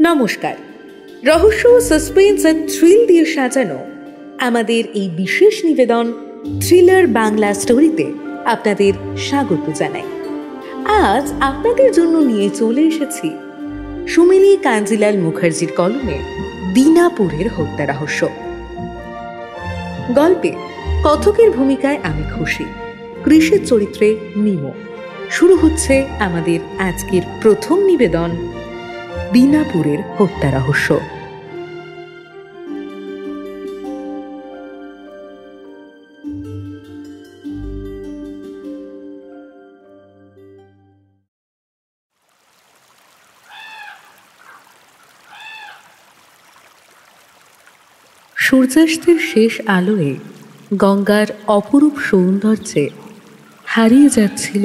নমস্কার। রহস্য, সাসপেন্স আর থ্রিল দিয়ে সাজানো আমাদের এই বিশেষ নিবেদন থ্রিলার বাংলা স্টোরিতে আপনাদের স্বাগত জানাই। আজ আপনাদের জন্য নিয়ে চলে এসেছি সুমিলি কাঞ্জিলাল মুখার্জির কলমে দিনাপুরের হত্যা রহস্য। গল্পে কথকের ভূমিকায় আমি খুশি, কৃষির চরিত্রে মিমো। শুরু হচ্ছে আমাদের আজকের প্রথম নিবেদন, দিনাপুরের হত্যা রহস্য। সূর্যাস্তের শেষ আলোয় গঙ্গার অপরূপ সৌন্দর্যে হারিয়ে যাচ্ছিল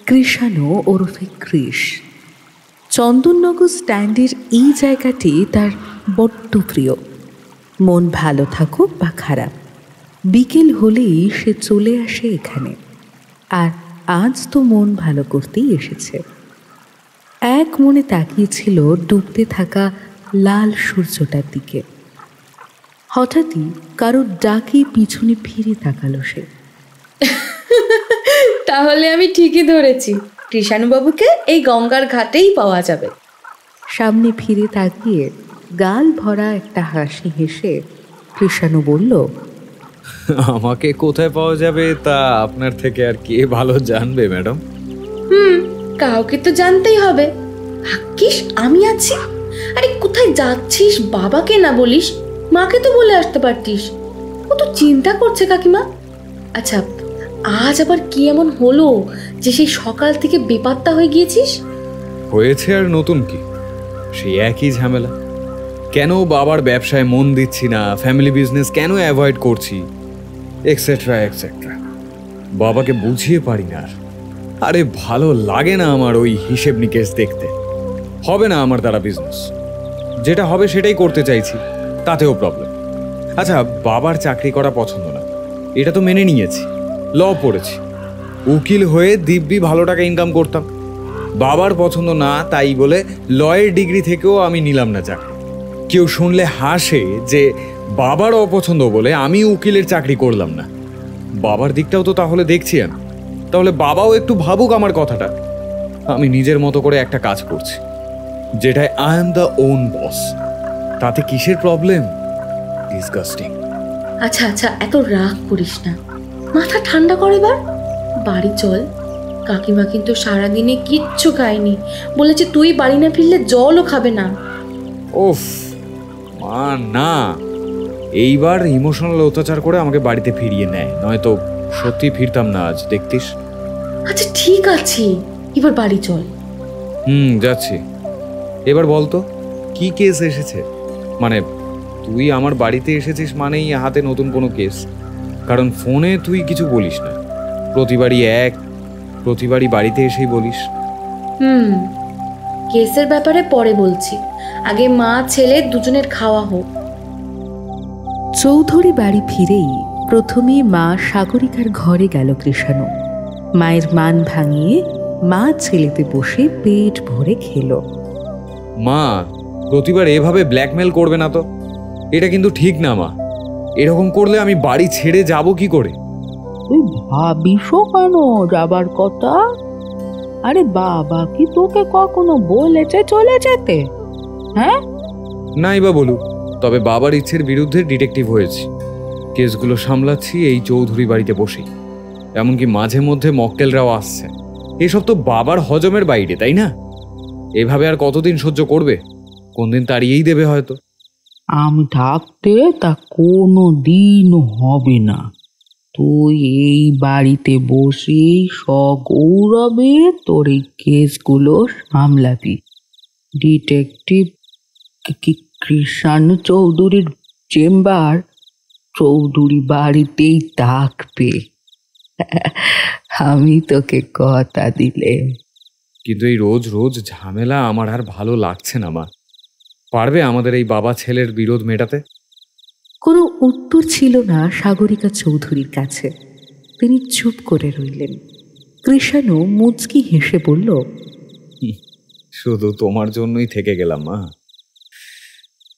কৃষাণু ওরফে কৃষ। চন্দননগর স্ট্যান্ডের এই জায়গাটি তার বড্ড প্রিয়। মন ভালো থাকুক বা খারাপ, বিকেল হলেই সে চলে আসে এখানে। আর আজ তো মন ভালো করতেই এসেছে। এক মনে তাকিয়েছিল ডুবতে থাকা লাল সূর্যটার দিকে। হঠাৎই কারোর ডাকে পিছনে ফিরে তাকালো সে। তাহলে আমি ঠিকই ধরেছি, কৃষাণুবাবুকে এই গঙ্গার ঘাটেই পাওয়া যাবে। সামনে ফিরে তাকিয়ে গাল ভরা একটা হাসি হেসে কৃষাণু বলল, আমাকে কোথায় পাওয়া যাবে তা আপনার থেকে আর কে ভালো জানবে ম্যাডাম? কাউকে তো জানতেই হবে। ভাগ্যিস আমি আছি। আরে কোথায় যাচ্ছিস বাবাকে না বলিস, মাকে তো বলে আসতে পারতিস। ও তো চিন্তা করছে কাকিমা। আচ্ছা, আজ আবার কি এমন হলো যে সেই সকাল থেকে বেপাত্তা হয়ে গিয়েছিস? হয়েছে আর নতুন কি, সেই একই ঝামেলা। কেন বাবার ব্যবসায় মন দিচ্ছি না, ফ্যামিলি বিজনেস কেন অ্যাভয়েড করছি, এক্সেট্রা এক্সেট্রা। বাবাকে বুঝিয়ে পারি না। আরে ভালো লাগে না আমার ওই হিসেব নিকেশ দেখতে। হবে না আমার দ্বারা বিজনেস, যেটা হবে সেটাই করতে চাইছি, তাতেও প্রবলেম। আচ্ছা, বাবার চাকরি করা পছন্দ না, এটা তো মেনে নিয়েছি। ল পড়েছি, উকিল হয়ে দিব্যি ভালো টাকা ইনকাম করতাম। বাবার পছন্দ না তাই বলে লয়ের ডিগ্রি থেকেও আমি নিলাম না চাকরি। কেউ শুনলে হাসে যে বাবার অপছন্দ বলে আমি উকিলের চাকরি করলাম না। বাবার দিকটাও তো তাহলে দেখছি আমি। তাহলে বাবাও একটু ভাবুক আমার কথাটা। আমি নিজের মতো করে একটা কাজ করছি, যেটায় আই এম দ্য ওন বস। তাতে কিসের প্রবলেম? ডিসগাস্টিং। আচ্ছা আচ্ছা, এত রাগ করিস না, মাথা ঠান্ডা কর এবার। বাড়ি চল। কাকিমা কিন্তু সারাদিনে কিচ্ছু খায়নি, বলেছে তুই বাড়ি না ফিরলে জলও খাবে না। ওফ মা, না, এইবার ইমোশনাল অত্যাচার করে আমাকে বাড়িতে ফিরিয়ে নেয়, নয়তো সত্যি ফিরতাম না আজ, দেখতিস। আচ্ছা ঠিক আছে, এবার বাড়ি চল। যাচ্ছি। এবার বলতো কি কেস এসেছে? মানে তুই আমার বাড়িতে এসেছিস মানেই হাতে নতুন কোনো কেস, কারণ ফোনে তুই কিছু বলিস না। প্রতিবারই বাড়িতে এসেই বলিস। কেসের ব্যাপারে পরে বলছি, আগে মা ছেলে দুজনের খাওয়া হোক। চৌধুরী বাড়ি ফিরেই প্রথমে মা সাগরিকার ঘরে গেল কৃষাণু। মায়ের মান ভাঙিয়ে মা ছেলেতে বসে পেট ভরে খেল। মা, প্রতিবার এভাবে ব্ল্যাকমেল করবে না তো, এটা কিন্তু ঠিক না মা। এরকম করলে আমি বাড়ি ছেড়ে যাব কি করে? ভাবিসও কেন যাবার কথা? আরে বাবা কি তোকে কখনো বলেছে চলে যেতে? হ্যাঁ, নাই বা বলুক, তবে বাবার ইচ্ছের বিরুদ্ধে ডিটেকটিভ হয়েছি, কেসগুলো সামলাচ্ছি এই চৌধুরী বাড়িতে বসেই। এমনকি মাঝে মধ্যে মক্কেলরাও আসছে। এসব তো বাবার হজমের বাইরে, তাই না? এভাবে আর কতদিন সহ্য করবে? কোনদিন তাড়িয়েই দেবে হয়তো। আমি থাকতে তা কোনো দিনও হবে না। তুই এই বাড়িতে বসে সগৌরবে তোর এই কেসগুলো সামলাবি। ডিটেকটিভ কৃষাণু চৌধুরীর চেম্বার চৌধুরী বাড়িতেই থাকবে, আমি তোকে কথা দিলে। কিন্তু এই রোজ রোজ ঝামেলা আমার আর ভালো লাগছে না মা। পারবে আমাদের এই বাবা ছেলের বিরোধ মেটাতে? কোনো উত্তর ছিল না সাগরিকা চৌধুরীর কাছে। তিনি চুপ করে রইলেন। কৃষাণু মুচকি হেসে বলল, শুধু তোমার জন্যই থেকে গেলাম মা।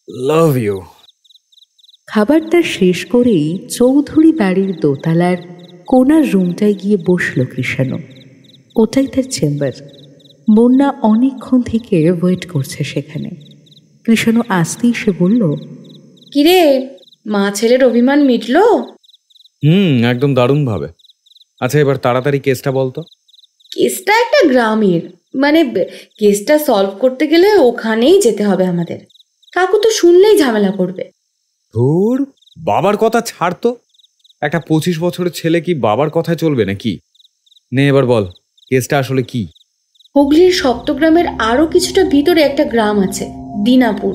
Love you. খাবারটা শেষ করেই চৌধুরী বাড়ির দোতলার কোনার রুমটায় গিয়ে বসল কৃষাণু। ওটাই তার চেম্বার। বন্যা অনেকক্ষণ থেকে ওয়েট করছে সেখানে। কৃষাণু আসতেই সে বলল, কিরে, মা ছেলের অভিমান মিটলো? একদম দারুণভাবে। আচ্ছা, এবার তাড়াতাড়ি কেসটা বলতো। কেসটা একটা গ্রামের, মানে কেসটা সলভ করতে গেলে ওখানেই যেতে হবে আমাদের। কাকু তো শুনলেই ঝামেলা করবে। ধুর, বাবার কথা ছাড়তো। একটা 25 বছরের ছেলে কি বাবার কথায় চলবে নাকি? নে এবার বল, কেসটা আসলে কি? হুগলির সপ্তগ্রামের আরো কিছুটা ভিতরে একটা গ্রাম আছে, দিনাপুর।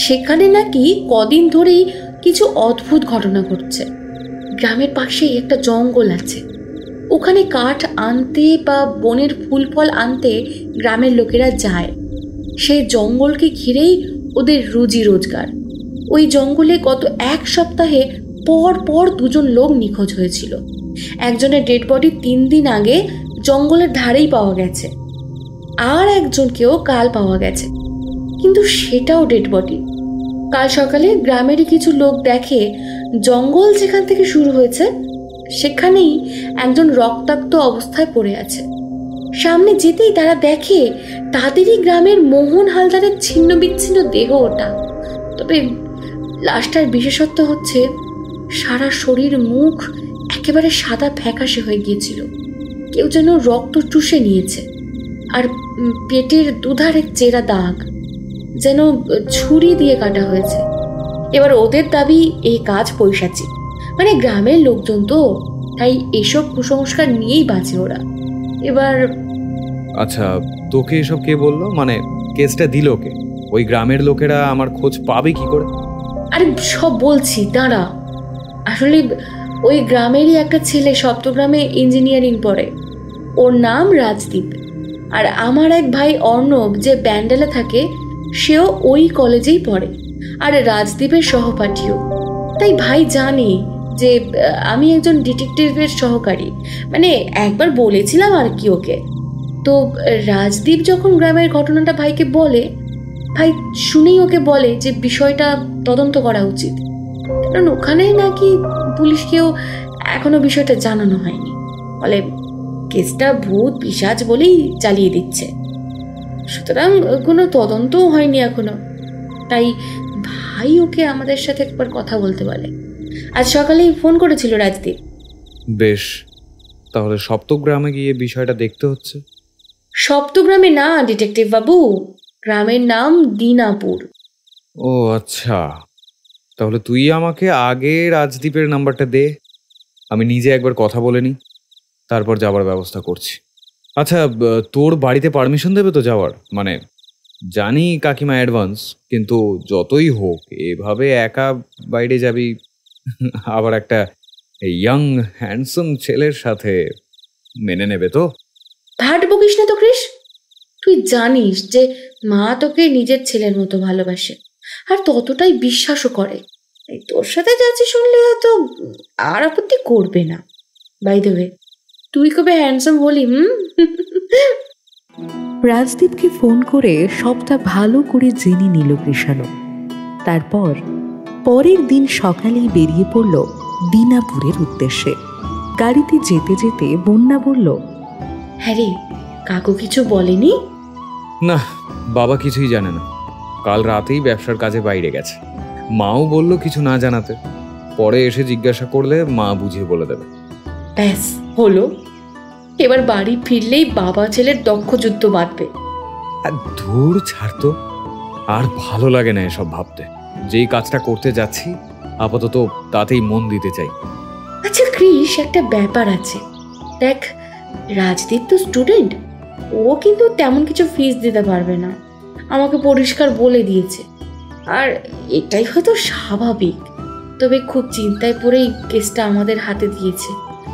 সেখানে নাকি কদিন ধরেই কিছু অদ্ভুত ঘটনা ঘটছে। গ্রামের পাশেই একটা জঙ্গল আছে। ওখানে কাঠ আনতে বা বনের ফুল ফল আনতে গ্রামের লোকেরা যায়। সেই জঙ্গলকে ঘিরেই ওদের রুজি রোজগার। ওই জঙ্গলে গত এক সপ্তাহে পর পর দুজন লোক নিখোঁজ হয়েছিল। একজনের ডেড বডি 3 দিন আগে জঙ্গলের ধারেই পাওয়া গেছে, আর একজনকেও কাল পাওয়া গেছে, কিন্তু সেটাও ডেড বডি। কাল সকালে গ্রামেরই কিছু লোক দেখে জঙ্গল যেখান থেকে শুরু হয়েছে সেখানেই একজন রক্তাক্ত অবস্থায় পড়ে আছে। সামনে যেতেই তারা দেখে তাদেরই গ্রামের মোহন হালদারের ছিন্ন বিচ্ছিন্ন দেহ ওটা। তবে লাশটার বিশেষত্ব হচ্ছে সারা শরীর মুখ একেবারে সাদা ফ্যাকাশে হয়ে গিয়েছিল। কেউ যেন রক্ত চুষে নিয়েছে, আর পেটের দুধারে চেরা দাগ, যেন ছুরি দিয়ে কাটা হয়েছে। এবার ওদের দাবি এই কাজ পৈশাচিক, মানে গ্রামের লোকজন তো, তাই এসব কুসংস্কার নিয়েই বাঁচে ওরা। এবার আচ্ছা, তোকে এসব কে বললো? মানে কেসটা দিল কে? ওই গ্রামের লোকেরা আমার খোঁজ পাবে কি করে? আরে সব বলছি, দাঁড়া। আসলে ওই গ্রামেরই একটা ছেলে সপ্তগ্রামে ইঞ্জিনিয়ারিং পড়ে। ওর নাম রাজদীপ। আর আমার এক ভাই অর্ণব যে ব্যান্ডেলে থাকে, সেও ওই কলেজেই পড়ে, আর রাজদীপের সহপাঠীও। তাই ভাই জানে যে আমি একজন ডিটেকটিভের সহকারী, মানে একবার বলেছিলাম আর কি ওকে। তো রাজদীপ যখন গ্রামের ঘটনাটা ভাইকে বলে, ভাই শুনেই ওকে বলে যে বিষয়টা তদন্ত করা উচিত, কারণ ওখানে নাকি পুলিশকেও এখনো বিষয়টা জানানো হয়নি। বলে কেসটা ভূত পিশাচ বলেই চালিয়ে দিচ্ছে, সুতরাং কোনো তদন্তও হয়নি এখনো। তাই ভাই ওকে আমাদের সাথে একবার কথা বলতে বলে। আজ সকালেই ফোন করেছিল রাজদীপ। বেশ, তাহলে সপ্তগ্রামে গিয়ে বিষয়টা দেখতে হচ্ছে। সপ্তগ্রামে না ডিটেকটিভ বাবু, গ্রামের নাম দিনাপুর। ও আচ্ছা, তাহলে তুই আমাকে আগে রাজদীপের নাম্বারটা দে, আমি নিজে একবার কথা বলে নিই, তারপর যাবার ব্যবস্থা করছি। আচ্ছা, তোর বাড়িতে পারমিশন দেবে তো যাওয়ার? মানে জানি কাকিমা অ্যাডভান্স, কিন্তু যতই হোক এভাবে একা বাইরে যাবি, আবার একটা ইয়াং হ্যান্ডসাম ছেলের সাথে, মেনে নেবে তো? ভাট বকিস না তো কৃষ। তুই জানিস যে মা তোকে নিজের ছেলের মতো ভালোবাসে, আর ততটাই বিশ্বাসও করে। এই তোর সাথে যাচ্ছি শুনলে হয়তো আর আপত্তি করবে না। বাই দ্য ওয়ে, তুই কবে হ্যান্ডসাম হলি? রাজদীপকে ফোন করে সবটা ভালো করে জেনে নিল কৃষাণু। তারপর পরের দিন সকালেই বেরিয়ে পড়ল দিনাপুরের উদ্দেশ্যে। গাড়িতে যেতে যেতে বন্যা বলল, হ্যাঁ রে, কাকু কিছু বলেনি? না, বাবা কিছুই জানে না। কাল রাতেই ব্যবসার কাজে বাইরে গেছে। মাও বলল কিছু না জানাতে, পরে এসে জিজ্ঞাসা করলে মা বুঝিয়ে বলে দেবে। ব্যাস হলো, এবার বাড়ি ফিরলেই বাবা ছেলের দক্ষ যুদ্ধ বাঁধবে। আর ধুর ছাড়তো, আর ভালো লাগে না এসব ভাবতে। যেই কাজটা করতে যাচ্ছি আপাতত তাতেই মন দিতে চাই। আচ্ছা কৃষ, একটা ব্যাপার আছে দেখ, রাজদীপ তো স্টুডেন্ট, ও কিন্তু তেমন কিছু ফিস দিতে পারবে না, আমাকে পরিষ্কার বলে দিয়েছে। আর এটাই হয়তো স্বাভাবিক, তবে খুব চিন্তায় পড়েই কেসটা আমাদের হাতে দিয়েছে।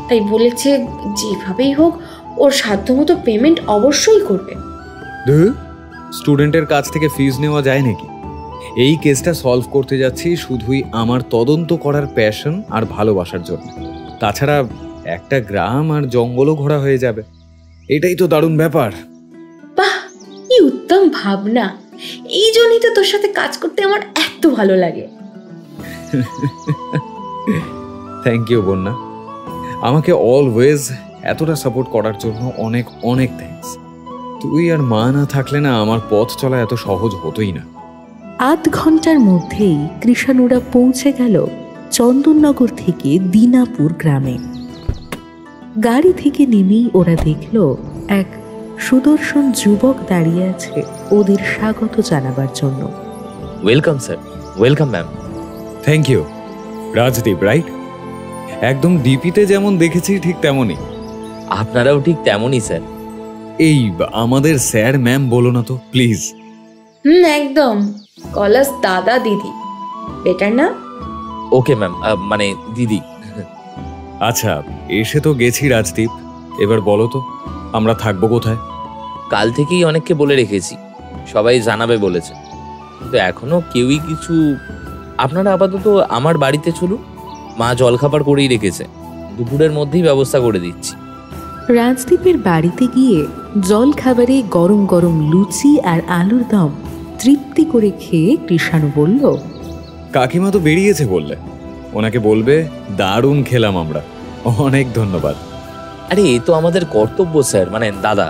তাই বলেছে যেভাবেই হোক ওর সাধ্যমতো পেমেন্ট অবশ্যই করবে। স্টুডেন্টের কাছ থেকে ফিস নেওয়া যায় নাকি? এই কেসটা সলভ করতে যাচ্ছি শুধুই আমার তদন্ত করার প্যাশন আর ভালোবাসার জন্য। তাছাড়া একটা গ্রাম আর জঙ্গলও ঘোরা হয়ে যাবে, এটাই তো দারুণ ব্যাপার। বাহ, কি উত্তম ভাবনা! এই জন্যই তো তোর সাথে কাজ করতে আমার এত ভালো লাগে। থ্যাংক ইউ বন্যা, আমাকে অলওয়েজ এতটা সাপোর্ট করার জন্য অনেক অনেক থ্যাঙ্কস। তুই আর মা না থাকলে না আমার পথ চলা এত সহজ হতোই না। আধ ঘন্টার মধ্যেই কৃষাণুরা পৌঁছে গেল চন্দননগর থেকে দিনাপুর গ্রামে। গাড়ি থেকে নেমেই ওরা দেখল এক সুদর্শন যুবক দাঁড়িয়ে আছে ওদের স্বাগত জানাবার জন্য। Welcome sir. Welcome ma'am. Thank you. Rajdeep right? একদম ডিপিতে যেমন দেখেছি ঠিক তেমনই। আপনারাও ঠিক তেমনই স্যার। এই আমাদের স্যার ম্যাম বলো না তো প্লিজ। একদম, কলাস দাদা দিদি, বেটার না? ওকে ম্যাম, মানে দিদি। আচ্ছা, এসে তো গেছি রাজদীপ, এবার বলো তো আমরা থাকবো কোথায়? কাল থেকেই অনেককে বলে রেখেছি, সবাই জানাবে বলেছে, তো এখনো কেউই কিছু। আপনারা আপাতত আমার বাড়িতে চলুন, মা জলখাবার করেই রেখেছে, দুপুরের মধ্যেই ব্যবস্থা করে দিচ্ছি। রাজদীপের বাড়িতে গিয়ে জল খাবারে গরম গরম লুচি আর আলুর দম তৃপ্তি করে খেয়ে কৃষাণু বলল, কাকিমা তো বেরিয়েছে বললে, ওনাকে বলবে দারুণ খেলাম আমরা, অনেক ধন্যবাদ। আরে এ তো আমাদের কর্তব্য স্যার, মানে দাদা,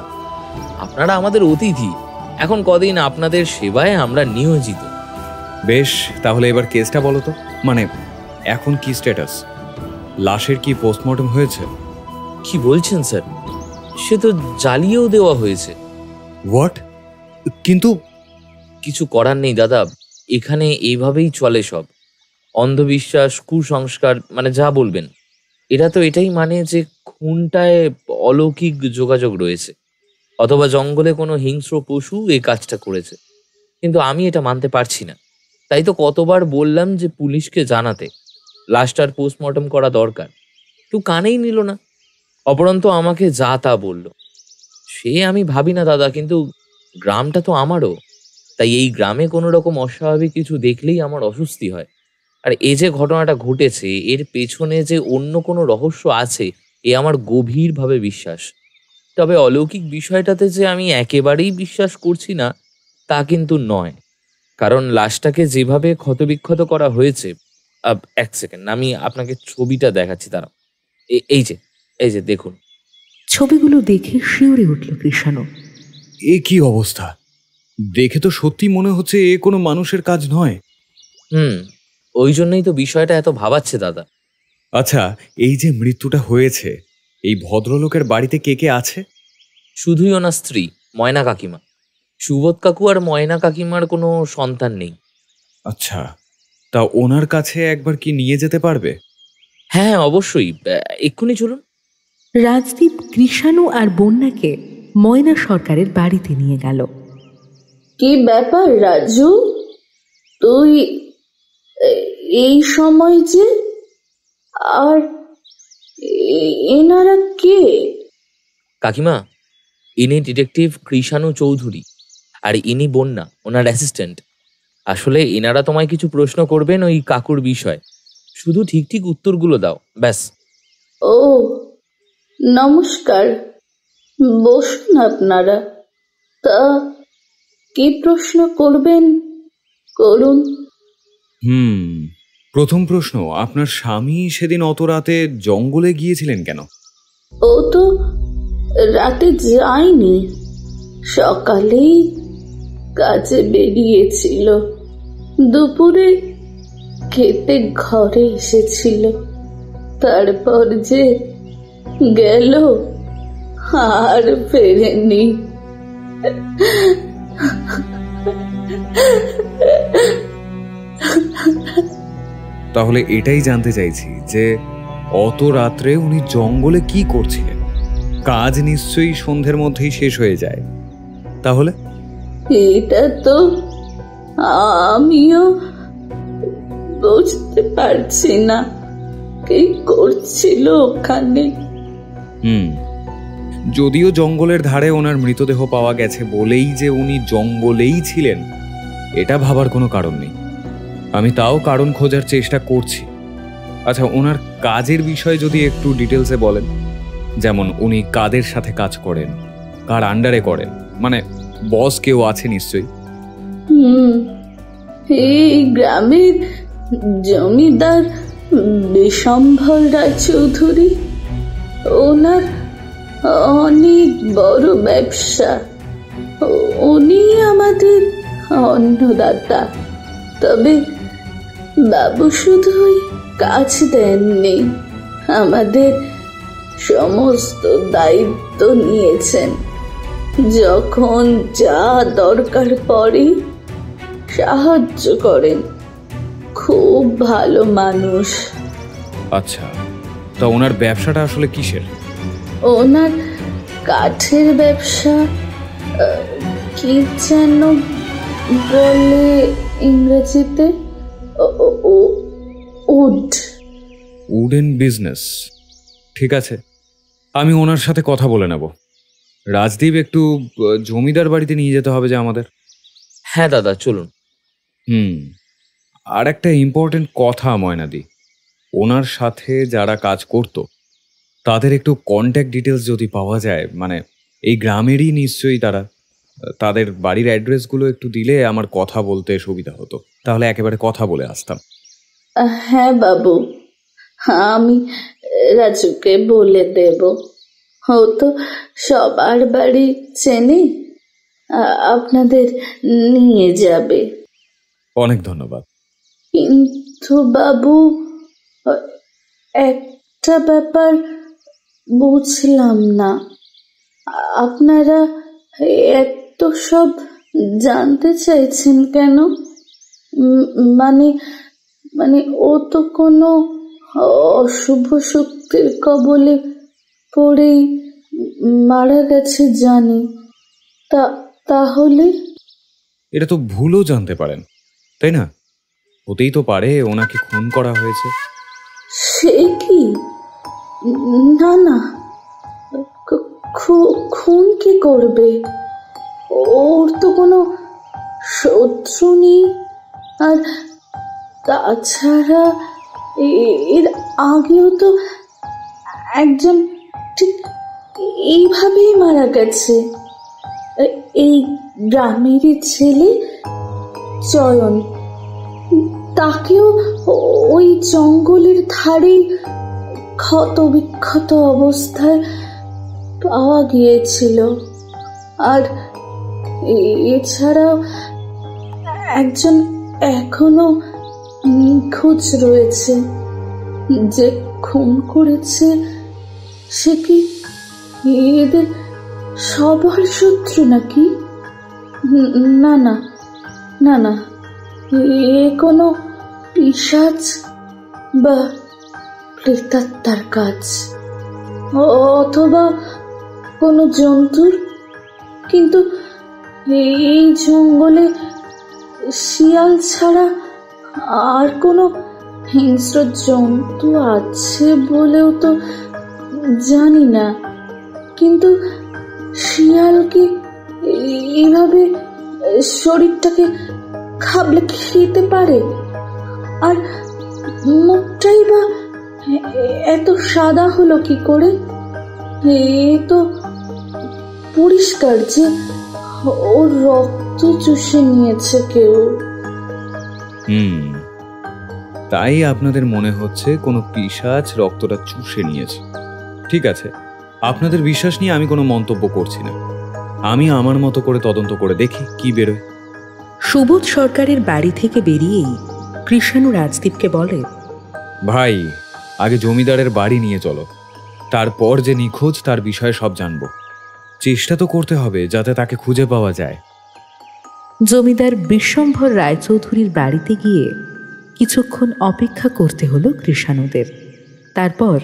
আপনারা আমাদের অতিথি, এখন কদিন আপনাদের সেবায় আমরা নিয়োজিত। বেশ, তাহলে এবার কেসটা বলো তো, মানে এখন কি স্ট্যাটাস? লাশের কি পোস্টমর্টম হয়েছে? কি বলছেন স্যার? সে তো জ্বালিয়েও দেওয়া হয়েছে। হোয়াট? কিন্তু কিছু করার নেই দাদা, এখানে এইভাবেই চলে সব। অন্ধবিশ্বাস, কুসংস্কার, মানে যা বলবেন, এরা তো এটাই মানে যে খুনটায় অলৌকিক যোগাযোগ রয়েছে, অথবা জঙ্গলে কোনো হিংস্র পশু এই কাজটা করেছে। কিন্তু আমি এটা মানতে পারছি না, তাই তো কতবার বললাম যে পুলিশকে জানাতে, লাশটার পোস্টমর্টম করা দরকার, কেউ কানেই নিল না। অপরন্ত আমাকে যা তা বলল। সে আমি ভাবি না দাদা, কিন্তু গ্রামটা তো আমারও, তাই এই গ্রামে কোনো রকম অস্বাভাবিক কিছু দেখলেই আমার অস্বস্তি হয়। আর এই যে ঘটনাটা ঘটেছে, এর পেছনে যে অন্য কোনো রহস্য আছে, এ আমার গভীরভাবে বিশ্বাস। তবে অলৌকিক বিষয়টাতে যে আমি একেবারেই বিশ্বাস করছি না তা কিন্তু নয়, কারণ লাশটাকে যেভাবে ক্ষতবিক্ষত করা হয়েছে। এক সেকেন্ড, আমি আপনাকে ছবিটা দেখাচ্ছি, দাঁড়াও। এই যে দেখুন। ছবিগুলো দেখে শিউরে উঠল কৃষাণু। এ কি অবস্থা! দেখে তো সত্যি মনে হচ্ছে এ কোনো মানুষের কাজ নয়। ওই জন্যই তো বিষয়টা এত ভাবাচ্ছে দাদা। আচ্ছা, এই যে মৃত্যুটা হয়েছে, এই ভদ্রলোকের বাড়িতে কে কে আছে? শুধুই ওনার স্ত্রী ময়না কাকিমা। সুবোধ কাকু আর ময়না কাকিমার কোনো সন্তান নেই। আচ্ছা, তা ওনার কাছে একবার কি নিয়ে যেতে পারবে? হ্যাঁ অবশ্যই, এক্ষুনি চলুন। রাজদীপ কৃষাণু আর বন্যাকে ময়না সরকারের বাড়িতে নিয়ে গেল। কি ব্যাপার রাজু, তুই এই সময় যে? আর এনারা কে? কাকিমা, ইনি ডিটেকটিভ কৃষাণু চৌধুরী, আর ইনি বন্যা, ওনার অ্যাসিস্ট্যান্ট। আসলে এনারা তোমায় কিছু প্রশ্ন করবেন ওই কাকুর বিষয়, শুধু ঠিক ঠিক উত্তরগুলো দাও, ব্যাস। ও নমস্কার, বসুন আপনারা। তা কি প্রশ্ন করবেন করুন। প্রথম প্রশ্ন, আপনার স্বামী সেদিন অত রাতে জঙ্গলে গিয়েছিলেন কেন? ও তো রাতে যায়নি, সকালেই কাজে বেরিয়েছিল, দুপুরে খেতে ঘরে এসেছিল, তারপর যে গেল আর ফেরেনি। তাহলে এটাই জানতে চাইছি যে অত রাত্রে উনি জঙ্গলে কি করছিলেন? কাজ নিশ্চয়ই সন্ধ্যের মধ্যেই শেষ হয়ে যায়, তাহলে? এটা তো আমিও বুঝতে পারছি না, কি করছিল ওখানে। যদিও জঙ্গলের ধারে ওনার মৃতদেহ পাওয়া গেছে বলেই যে উনি জঙ্গলেই ছিলেন এটা ভাবার কোনো কারণ নেই। আমি তাও কারণ খোঁজার চেষ্টা করছি। আচ্ছা, ওনার কাজের বিষয়ে যদি একটু ডিটেলসে বলেন, যেমন উনি কাদের সাথে কাজ করেন, কার আন্ডারে করেন, মানে বস কেউ আছে নিশ্চয়ই। হুম, এই গ্রামের জমিদার বিশম্ভর রায়চৌধুরী, ওনার অনেক বড় ব্যবসা। উনি আমাদের অন্নদাতা। তবে বাবু শুধুই কাজ দেননি, আমাদের সমস্ত দায়িত্ব নিয়েছেন। যখন যা দরকার পড়ে সাহায্য করেন। খুব ভালো মানুষ। আচ্ছা, তা ওনার ব্যবসাটা আসলে কিসের? ওনার কাঠের ব্যবসা। কি যেন বলে ইংরেজিতে? উড। Wooden business. ঠিক আছে, আমি ওনার সাথে কথা বলে নেব। রাজদীপ, একটু জমিদার বাড়িতে নিয়ে যেতে হবে যে আমাদের। হ্যাঁ দাদা, চলুন। আর একটা ইম্পর্টেন্ট কথা ময়নাদি, ওনার সাথে যারা কাজ করত তাদের একটু কন্ট্যাক্ট ডিটেলস যদি পাওয়া যায়, মানে এই গ্রামেরই নিশ্চয়ই তারা, তাদের বাড়ির অ্যাড্রেসগুলো একটু দিলে আমার কথা বলতে সুবিধা হতো, তাহলে একেবারে কথা বলে আসতাম। হ্যাঁ বাবু, আমি রাজুকে বলে দেব। ও তো সবার বাড়ি চেনে, আপনাদের নিয়ে যাবে। অনেক ধন্যবাদ। কিন্তু বাবু, একটা ব্যাপার বুঝলাম না। আপনারা এত সব জানতে চাইছেন কেন? মানে মানে ও তো কোনো অশুভ শক্তির কবলে পড়েই মারা গেছে জানি। তাহলে এটা তো ভুলও জানতে পারেন, তাই না? হতেই তো পারে ওনাকে খুন করা হয়েছে। সে কি? না না, খুন কি করবে? ওর তো কোনো শত্রু নেই। আর তাছাড়া এর আগেও তো একজন ঠিক এইভাবেই মারা গেছে। এই গ্রামেরই ছেলে চয়ন, তাকেও ওই জঙ্গলের ধারে ক্ষত বিক্ষত অবস্থায় পাওয়া গিয়েছিল। আর এছাড়াও একজন এখনো নিখোঁজ রয়েছে। যে খুন করেছে সে কি এদের সবার শত্রু নাকি? না না না না, এ কোনো পিশাচ বা প্রেতাত্মার কাজ, অথবা কোনো জন্তুর। কিন্তু এই জঙ্গলে শিয়াল ছাড়া আর কোনো হিংস্র জন্তু আছে বলেও তো জানি না। কিন্তু শিয়াল কি এইভাবে শরীরটাকে খাবলে খেতে পারে? আর মুখটাই বা এত সাদা হলো কি করে? এ তো পরিষ্কার যে ওর রক্ত চুষে নিয়েছে কেউ। তাই আপনাদের মনে হচ্ছে কোনো পিশাচ রক্তটা চুষে নিয়েছে। ঠিক আছে, আপনাদের বিশ্বাস নিয়ে আমি কোনো মন্তব্য করছি না। আমি আমার মতো করে তদন্ত করে দেখি কি বেরোয়। সুবোধ সরকারের বাড়ি থেকে বেরিয়েই কৃষাণু রাজদীপকে বলে, ভাই, আগে জমিদারের বাড়ি নিয়ে চলো, তারপর যে নিখোঁজ তার বিষয়ে সব জানবো। চেষ্টা তো করতে হবে যাতে তাকে খুঁজে পাওয়া যায়। জমিদার বিশ্বম্ভর রায়চৌধুরীর বাড়িতে গিয়ে কিছুক্ষণ অপেক্ষা করতে হলো কৃষাণুদের। তারপর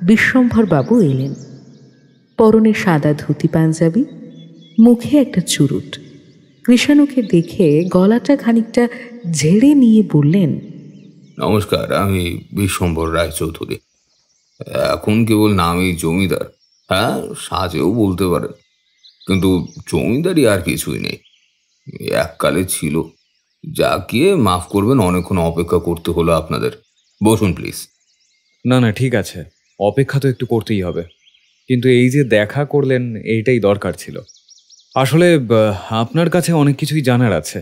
বিশ্বম্ভর বাবু এলেন। পরনে সাদা ধুতি পাঞ্জাবি, মুখে একটা চুরুট। কৃষাণুকে দেখে গলাটা খানিকটা ঝেড়ে নিয়ে বললেন, নমস্কার, আমি বিশ্বম্ভর রায়চৌধুরী। এখন কেবল নামেই জমিদার। হ্যাঁ, সাজেও বলতে পারেন, কিন্তু জমিদারি আর কিছুই নেই। এককালে ছিল। যা গিয়ে মাফ করবেন, অনেকক্ষণ অপেক্ষা করতে হলো আপনাদের। বসুন প্লিজ। না না, ঠিক আছে, অপেক্ষা তো একটু করতেই হবে, কিন্তু এই যে দেখা করলেন এইটাই দরকার ছিল। আসলে আপনার কাছে অনেক কিছুই জানার আছে।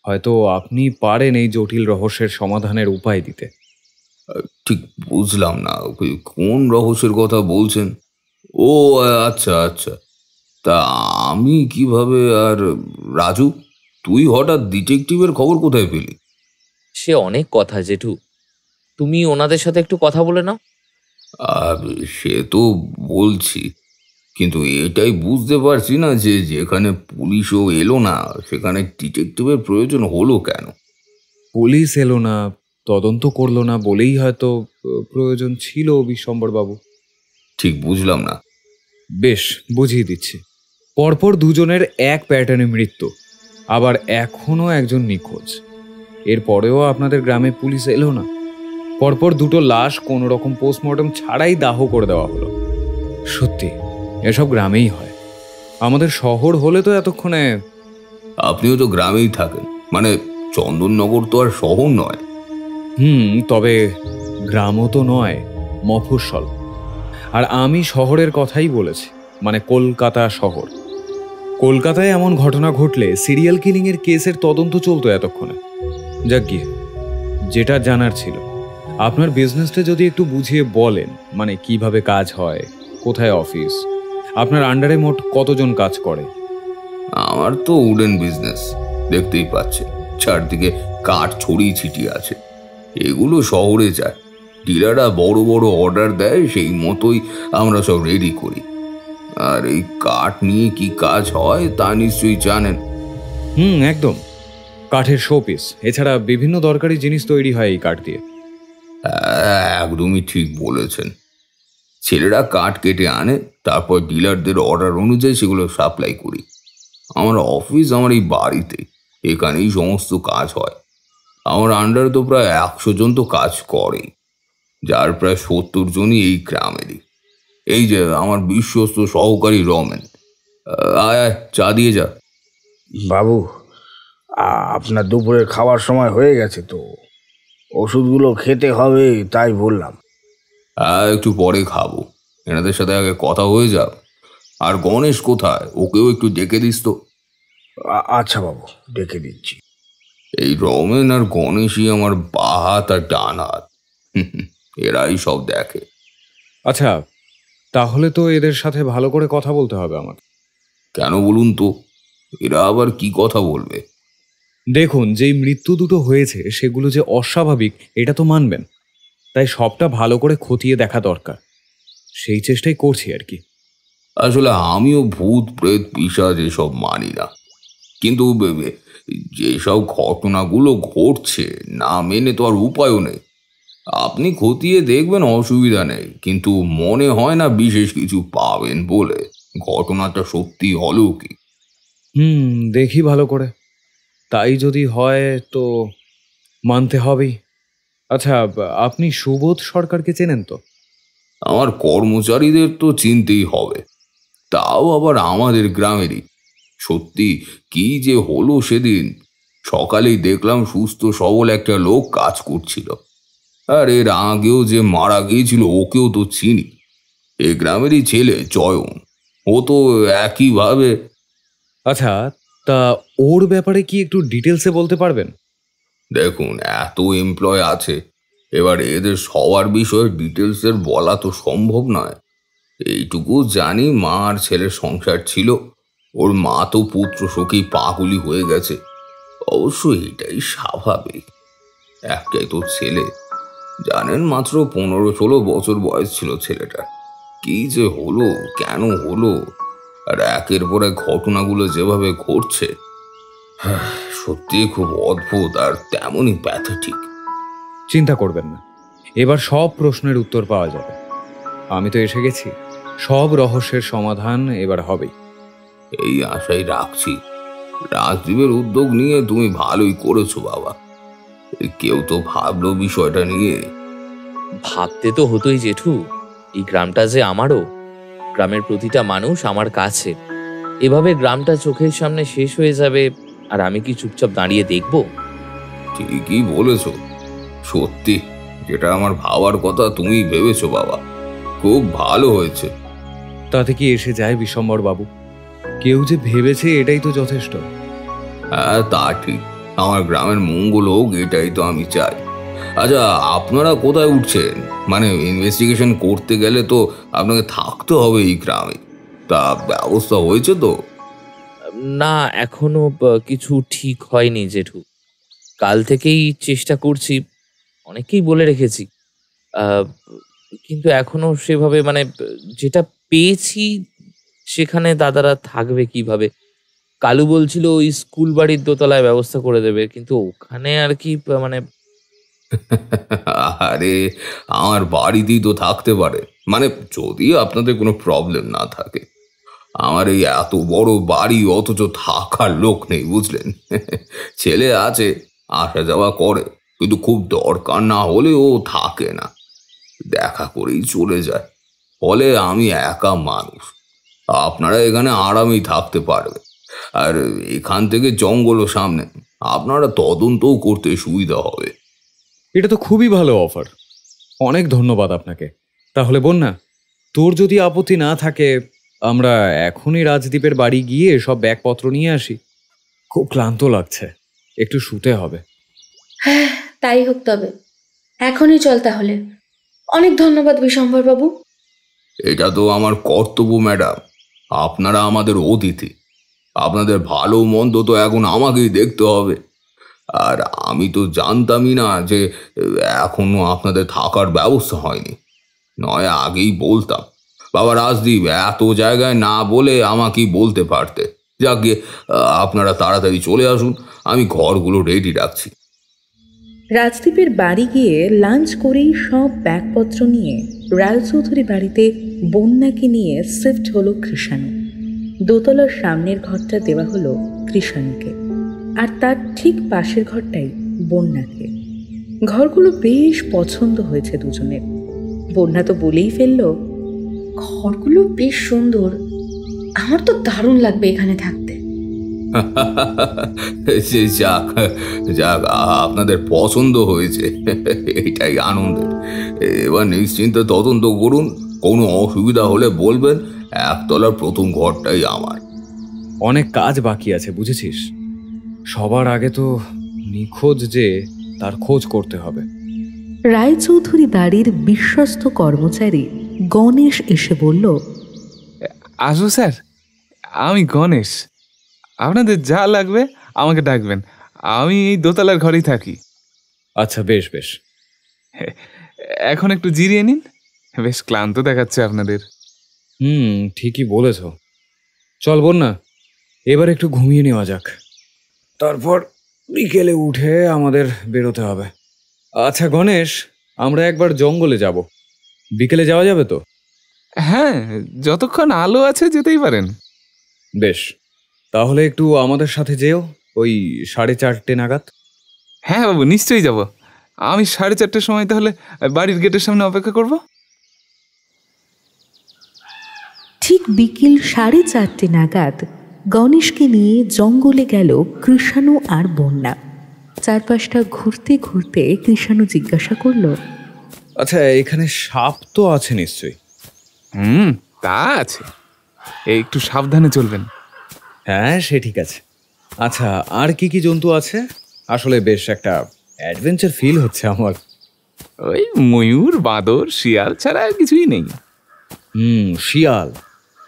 হয়তো আপনি পারেন এই জটিল রহস্যের সমাধানের উপায় দিতে। ঠিক বুঝলাম না, কোন রহস্যের কথা বলছেন? ও আচ্ছা আচ্ছা, তা আমি কিভাবে? আর রাজু, তুই হঠাৎ ডিটেকটিভের খবর কোথায় পেলি? সে অনেক কথা জেঠু, তুমি ওনাদের সাথে একটু কথা বলে নাও। আর সে তো বলছি, কিন্তু এটাই বুঝতে পারছি না যে যেখানে পুলিশও এলো না সেখানে ডিটেকটিভের প্রয়োজন হলো কেন? পুলিশ এলো না, তদন্ত করলো না বলেই হয়তো প্রয়োজন ছিল বিশ্বম্বরবাবু। ঠিক বুঝলাম না। বেশ, বুঝিয়ে দিচ্ছি। পরপর দুজনের এক প্যাটার্নে মৃত্যু, আবার এখনও একজন নিখোঁজ। এরপরেও আপনাদের গ্রামে পুলিশ এলো না। পরপর দুটো লাশ কোনো রকম পোস্টমর্টম ছাড়াই দাহ করে দেওয়া হলো। সত্যি এসব গ্রামেই হয়, আমাদের শহর হলে তো এতক্ষণে। আপনিও তো গ্রামেই থাকেন, মানে চন্দননগর তো আর শহর নয়। তবে গ্রামও তো নয়, মফস্বল। আর আমি শহরের কথাই বলেছি, মানে কলকাতা শহর। কলকাতায় এমন ঘটনা ঘটলে সিরিয়াল কিলিংয়ের কেসের তদন্ত চলতো এতক্ষণে। যাক গিয়ে, যেটা জানার ছিল, আপনার বিজনেসটা যদি একটু বুঝিয়ে বলেন, মানে কিভাবে কাজ হয়, কোথায় অফিস, আপনার আন্ডারে মোট কতজন কাজ করে? আমার তো উডেন বিজনেস, দেখতেই পাচ্ছেন চারদিকে কাঠ ছড়িয়ে ছিটিয়ে আছে। এগুলো শহরে যায়, ডিলাররা বড় বড় অর্ডার দেয়, সেই মতোই আমরা সব রেডি করি। আর এই কাঠ নিয়ে কি কাজ হয় তা নিশ্চয়ই জানেন। একদম, কাঠের শোপিস, এছাড়া বিভিন্ন দরকারি জিনিস তৈরি হয় এই কাঠ দিয়ে। একদমই ঠিক বলেছেন। ছেলেরা কাঠ কেটে আনে, তারপর ডিলারদের অর্ডার অনুযায়ী সেগুলো সাপ্লাই করি। আমার অফিস আমার এই বাড়িতে, এখানেই সমস্ত কাজ হয়। আমার আন্ডারে তো প্রায় 100 জন তো কাজ করে, যার প্রায় 70 জনই এই গ্রামেরই। এই যে আমার বিশ্বস্ত সহকারী রমেন, আয় আয়, চা দিয়ে যা। বাবু, আপনার দুপুরের খাওয়ার সময় হয়ে গেছে তো, ওষুধগুলো খেতে হবে তাই বললাম। একটু পরে খাবো, এনাদের সাথে আগে কথা হয়ে যাক। আর গণেশ কোথায়? ওকেও একটু ডেকে দিস তো। আচ্ছা বাবু, ডেকে দিচ্ছি। এই রমেন আর গণেশই আমার বা হাত আর ডান হাত, এরাই সব দেখে। আচ্ছা, তাহলে তো এদের সাথে ভালো করে কথা বলতে হবে আমার। কেন বলুন তো, এরা আবার কি কথা বলবে? দেখুন, যেই মৃত্যু দুটো হয়েছে সেগুলো যে অস্বাভাবিক এটা তো মানবেন, তাই সবটা ভালো করে খতিয়ে দেখা দরকার। সেই চেষ্টাই করছি আর কি। আসলে আমিও ভূত প্রেত পিশাচ এসব মানি না, কিন্তু যেসব ঘটনাগুলো ঘটছে না মেনে তো আর উপায়ও নেই। আপনি খতিয়ে দেখবেন, অসুবিধা নেই, কিন্তু মনে হয় না বিশেষ কিছু পাবেন বলে। ঘটনাটা সত্যি হলেও কি? দেখি ভালো করে, তাই যদি হয় তো মানতে হবেই। আচ্ছা, আপনি সুবোধ সরকারকে চেনেন তো? আমার কর্মচারীদের তো চিনতেই হবে, তাও আবার আমাদের গ্রামেরই। সত্যি কি যে হলো সেদিন সকালেই দেখলাম সুস্থ সবল একটা লোক কাজ করছিল। আর এর আগেও যে মারা গিয়েছিল ওকেও তো চিনি, এ গ্রামেরই ছেলে চয়ন, ও তো একইভাবে। আচ্ছা, তা ওর ব্যাপারে কি একটু ডিটেলসে বলতে পারবেন? দেখুন, এত এমপ্লয় আছে, এবার এদের সবার বিষয়ে ডিটেলসের বলা তো সম্ভব নয়। এইটুকু জানি, মা আর ছেলের সংসার ছিল, ওর মা তো পুত্র শোকেই পাগলি হয়ে গেছে। অবশ্য এটাই স্বাভাবিক, একটাই তো ছেলে, জানেন, মাত্র 15-16 বছর বয়স ছিল ছেলেটা। কি যে হলো, কেন হলো, আর একের পর এক ঘটনাগুলো যেভাবে ঘটছে, সত্যি খুব অদ্ভুত আর তেমনই প্যাথেটিক। চিন্তা করবেন না, এবার সব প্রশ্নের উত্তর পাওয়া যাবে। আমি তো এসে গেছি, সব রহস্যের সমাধান এবার হবেই। এই আশাই রাখছি। রাজদীপের উদ্যোগ নিয়ে তুমি ভালোই করেছো বাবা। কেউ তো ভাবলো বিষয়টা নিয়ে। ভাবতে তো হতোই জেঠু, এই গ্রামটা যে আমারও, গ্রামের প্রতিটা মানুষ আমার কাছে। এভাবে গ্রামটা চোখের সামনে শেষ হয়ে যাবে আর আমি কি চুপচাপ দাঁড়িয়ে দেখব? ঠিকই বলেছো, সত্যি যেটা আমার ভাবার কথা তুমি ভেবেছো বাবা, খুব ভালো হয়েছে। তাতে কি এসে যায় বিশ্বম্বর বাবু? কেউ যে ভেবেছে এটাই তো যথেষ্ট। হ্যাঁ তা ঠিক, আমার গ্রামের মঙ্গল হোক, এটাই তো আমি চাই। আচ্ছা, আপনারা কোথায় উঠছেন? মানে ইনভেস্টিগেশন করতে গেলে তো আপনাকে থাকতে হবে এই গ্রামে। তা ব্যবস্থা হয়েছে তো? না, এখনো কিছু ঠিক হয়নি জেঠু। কাল থেকেই চেষ্টা করছি, অনেকেই বলে রেখেছি, কিন্তু এখনো সেভাবে মানে যেটা পেয়েছি সেখানে দাদারা থাকবে কিভাবে। কালু বলছিল ওই স্কুল বাড়ির দোতলায় ব্যবস্থা করে দেবে, কিন্তু ওখানে আর কি মানে আরে, আমার বাড়িতেই তো থাকতে পারে, মানে যদি আপনাদের কোনো প্রবলেম না থাকে। আমার এই এত বড় বাড়ি, অথচ থাকার লোক নেই, বুঝলেন? ছেলে আছে, আসা যাওয়া করে, কিন্তু খুব দরকার না হলে ও থাকে না, দেখা করেই চলে যায়। ফলে আমি একা মানুষ। আপনারা এখানে আরামেই থাকতে পারবে। আর এখান থেকে জঙ্গলও সামনে, আপনারা তদন্তও করতে সুবিধা হবে। এটা তো খুবই ভালো অফার, অনেক ধন্যবাদ আপনাকে। তাহলে বন্যা, তোর যদি আপত্তি না থাকে, আমরা এখনই রাজদ্বীপের বাড়ি গিয়ে সব ব্যাগপত্র নিয়ে আসি। খুব ক্লান্ত লাগছে, একটু শুতে হবে। হ্যাঁ, তাই হোক তবে। এখনই চল তাহলে। অনেক ধন্যবাদ বিশম্বর বাবু। এটা তো আমার কর্তব্য ম্যাডাম, আপনারা আমাদের অতিথি। আপনাদের ভালো মন্দ তো এখন আমাকেই দেখতে হবে। আর আমি তো জানতামই না যে এখনো আপনাদের থাকার ব্যবস্থা হয়নি, নয় আগেই বলতাম। বাবা রাজদীপ এত জায়গায় না বলে আমাকেই বলতে পারতে। যাকে আপনারা তাড়াতাড়ি চলে আসুন, আমি ঘরগুলো রেডি রাখছি। রাজদ্বীপের বাড়ি গিয়ে লাঞ্চ করেই সব ব্যাগপত্র নিয়ে রায়চৌধুরী বাড়িতে বন্যাকে নিয়ে শিফট হলো কৃষাণু। দোতলার সামনের ঘরটা দেওয়া হলো কৃষাণুকে, আর তার ঠিক পাশের ঘরটাই বন্যাকে। ঘরগুলো বেশ পছন্দ হয়েছে দুজনের। বন্যা তো বলেই ফেললো, ঘরগুলো বেশ সুন্দর, আমার তো দারুণ লাগবে এখানে থাকতে। যাক যাক, আপনাদের পছন্দ হয়েছে, এটাই আনন্দের। এবার নিশ্চিন্তে তদন্ত করুন, কোনো অসুবিধা হলে বলবেন। একতলার প্রথম ঘরটাই আমার। অনেক কাজ বাকি আছে, বুঝেছিস? সবার আগে তো নিখোঁজ যে, তার খোঁজ করতে হবে। রায়চৌধুরী বাড়ির বিশ্বস্ত কর্মচারী গণেশ এসে বলল, আসো স্যার, আমি গণেশ। আপনাদের যা লাগবে আমাকে ডাকবেন, আমি এই দোতলার ঘরেই থাকি। আচ্ছা, বেশ বেশ। এখন একটু জিরিয়ে নিন, বেশ ক্লান্ত দেখাচ্ছে আপনাদের। ঠিকই বলেছ। চল বন্যা, এবার একটু ঘুমিয়ে নেওয়া যাক, তারপর বিকেলে উঠে আমাদের বেরোতে হবে। আচ্ছা গণেশ, আমরা একবার জঙ্গলে যাব, বিকেলে যাওয়া যাবে তো? হ্যাঁ, যতক্ষণ আলো আছে যেতেই পারেন। বেশ, তাহলে একটু আমাদের সাথে যেও, ওই 4:30 নাগাদ। হ্যাঁ বাবু, নিশ্চয়ই যাব। আমি 4:30 সময় তাহলে বাড়ির গেটের সামনে অপেক্ষা করব। ঠিক বিকেল 4:30 নাগাদ গণেশকে নিয়ে জঙ্গলে গেল কৃষাণু আর বন্যা। চারপাশটা ঘুরতে ঘুরতে কৃষাণু জিজ্ঞাসা করল, আচ্ছা, এখানে সাপ তো আছে নিশ্চয়ই? তা আছে, একটু সাবধানে চলবেন। হ্যাঁ, সে ঠিক আছে। আচ্ছা, আর কি কি জন্তু আছে? আসলে বেশ একটা অ্যাডভেঞ্চার ফিল হচ্ছে আমার। ওই ময়ূর, বাঁদর, শিয়াল ছাড়া আর কিছুই নেই। শিয়াল?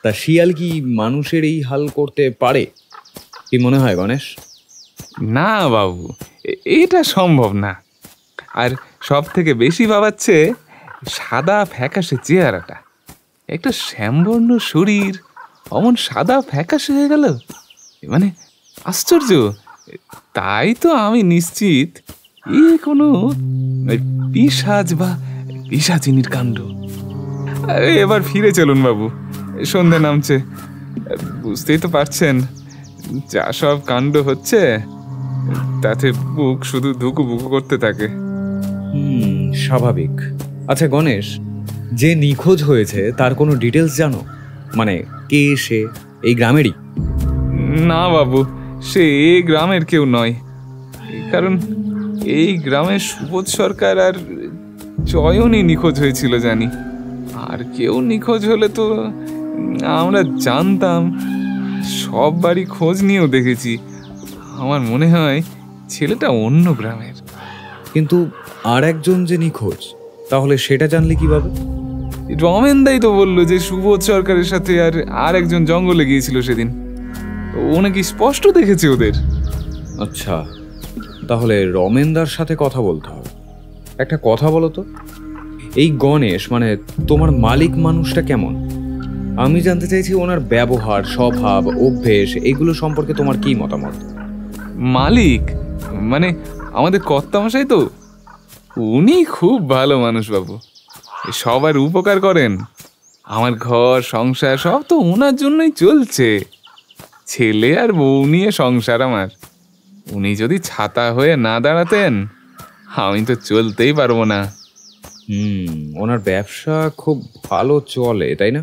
তা শিয়াল কি মানুষের এই হাল করতে পারে? কি মনে হয় গণেশ? না বাবু, এটা সম্ভব না। আর সব থেকে বেশি ভাবাচ্ছে সাদা ফ্যাকাশে চেহারাটা, একটা শ্যামবর্ণ শরীর, অমন সাদা ফ্যাকাশে হয়ে গেল, মানে আশ্চর্য। তাই তো আমি নিশ্চিত এ কোনো পিশাচ বা পিশাচিনীর কাণ্ড। এবার ফিরে চলুন বাবু, সন্ধে নামছে। বুঝতেই তো পারছেন, যা সব কাণ্ড হচ্ছে তাতে বুক শুধু ধুকুবুকু করতে থাকে। স্বাভাবিক। আচ্ছা গণেশ, যে নিখোঁজ হয়েছে তার কোনো ডিটেলস জানো? মানে কে সে? এই গ্রামেরই? না বাবু, সে এই গ্রামের কেউ নয়। কারণ এই গ্রামের সুবোধ সরকার আর চয়নই নিখোঁজ হয়েছিল জানি। আর কেউ নিখোঁজ হলে তো আমরা জানতাম। সব বাড়ি খোঁজ নিয়েও দেখেছি। আমার মনে হয় ছেলেটা অন্য গ্রামের। কিন্তু আর একজন যে নিখোঁজ, তাহলে সেটা জানলে কিভাবে? রমেনদাই তো বললো যে সুবোধ সরকারের সাথে আর একজন জঙ্গলে গিয়েছিল সেদিন। ও নাকি স্পষ্ট দেখেছে ওদের। আচ্ছা, তাহলে রমেনদার সাথে কথা বলতে হবে। একটা কথা বলো তো, এই গণেশ মানে তোমার মালিক মানুষটা কেমন? আমি জানতে চাইছি ওনার ব্যবহার, স্বভাব, অভ্যেস এগুলো সম্পর্কে তোমার কি মতামত? মালিক মানে আমাদের কর্তামশাই তো? উনি খুব ভালো মানুষ বাবু, সবার উপকার করেন। আমার ঘর সংসার সব তো ওনার জন্যই চলছে। ছেলে আর বউ নিয়ে সংসার আমার। উনি যদি ছাতা হয়ে না দাঁড়াতেন আমি তো চলতেই পারবো না। ওনার ব্যবসা খুব ভালো চলে, তাই না?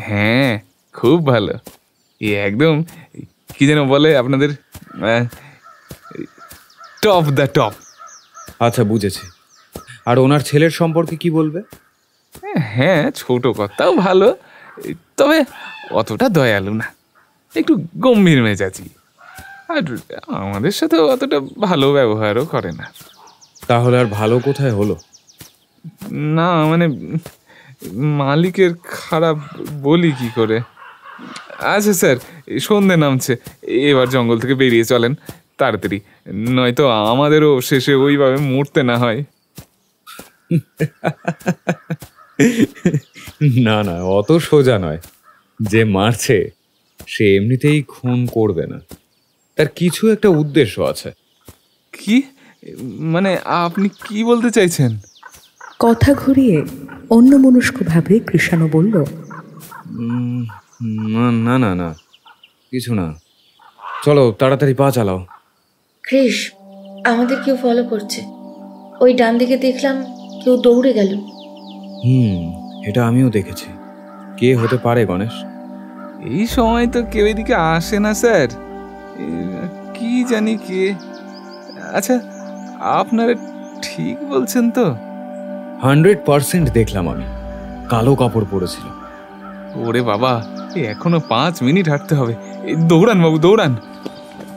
হ্যাঁ, খুব ভালো। একদম কি যেন বলে আপনাদের, টপ দ্য টপ। আচ্ছা, বুঝেছি। আর ওনার ছেলের সম্পর্কে কি বলবে? হ্যাঁ, ছোট কথাও ভালো, তবে অতটা দয়ালু না, একটু গম্ভীর মেজাজি। আর আমাদের সাথে অতটা ভালো ব্যবহারও করে না। তাহলে আর ভালো কোথায় হলো? না মানে মালিকের খারাপ বলি কি করে। আচ্ছা স্যার, সন্ধে নামছে, এবার জঙ্গল থেকে বেরিয়ে চলেন তাড়াতাড়ি, নয়তো আমাদেরও শেষে ওইভাবে মরতে না হয়। না না, অত সোজা নয়। যে মারছে সে এমনিতেই খুন করবে না, তার কিছু একটা উদ্দেশ্য আছে। কি মানে আপনি কি বলতে চাইছেন? কথা ঘুরিয়ে অন্যমনস্কভাবে কৃষাণু বলল, না না না, কিছু না। চলো তাড়াতাড়ি পা চালাও। ক্রিস, আমাদের কেউ ফলো করছে। ওই ডান দিকে দেখলাম কেউ দৌড়ে গেল। এটা আমিও দেখেছি। কে হতে পারে গণেশ? এই সময় তো কেউ এদিকে আসে না স্যার, কি জানি কে। আচ্ছা, আপনারা ঠিক বলছেন তো? 100% দেখলাম আমি। কালো কাপড় পরেছিল। ওরে বাবা, এখনো 5 মিনিট হাঁটতে হবে। দৌড়ান বাবু, দৌড়ান।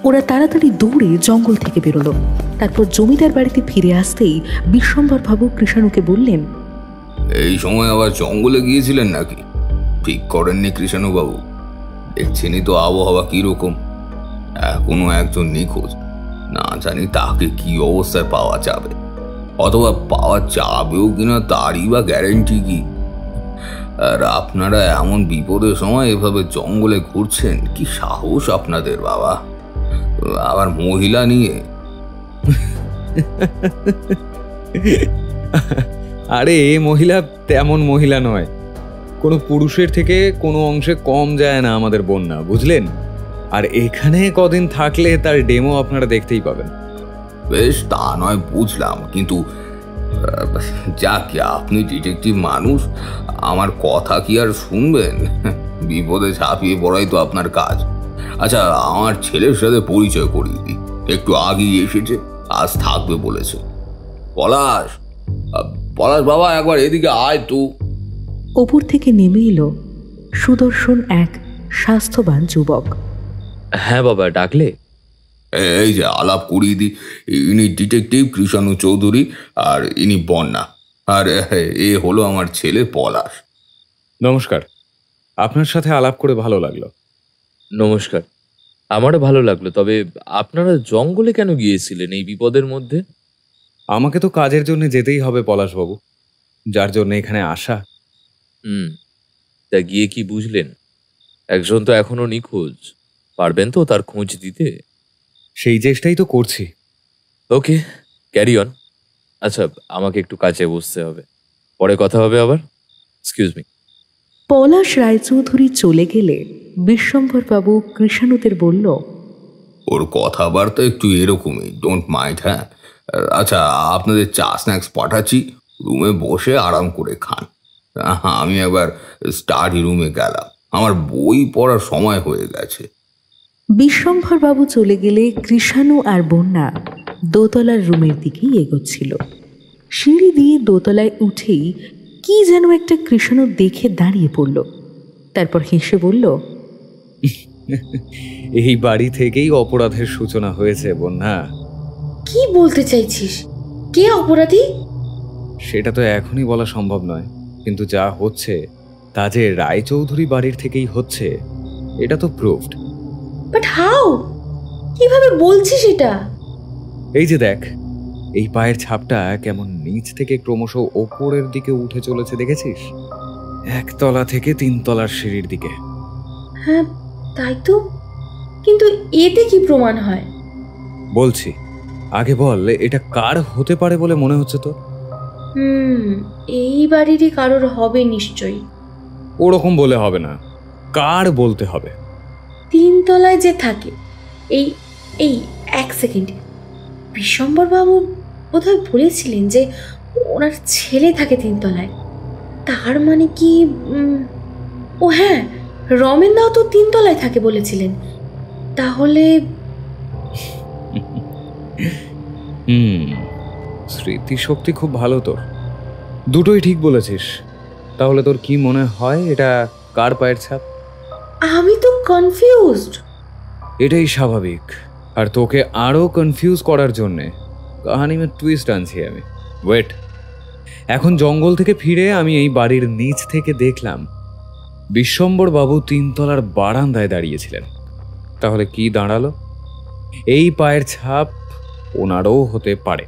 ওরা তাড়াতাড়ি দৌড়ে জঙ্গল থেকে বেরোলো। তারপর জমিদার বাড়িতে ফিরে আসতেই বিশ্বম্ভর বাবু কৃষাণুকে বললেন, এই সময় আবার জঙ্গলে গিয়েছিলেন নাকি? ঠিক করেননি কৃষাণু বাবু? দেখছেনই তো আবহাওয়া কিরকম। এখনো একজন নিখোঁজ, না জানি তাকে কি অবস্থায় পাওয়া যাবে, অথবা পাওয়া যাবেও কিনা তারই বা গ্যারেন্টি কি? আর আপনারা এমন বিপদের সময় এভাবে জঙ্গলে ঘুরছেন, কি সাহস আপনাদের বাবা! আবার মহিলা নিয়ে। আরে এ মহিলা তেমন মহিলা নয়, কোনো পুরুষের থেকে কোনো অংশে কম যায় না আমাদের বন্যা, বুঝলেন? আর এখানে কদিন থাকলে তার ডেমো আপনারা দেখতেই পাবেন। বেশ, তা নয় বুঝলাম, কিন্তু যাক, আপনি ডিটেকটিভ মানুষ, আমার কথা কি আর শুনবেন? বিপদে ঝাঁপিয়ে পড়াই তো আপনার কাজ। আচ্ছা, আমার ছেলের সাথে পরিচয় করিয়ে দিই, একটু আগেই এসেছে, আজ থাকবে বলেছে। পলাশ, পলাশ বাবা, একবার এদিকে আয় তো। ওপর থেকে নেমে এলো সুদর্শন এক স্বাস্থ্যবান যুবক। হ্যাঁ বাবা, ডাকলে? এই যে আলাপ করিয়ে দিই, ইনি ডিটেকটিভ কৃষাণু চৌধুরী, আর ইনি বন্যা, আর এ হলো আমার ছেলে পলাশ। নমস্কার, আপনার সাথে আলাপ করে ভালো লাগলো। নমস্কার, আমারও ভালো লাগলো। তবে আপনারা জঙ্গলে কেন গিয়েছিলেন এই বিপদের মধ্যে? আমাকে তো কাজের জন্য যেতেই হবে পলাশবাবু, যার জন্য এখানে আসা। তা গিয়ে কি বুঝলেন? একজন তো এখনো নিখোঁজ, পারবেন তো তার খোঁজ দিতে? সেই চেষ্টাই তো করছি। ওকে, ক্যারি অন। আচ্ছা, আমাকে একটু কাজে বসতে হবে, পরে কথা হবে আবার। Excuse me. পলাশ রায়চৌধুরী চলে গেলে বিশ্বম্ভর বাবু কৃষাণুদের বলল, ওর কথাবার্তা একটু এরকমই, ডোন্ট মাইন্ড। হ্যাঁ, আচ্ছা, আপনাদের চা স্ন্যাক্স পাঠাচ্ছি, রুমে বসে আরাম করে খান। আমি একবার স্টাডি রুমে গেলাম, আমার বই পড়ার সময় হয়ে গেছে। বিশ্বম্ভর বাবু চলে গেলে কৃষাণু আর বন্যা দোতলার রুমের দিকেই এগোচ্ছিল। সিঁড়ি দিয়ে দোতলায় উঠেই কি যেন একটা কৃষাণু দেখে দাঁড়িয়ে পড়ল। তারপর হেসে বলল, এই বাড়ি থেকেই অপরাধের সূচনা হয়েছে বন্যা। কি বলতে চাইছিস? কে অপরাধী? সেটা তো এখনই বলা সম্ভব নয়, কিন্তু যা হচ্ছে তা যে রায়চৌধুরী বাড়ির থেকেই হচ্ছে এটা তো প্রুভড। But how? কিভাবে বলছিস এটা? এই যে দেখ, এই পায়ের ছাপটা কেমন নিচ থেকে ক্রমশ ওপরের দিকে উঠে চলেছে, দেখেছিস? 1 তলা থেকে 3 তলার সিঁড়ির দিকে। হ্যাঁ তাই তো, কিন্তু এতে কি প্রমাণ হয়? বলছি, আগে বল এটা কার হতে পারে বলে মনে হচ্ছে তোর? এই বাড়িরই কারোর হবে নিশ্চয়ই। ওরকম বলে হবে না, কার বলতে হবে। 3 তলায় যে থাকে, এই এই 1 সেকেন্ড, বিশ্বম্বর বাবু বোধহয় বলেছিলেন যে ওনার ছেলে থাকে 3 তলায়। তার মানে কি ও হ্যাঁ, রমেন দাও তো 3 তলায় থাকে বলেছিলেন। তাহলে স্মৃতিশক্তি খুব ভালো তোর, দুটোই ঠিক বলেছিস। তাহলে তোর কি মনে হয় এটা কার পায়ের ছাপ? আমি তো কনফিউজড। এটাই স্বাভাবিক, আর তোকে আরো কনফিউজ করার জন্যে কাহানি মে টুইস্ট আনছি আমি। ওয়েট, এখন জঙ্গল থেকে ফিরে আমি এই বাড়ির নিচ থেকে দেখলাম বিশ্বম্বর বাবু 3 তলার বারান্দায় দাঁড়িয়েছিলেন। তাহলে কি দাঁড়ালো? এই পায়ের ছাপ ওনারও হতে পারে,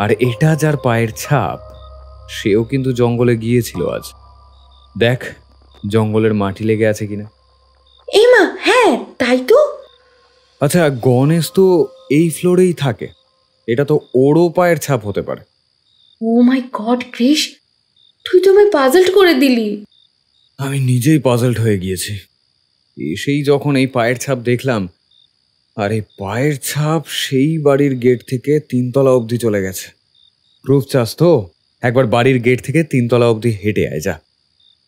আর এটা যার পায়ের ছাপ সেও কিন্তু জঙ্গলে গিয়েছিল আজ। দেখ জঙ্গলের মাটি লেগে আছে কিনা। মা হ্যাঁ তাই তো। আচ্ছা, গণেশ তো এই ফ্লোরেই থাকে, এটা তো ওরও পায়ের ছাপ হতে পারে। ও মাই গড ক্রিশ, তুই তো আমায় পাজলড করে দিলি। আমি নিজেই পাজলড হয়ে গিয়েছি। এসেই যখন এই পায়ের ছাপ দেখলাম, আর এই পায়ের ছাপ সেই বাড়ির গেট থেকে 3 তলা অবধি চলে গেছে। প্রুফ চাস তো? একবার বাড়ির গেট থেকে 3 তলা অবধি হেঁটে আয় যা।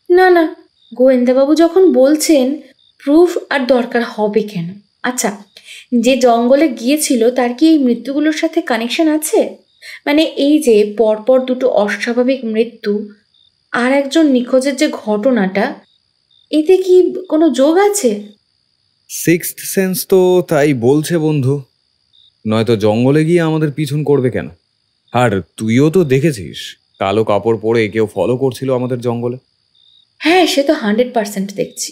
না না, গোয়েন্দাবাবু যখন বলছেন প্রুফ আর দরকার হবে কেন? আচ্ছা, যে জঙ্গলে গিয়েছিল তার কি এই মৃত্যুগুলোর সাথে কানেকশন আছে? মানে এই যে পরপর দুটো অস্বাভাবিক মৃত্যু আর একজন নিখোঁজের যে ঘটনাটা, এতে কি কোনো যোগ আছে? সিক্সথ সেন্স তো তাই বলছে বন্ধু, নয়তো জঙ্গলে গিয়ে আমাদের পিছন করবে কেন? আর তুইও তো দেখেছিস কালো কাপড় পরে কেউ ফলো করছিল আমাদের জঙ্গলে। হ্যাঁ সে তো 100% দেখছি।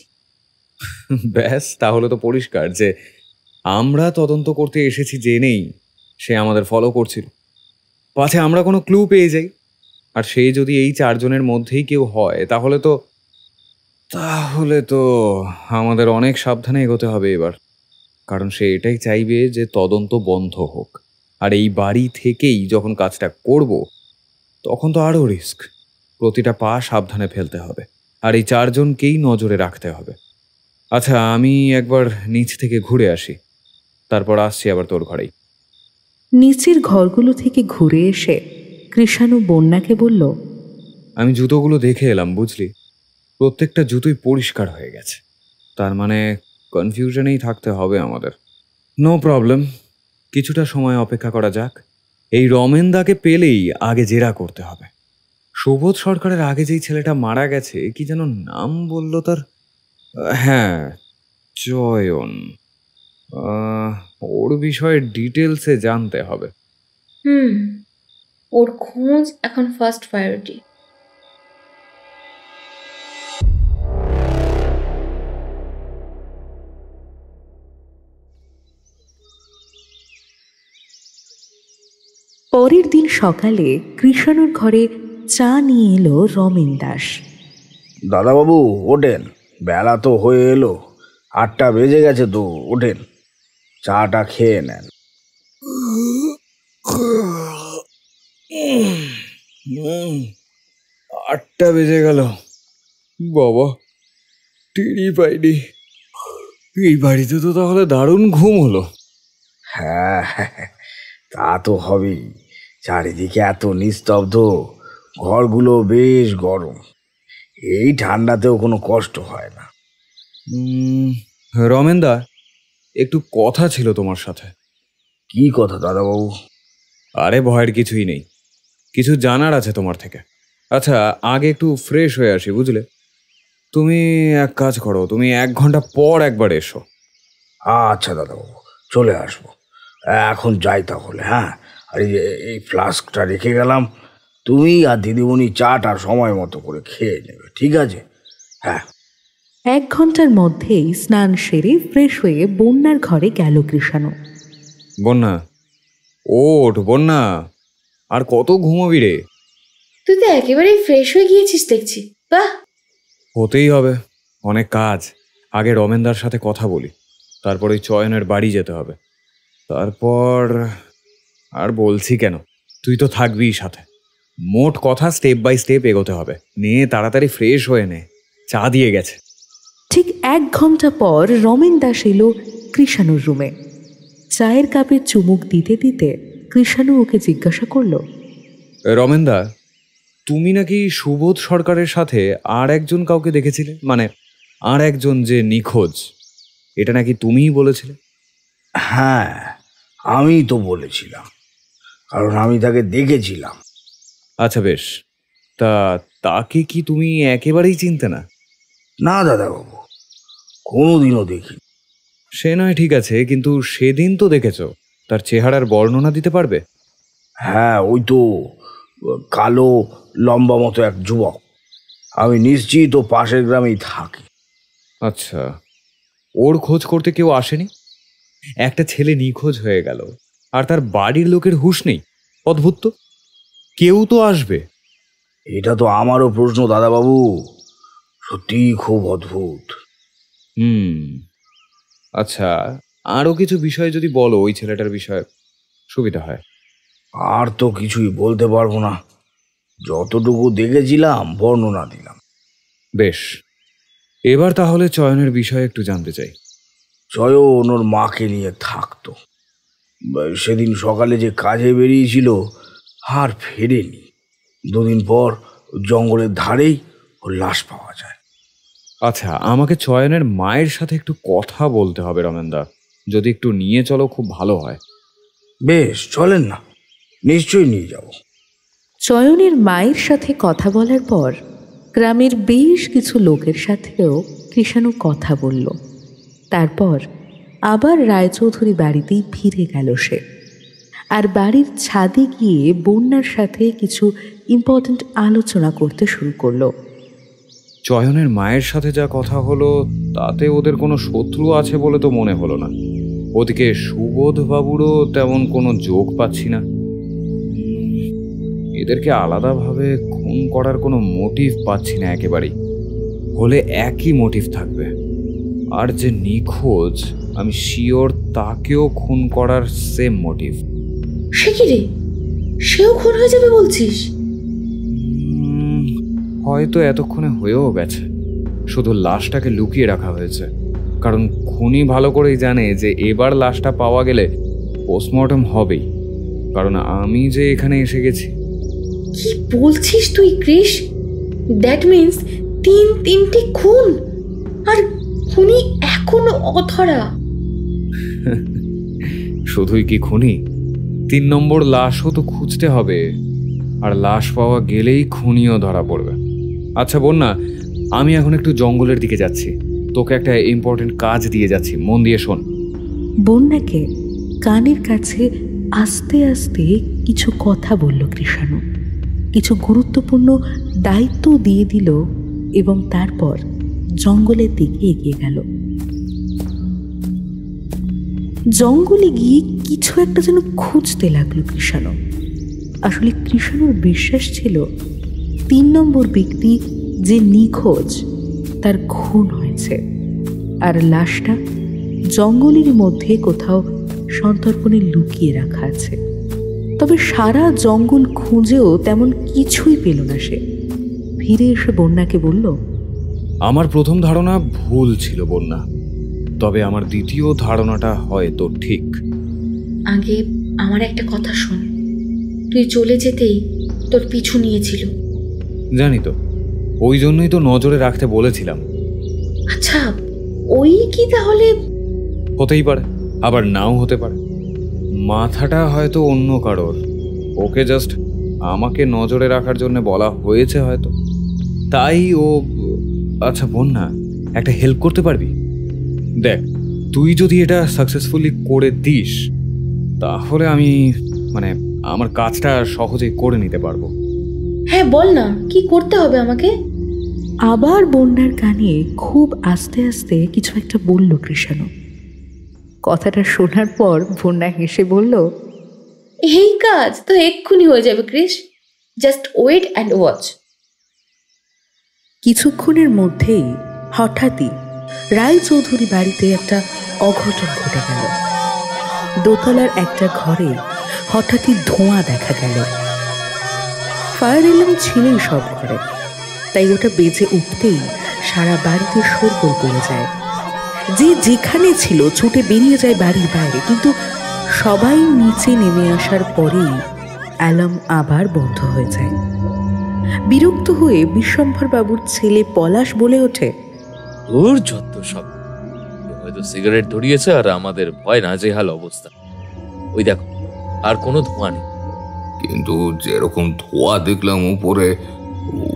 ব্যাস, তাহলে তো পরিষ্কার যে আমরা তদন্ত করতে এসেছি জেনেই সে আমাদের ফলো করছিল। পাছে আমরা কোনো ক্লু পেয়ে যাই, আর সে যদি এই 4 জনের মধ্যেই কেউ হয় তাহলে তো আমাদের অনেক সাবধানে এগোতে হবে এবার। কারণ সে এটাই চাইবে যে তদন্ত বন্ধ হোক, আর এই বাড়ি থেকেই যখন কাজটা করব তখন তো আরও রিস্ক। প্রতিটা পা সাবধানে ফেলতে হবে, আর এই 4 জনকেই নজরে রাখতে হবে। আচ্ছা, আমি একবার নিচ থেকে ঘুরে আসি, তারপর আসছি আবার তোর ঘরেই। নিচের ঘরগুলো থেকে ঘুরে এসে কৃষাণু বন্যাকে বলল, আমি জুতোগুলো দেখে এলাম, বুঝলি? প্রত্যেকটা জুতোই পরিষ্কার হয়ে গেছে, তার মানে কনফিউশনেই থাকতে হবে আমাদের। নো প্রবলেম, কিছুটা সময় অপেক্ষা করা যাক। এই রমেনদাকে পেলেই আগে জেরা করতে হবে। সুবোধ সরকারের আগে যেই ছেলেটা মারা গেছে, কি যেন নাম বললো তার? হ্যাঁ, চয়ন। ওর বিষয়ে ডিটেলসে জানতে হবে। ওর খোঁজ এখন ফার্স্ট প্রায়োরিটি। পরের দিন সকালে কৃষাণুর ঘরে চা নিয়ে এলো রমেন দাস। দাদাবাবু ওঠেন, বেলা তো হয়ে এলো, 8টা বেজে গেছে তো, ওঠেন চাটা খেয়ে নেন। 8টা বেজে গেল, বাবা টেরই পাইনি। এই বাড়িতে তো তাহলে দারুণ ঘুম হলো। হ্যাঁ তা তো হবেই, চারিদিকে এত নিস্তব্ধ, ঘরগুলো বেশ গরম, এই ঠান্ডাতেও কোনো কষ্ট হয় না। রমেনদা, একটু কথা ছিল তোমার সাথে। কি কথা দাদাবাবু? আরে ভয়ের কিছুই নেই, কিছু জানার আছে তোমার থেকে। আচ্ছা, আগে একটু ফ্রেশ হয়ে আসি, বুঝলে? তুমি এক কাজ করো, তুমি 1 ঘন্টা পর একবার এসো। আচ্ছা দাদাবাবু, চলে আসবো। এখন যাই তাহলে, হ্যাঁ। আর এই ফ্লাস্কটা রেখে গেলাম, তুমি আর দিদিমণি চাটা সময় মতো করে খেয়ে নেবে, ঠিক আছে? হ্যাঁ। 1 ঘন্টার মধ্যেই স্নান সেরে ফ্রেশ হয়ে বন্যার ঘরে গেল কৃষাণু। বন্যা, ওঠ বন্যা, আর কত ঘুমোবি রে? তুই তো একেবারেই ফ্রেশ হয়ে গিয়েছিস দেখছি, বাহ। হতেই হবে, অনেক কাজ। আগে রমেনদার সাথে কথা বলি, তারপর ওই চয়নের বাড়ি যেতে হবে। তারপর আর বলছি কেন, তুই তো থাকবিই সাথে। মোট কথা স্টেপ বাই স্টেপ এগোতে হবে। নে তাড়াতাড়ি ফ্রেশ হয়ে নে, চা দিয়ে গেছে। ঠিক 1 ঘন্টা পর রমেন দাস এলো কৃষাণুর রুমে। চায়ের কাপে চুমুক দিতে দিতে কৃষাণু ওকে জিজ্ঞাসা করলো, রমেনদা, তুমি নাকি সুবোধ সরকারের সাথে আর একজন কাউকে দেখেছিলে, মানে আর একজন যে নিখোঁজ, এটা নাকি তুমিই বলেছিলে? হ্যাঁ, আমি তো বলেছিলাম, কারণ আমি তাকে দেখেছিলাম। আচ্ছা বেশ, তাকে কি তুমি একেবারেই চিনতে না? না দাদাবাবু, কোনোদিনও দেখি। সে নয় ঠিক আছে, কিন্তু সেদিন তো দেখেছ, তার চেহারার বর্ণনা দিতে পারবে? হ্যাঁ, ওই তো কালো লম্বা মতো এক যুবক। আমি নিশ্চিত ও পাশের গ্রামেই থাকি। আচ্ছা, ওর খোঁজ করতে কেউ আসেনি? একটা ছেলে নিখোঁজ হয়ে গেল আর তার বাড়ির লোকের হুঁশ নেই। অদ্ভুত তো, কেউ তো আসবে। এটা তো আমারও প্রশ্ন দাদাবাবু, সত্যিই খুব অদ্ভুত। আচ্ছা, আরও কিছু বিষয় যদি বলো ওই ছেলেটার বিষয়ে, সুবিধা হয়। আর তো কিছুই বলতে পারবো না, যতটুকু দেখেছিলাম বর্ণনা দিলাম। বেশ, এবার তাহলে চয়নের বিষয়ে একটু জানতে চাই। চয়ন ওর মাকে নিয়ে থাকতো। সেদিন সকালে যে কাজে বেরিয়েছিল আর ফেরেনি। 2 দিন পর জঙ্গলের ধারেই ওর লাশ পাওয়া যায়। আচ্ছা, আমাকে চয়নের মায়ের সাথে একটু কথা বলতে হবে রমেনদা, যদি একটু নিয়ে চলো খুব ভালো হয়। বেশ, চলেন না, নিশ্চয়ই নিয়ে যাব। চয়নের মায়ের সাথে কথা বলার পর গ্রামের বেশ কিছু লোকের সাথেও কৃষাণু কথা বলল। তারপর আবার রায়চৌধুরী বাড়িতেই ফিরে গেল সে, আর বাড়ির ছাদে গিয়ে বন্যার সাথে কিছু ইম্পর্ট্যান্ট আলোচনা করতে শুরু করলো। চয়নের মায়ের সাথে যা কথা হলো তাতে ওদের কোনো শত্রু আছে বলে তো মনে হলো না। ওদিকে সুবোধ বাবুরও তেমন কোনো যোগ পাচ্ছি না। এদেরকে আলাদাভাবে খুন করার কোনো মোটিভ পাচ্ছি না একেবারেই। হলে একই মোটিভ থাকবে, আর যে নিখোঁজ আমি শিওর তাকেও খুন করার সেম মোটিভ। সে কি রে, সেও খুন হয়ে যাবে বলছিস? হয়তো এতক্ষণে হয়েও গেছে, শুধু লাশটাকে লুকিয়ে রাখা হয়েছে, কারণ খুনি ভালো করেই জানে যে এবার লাশটা পাওয়া গেলে পোস্টমর্টম হবেই, কারণ আমি যে এখানে এসে গেছি। কি বলছিস তুই কৃষ? দ্যাট মিন্স 3টি খুন, আর খুনি এখনো অধরা। শুধুই কি খুনি, 3 নম্বর লাশও তো খুঁজতে হবে, আর লাশ পাওয়া গেলেই খুনিও ধরা পড়বে। আচ্ছা বন্যা, আমি এখন একটু জঙ্গলের দিকে যাচ্ছি, তোকে একটা ইম্পর্টেন্ট কাজ দিয়ে যাচ্ছি, মন দিয়ে শোন। বন্যাকে কানের কাছে আস্তে আস্তে কিছু কথা বলল কৃষাণু, কিছু গুরুত্বপূর্ণ দায়িত্ব দিয়ে দিল এবং তারপর জঙ্গলের দিকে এগিয়ে গেল। জঙ্গলে গিয়ে কিছু একটা যেন খুঁজতে লাগলো কৃষাণু। আসলে কৃষাণুর বিশ্বাস ছিল 3 নম্বর ব্যক্তি যে নিখোঁজ তার খুন হয়েছে, আর লাশটা জঙ্গলের মধ্যে কোথাও সন্তর্পণে লুকিয়ে রাখা আছে। তবে সারা জঙ্গল খুঁজেও তেমন কিছুই পেল না সে। ফিরে এসে বন্যাকে বলল, আমার প্রথম ধারণা ভুল ছিল বন্যা, তবে আমার দ্বিতীয় ধারণাটা হয়তো ঠিক। আগে আমার একটা কথা শোন, তুই চলে যেতেই তোর পিছু নিয়েছিল। জানি তো, ওই জন্যই তো নজরে রাখতে বলেছিলাম। আচ্ছা, ওই কি তাহলে? হতেই পারে, আবার নাও হতে পারে। মাথাটা হয়তো অন্য কারোর, ওকে জাস্ট আমাকে নজরে রাখার জন্য বলা হয়েছে হয়তো, তাই ও। আচ্ছা বন্যা, একটা হেল্প করতে পারবি? দেখ, তুই যদি এটা সাকসেসফুলি করে দিস তাহলে আমি আমার কাজটা সহজেই করে নিতে পারবো। হ্যাঁ বল না, কি করতে হবে আমাকে? আবার বন্যার কানে খুব আস্তে আস্তে কিছু একটা বলল কৃষাণু। কথাটা শোনার পর বন্যা হেসে বলল, এই কাজ তো এক্ষুনি হয়ে যাবে Chris, just wait and watch. কিছুক্ষণের মধ্যেই হঠাৎই রায়চৌধুরী বাড়িতে একটা অঘটন ঘটে গেল। দোতলার একটা ঘরে হঠাৎই ধোঁয়া দেখা গেল। ফায়ার অ্যালার্ম ছিলই সব ঘরে, তাই ওটা বেজে উঠতেই সারা বাড়িতে শোরগোল পড়ে যায়। যে যেখানে ছিল ছুটে বেরিয়ে যায় বাড়ির বাইরে, কিন্তু সবাই নিচে নেমে আসার পরেই অ্যালার্ম আবার বন্ধ হয়ে যায়। বিরক্ত হয়ে বিশ্বম্ভর বাবুর ছেলে পলাশ বলে ওঠে, ওর যত সব, হয়তো সিগারেট ধরিয়েছে আর আমাদের ভয় নাজেহাল অবস্থা। ওই দেখো, আর কোনো ধোঁয়া নেই। কিন্তু যেরকম ধোঁয়া দেখলাম উপরে,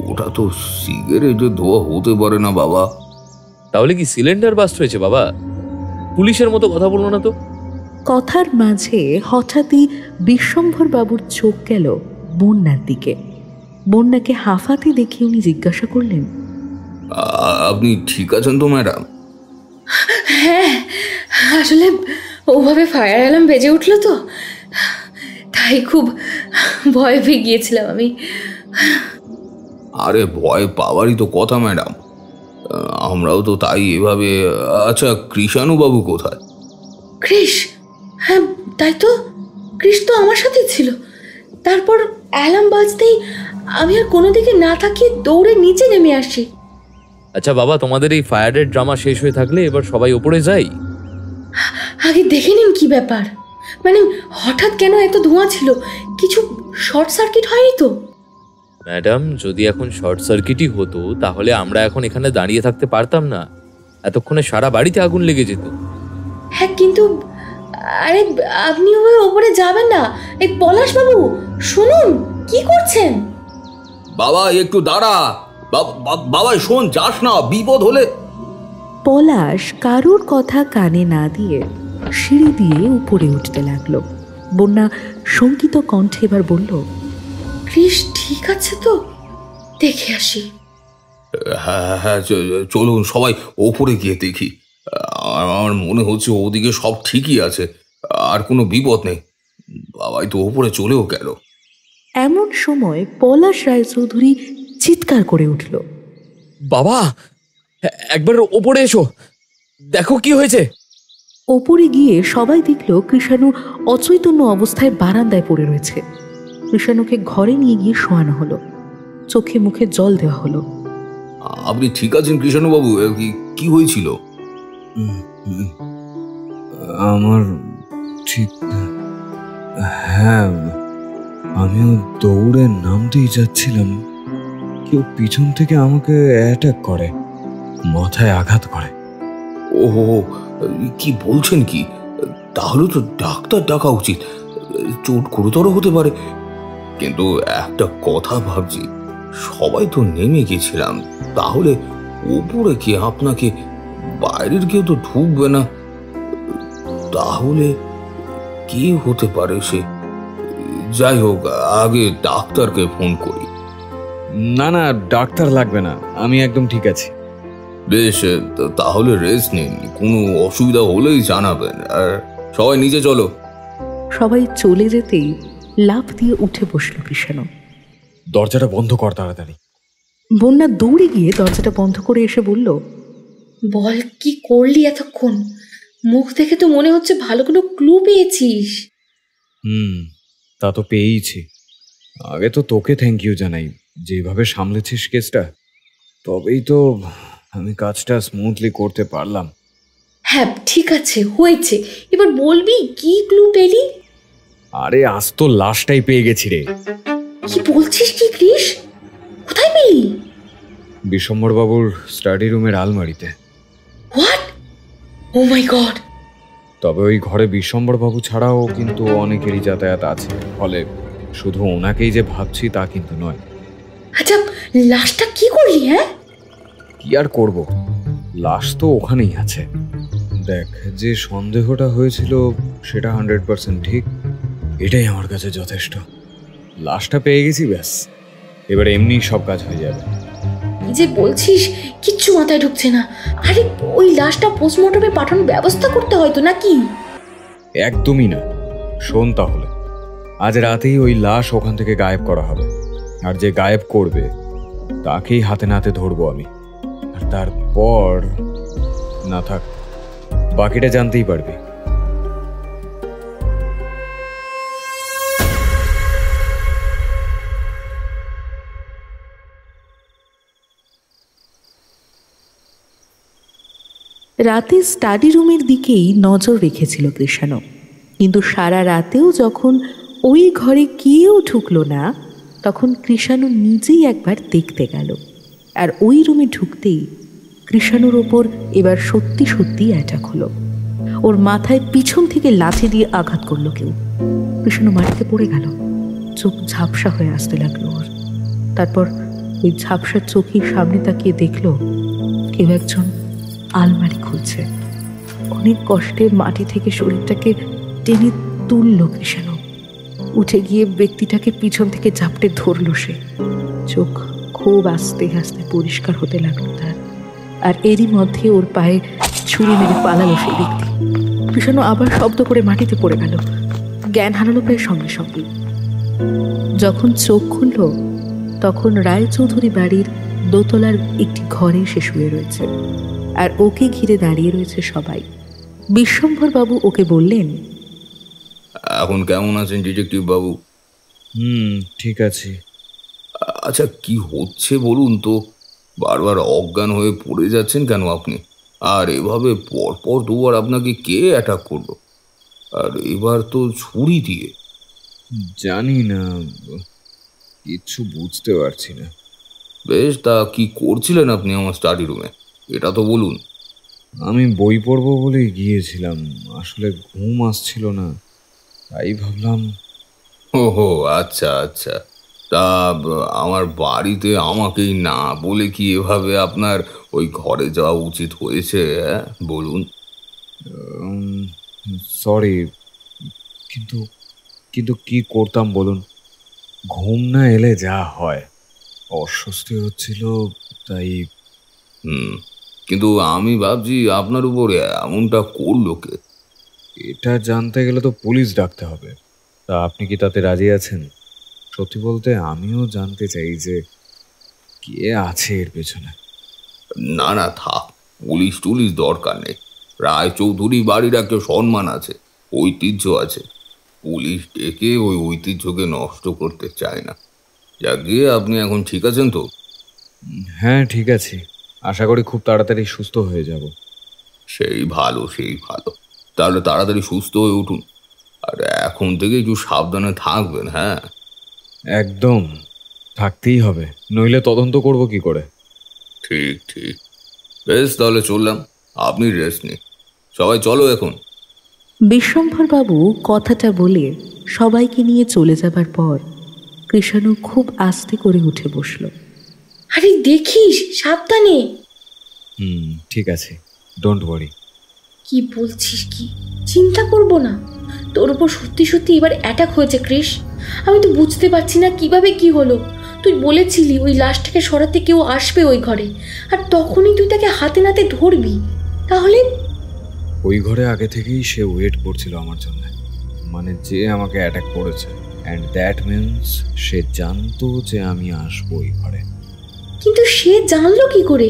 ওটা তো সিগারেটের ধোঁয়া হতে পারে না বাবা। তাহলে কি সিলিন্ডার বাস্ট হয়েছে বাবা? পুলিশের মতো কথা বললো না তো। কথার মাঝে হঠাৎই বিশ্বম্ভর বাবুর চোখ গেল বন্যার দিকে। বন্যাকে হাঁফাতে দেখে উনি জিজ্ঞাসা করলেন, আপনি ঠিক আছেন তো ম্যাডাম? হ্যাঁ, আসলে ওভাবে ফায়ার অ্যালার্ম বেজে উঠলো তো, তাই খুব ভয় পেয়ে গিয়েছিলাম আমি। আরে ভয় পাওয়ারই তো কথা ম্যাডাম, আমরাও তো তাই এভাবে। আচ্ছা, কৃষাণু বাবু কোথায়? ক্রিস, হ্যাঁ তাই তো, ক্রিস তো আমার সাথেই ছিল। তারপর অ্যালার্ম বাজতেই আমি আর কোনো দিকে না তাকিয়ে দৌড়ে নিচে নেমে আসি। আচ্ছা বাবা, তোমাদের এই ফায়ারের ড্রামা শেষ হয়ে থাকলে এবার সবাই ওপরে যাই। আগে দেখে নিন কি ব্যাপার, হঠাৎ কেন এত ধোঁয়া ছিল? কিছু শর্ট সার্কিট হয়নি তো? ম্যাডাম, যদি এখন শর্ট সার্কিটই হতো তাহলে আমরা এখন এখানে দাঁড়িয়ে থাকতে পারতাম না, এতক্ষণে সারা বাড়িতে আগুন লেগে যেত। হ্যাঁ কিন্তু আরে আপনি ওপরে যাবেন না। এই পলাশ বাবু শুনুন, কি করছেন? বাবা একটু দাঁড়া, বাবা শোন, যাস না, বিপদ হলে। পলাশ কারোর কথা কানে না দিয়ে সিঁড়ি দিয়ে উপরে উঠতে লাগলো। বন্যা শঙ্কিত কণ্ঠে এবার বলল, ক্রিস ঠিক আছে তো? দেখে আসি। হ্যাঁ হ্যাঁ, চলুন সবাই ওপরে গিয়ে দেখি। আমার মনে হচ্ছে ওদিকে সব ঠিকই আছে, আর কোনো বিপদ নেই। বাবাই তো ওপরে চলেও গেল। এমন সময় পলাশ রায়চৌধুরী চিৎকার করে উঠল, বাবা, একবার ওপরে এসো, দেখো কি হয়েছে। ওপরে গিয়ে সবাই দেখল কৃষাণু অচৈতন্য অবস্থায় বারান্দায় পড়ে রয়েছে। কৃষাণুকে ঘরে নিয়ে গিয়ে শোয়ানো হলো, চোখে মুখে জল দেওয়া হলো। আপনি ঠিক আছেন কৃষাণু বাবু? কি হয়েছিল? আমার ঠিক, হ্যাঁ, আমিও দৌড়ে নামতেই যাচ্ছিলাম, কেউ পিছন থেকে আমাকে অ্যাটাক করে, মাথায় আঘাত করে। ও কি বলছেন কি? তাহলে তো ডাক্তার ডাকা উচিত, চোট গুরুতর হতে পারে। কিন্তু একটা কথা ভাবছি, সবাই তো নেমে গেছিলাম, তাহলে উপরে কি আপনাকে, বাইরের কেউ তো ঢুকবে না, তাহলে কি হতে পারে সে? যাই হোক, আগে ডাক্তারকে ফোন করি। না না, ডাক্তার লাগবে না, আমি একদম ঠিক আছি। বেশ, তাহলে রেস্ট নিন, কোনো অসুবিধা হলেই জানাবেন। আর সবাই নিচে চলো। সবাই চলে যেতেই লাফ দিয়ে উঠে বসল কৃষাণু। দরজাটা বন্ধ কর তাড়াতাড়ি। বন্যা দৌড়ে গিয়ে দরজাটা বন্ধ করে এসে বলল, বল কি করলি এতক্ষণ? মুখ দেখে তো মনে হচ্ছে ভালো কোনো ক্লু পেয়েছিস। তা তো পেয়েইছি। আগে তো তোকে থ্যাংক ইউ জানাই, যেভাবে সামলেছিস কেসটা, তবেই তো আমি কাজটা স্মুথলি করতে পারলাম। হ্যাঁ ঠিক আছে, হয়েছে, এবার বলবি কি ক্লু পেলি? আরে আজ তো লাশটাই পেয়ে গেছি রে। কি বলছিস কি ক্রিস? কোথায় পেলি? বিশ্বম্বর বাবুর স্টাডি রুমের আলমারিতে। হোয়াট? Oh my God! তবে ওই ঘরে বিশ্বম্বর বাবু ছাড়াও কিন্তু অনেকেরই যাতায়াত আছে, ফলে শুধু ওনাকেই যে ভাবছি তা কিন্তু নয়। আচ্ছা, লাশটা কি করলি? হ্যাঁ, কি আর করব, লাশ তো ওখানেই আছে, দেখ, যে সন্দেহটা হয়েছিল সেটা 100% ঠিক। এটাই আমার কাছে যথেষ্ট। লাশটা পেয়ে গেছি, ব্যাস। এবার এমনি সব কাজ হয়ে যাবে। কি যে বলছিস, কিচ্ছু মাথায় ঢুকছে না। আরে ওই লাশটা পোস্টমর্টমে পাঠানোর ব্যবস্থা করতে হয়তো নাকি? একদমই না। শোন তাহলে, আজ রাতেই ওই লাশ ওখান থেকে গায়েব করা হবে, আর যে গায়েব করবে তাকেই হাতে নাতে ধরবো আমি। আর তারপর না থাক, বাকিটা জানতেই পারবি। রাতে স্টাডি রুমের দিকেই নজর রেখেছিল কৃষাণু, কিন্তু সারা রাতেও যখন ওই ঘরে কেউ ঢুকলো না, তখন কৃষাণু নিজেই একবার দেখতে গেল। আর ওই রুমে ঢুকতেই কৃষাণুর ওপর এবার সত্যি সত্যি অ্যাটাক হলো। ওর মাথায় পিছন থেকে লাঠি দিয়ে আঘাত করলো কেউ। কৃষাণু মাটিতে পড়ে গেল, চোখ ঝাপসা হয়ে আসতে লাগলো ওর। তারপর ওই ঝাপসা চোখের সামনে তাকিয়ে দেখলো কেউ একজন আলমারি খুলছে। অনেক কষ্টে মাটি থেকে শরীরটাকে টেনে তুললো কৃষাণু। উঠে গিয়ে ব্যক্তিটাকে পিছন থেকে ঝাপটে ধরলো সে। চোখ খুব আস্তে আস্তে পরিষ্কার হতে লাগলো তার। আর এরই মধ্যে ওর পায়ে ছুরি মেরে পালালো সেই ব্যক্তি। কৃষাণু আবার শব্দ করে মাটিতে পড়ে গেল, জ্ঞান হারালো প্রায় সঙ্গে সঙ্গে। যখন চোখ খুলল তখন রায়চৌধুরী বাড়ির দোতলার একটি ঘরে সে শুয়ে রয়েছে, আর ওকে ঘিরে দাঁড়িয়ে রয়েছে সবাই। বিশ্বম্ভর বাবু ওকে বললেন, এখন কেমন আছেন ডিটেকটিভ বাবু? ঠিক আছে। আচ্ছা, কি হচ্ছে বলুন তো? বারবার অজ্ঞান হয়ে পড়ে যাচ্ছেন কেন আপনি? আর এভাবে পরপর দুবার আপনাকে কে অ্যাটাক করলো? আর এবার তো ছুরি দিয়ে। জানি না, কিচ্ছু বুঝতে পারছি না। বেশ, তা কি করছিলেন আপনি আমার স্টাডি রুমে? এটা তো বলুন। আমি বই পড়বো বলে গিয়েছিলাম, আসলে ঘুম আসছিল না, তাই ভাবলাম। ওহো, আচ্ছা আচ্ছা। তা আমার বাড়িতে আমাকেই না বলে কি এভাবে আপনার ওই ঘরে যাওয়া উচিত হয়েছে? বলুন। সরি, কিন্তু কিন্তু কি করতাম বলুন? ঘুম না এলে যা হয়, অস্বস্তি হচ্ছিল তাই। কিন্তু আমি ভাবছি আপনার উপরে এমনটা করলো কে? এটা জানতে গেলে তো পুলিশ ডাকতে হবে। তা আপনি কি তাতে রাজি আছেন? সত্যি বলতে আমিও জানতে চাই যে কে আছে এর পেছনে। না না, থাক, পুলিশ টুলিশ দরকার নেই। রায়চৌধুরী বাড়ির একটা সম্মান আছে, ঐতিহ্য আছে। পুলিশ ডেকে ওই ঐতিহ্যকে নষ্ট করতে চায় না। যাকে আপনি এখন ঠিক আছেন তো? হ্যাঁ, ঠিক আছে। আশা করি খুব তাড়াতাড়ি সুস্থ হয়ে যাব। সেই ভালো, সেই ভালো। তাহলে তাড়াতাড়ি সুস্থ হয়ে উঠুন, আর এখন থেকে একটু সাবধানে থাকবেন। হ্যাঁ, একদম থাকতেই হবে, নইলে তদন্ত করব কি করে? ঠিক ঠিক। বেশ, তাহলে চললাম, আপনি রেস্ট নিন। সবাই চলো এখন। বিশ্বম্ভর বাবু কথাটা বলে সবাইকে নিয়ে চলে যাবার পর কৃষাণু খুব আস্তে করে উঠে বসল। আরে দেখিস, সাবধানে। ঠিক আছে, ডোন্ট ওয়ারি। কি বলছিস? কি চিন্তা করব না? তোর উপর সত্যি সত্যি এবার অ্যাটাক হয়েছে ক্রিস। আমি তো বুঝতে পারছি না কিভাবে কি হলো। তুই বলেছিলি ওই লাশটাকে সরাতে কেউ আসবে ওই ঘরে, আর তখনই তুই তাকে হাতে নাতে ধরবি। তাহলে ওই ঘরে আগে থেকেই সে ওয়েট করছিল আমার জন্য, মানে যে আমাকে অ্যাটাক করেছে। অ্যান্ড দ্যাট মিনস সে জানতো যে আমি আসবো ওই ঘরে। কিন্তু সে জানলো কি করে?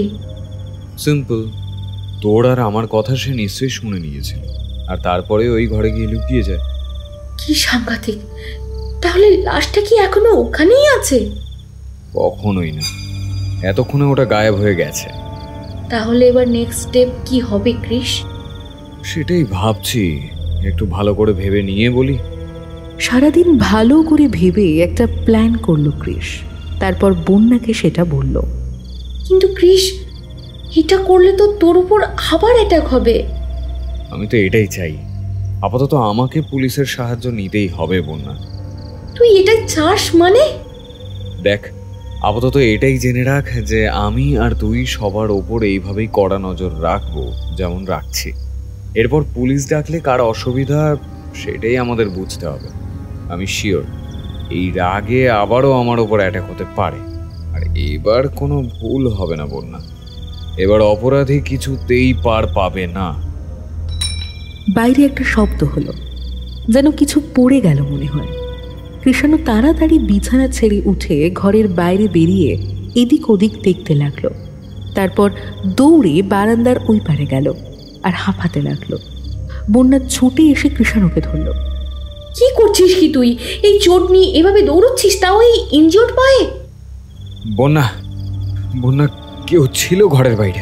সিম্পল, তোর আর আমার কথা সে নিশ্চয়ই শুনে নিয়েছিল, আর তারপরে ওই ঘরে গিয়ে লুকিয়ে যায়। কি সাংঘাতিক! তাহলে লাশটা কি এখনো ওখানেই আছে? কখনোই না, এতক্ষণে ওটা গায়েব হয়ে গেছে। তাহলে এবার নেক্সট স্টেপ কি হবে ক্রিস? সেটাই ভাবছি, একটু ভালো করে ভেবে নিয়ে বলি। সারাদিন ভালো করে ভেবে একটা প্ল্যান করলো ক্রিস। তারপর বন্যাকে সেটা বলল। কিন্তু ক্রিস, এটা করলে তো তোর উপর আবার অ্যাটাক হবে। আমি তো এটাই চাই। আপাতত আমাকে পুলিশের সাহায্য নিতেই হবে বন্যা। তুই এটা চাস মানে? দেখ, আপাতত এটাই জেনে রাখ যে আমি আর তুই সবার ওপর এইভাবেই কড়া নজর রাখবো, যেমন রাখছি। এরপর পুলিশ ডাকলে কার অসুবিধা সেটাই আমাদের বুঝতে হবে। আমি শিওর এই রাগে আবারও আমার ওপর অ্যাটাক হতে পারে, আর এবার কোনো ভুল হবে না বন্যা। এবার অপরাধী কিছুতেই পার পাবে না। বাইরে একটা শব্দ হলো, যেন কিছু পড়ে গেল মনে হয়। কৃষাণু তাড়াতাড়ি বিছানা ছেড়ে উঠে ঘরের বাইরে বেরিয়ে এদিক ওদিক দেখতে লাগলো। তারপর দৌড়ে বারান্দার ওই পারে গেল আর হাঁপাতে লাগলো। বন্যা ছুটে এসে কৃষাণুকে ধরল। কি করছিস কি তুই? এই চোট নিয়ে এভাবে দৌড়চ্ছিস, তাও এই ইনজিওর্ড পায়ে? বন্যা বন্যা কেউ ছিল ঘরের বাইরে,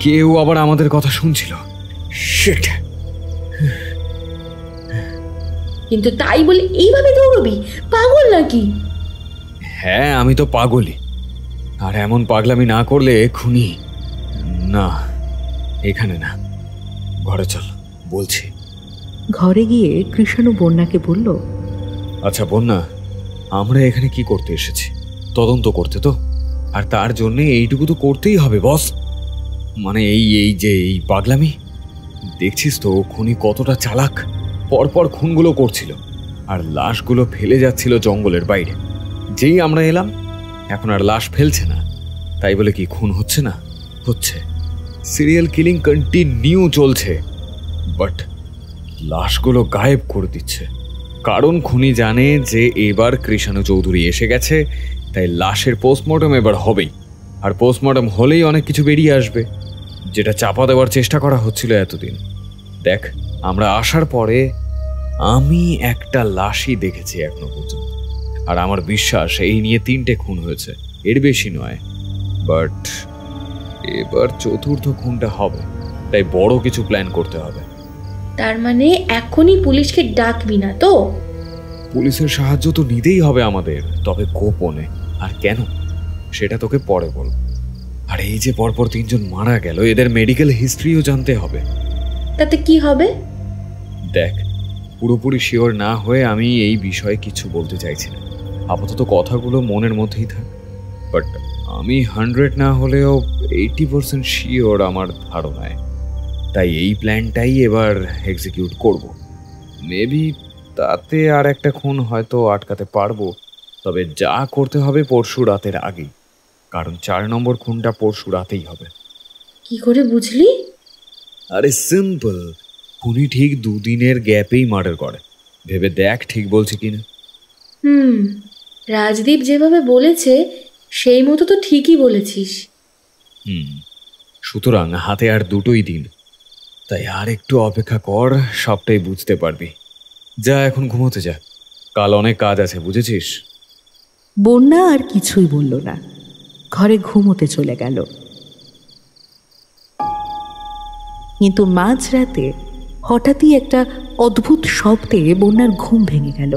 কেউ আবার আমাদের কথা শুনছিল। শিট! কিন্তু তাই বলে এইভাবে দৌড়বি? পাগল নাকি? হ্যাঁ, আমি তো পাগলই, আর এমন পাগলামি না করলে খুনি না। এখানে না, ঘরে চল বলছি। ঘরে গিয়ে কৃষাণু বন্যাকে বলল, আচ্ছা বন্যা, আমরা এখানে কি করতে এসেছি? তদন্ত করতে তো, আর তার জন্য এইটুকু তো করতেই হবে বস। মানে এই পাগলামি দেখছিস তো, খুনি কতটা চালাক। পরপর খুনগুলো করছিল আর লাশগুলো ফেলে যাচ্ছিল জঙ্গলের বাইরে। যেই আমরা এলাম, এখন আর লাশ ফেলছে না। তাই বলে কি খুন হচ্ছে না? হচ্ছে। সিরিয়াল কিলিং কন্টিনিউ চলছে, বাট লাশগুলো গায়েব করে দিচ্ছে। কারণ খুনি জানে যে এবার কৃষাণু চৌধুরী এসে গেছে, তাই লাশের পোস্টমর্টম এবার হবেই। আর পোস্টমর্টম হলেই অনেক কিছু বেরিয়ে আসবে, যেটা চাপা দেওয়ার চেষ্টা করা হচ্ছিল এতদিন। দেখ, আমরা আসার পরে আমি একটা লাশই দেখেছি এখনো পর্যন্ত, আর আমার বিশ্বাস এই নিয়ে 3টে খুন হয়েছে, এর বেশি নয়। বাট এবার চতুর্থ খুনটা হবে, তাই বড় কিছু প্ল্যান করতে হবে। তার মানে এখনই পুলিশকে ডাকবি না তো? পুলিশের সাহায্য তো নিতেই হবে আমাদের, তবে গোপনে। আর কেন সেটা তোকে পরে বলব। আর এই যে পরপর 3জন মারা গেল, এদের মেডিকেল হিস্ট্রিও জানতে হবে। তাতে কি হবে? দেখ, পুরোপুরি শিওর না হয়ে আমি এই বিষয়ে কিছু বলতে চাইছি না। আপাতত কথাগুলো মনের মধ্যেই থাক। বাট আমি 100 না হলেও 80% শিওর আমার ধারণায়। তাই এই প্ল্যানটাই এবার এক্সিকিউট করব। মেবি তাতে আর একটা খুন হয়তো আটকাতে পারবো, তবে যা করতে হবে পরশু রাতের আগেই, কারণ 4 নম্বর খুনটা পরশু রাতেই হবে। কি করে বুঝলি? আরে সিম্পল, খুনি ঠিক 2 দিনের গ্যাপেই মার্ডার করে। ভেবে দেখ ঠিক বলছি কিনা। রাজদীপ যেভাবে বলেছে সেই মতো তো ঠিকই বলেছিস। সুতরাং হাতে আর 2টোই দিন, তাই আর একটু অপেক্ষা কর, সবটাই বুঝতে পারবি। যা এখন ঘুমোতে যা, কাল অনেক কাজ আছে, বুঝেছিস? বন্যা আর কিছুই বলল না, ঘরে ঘুমোতে চলে গেল। কিন্তু মাঝরাতে হঠাৎই একটা অদ্ভুত শব্দে বন্যার ঘুম ভেঙে গেল।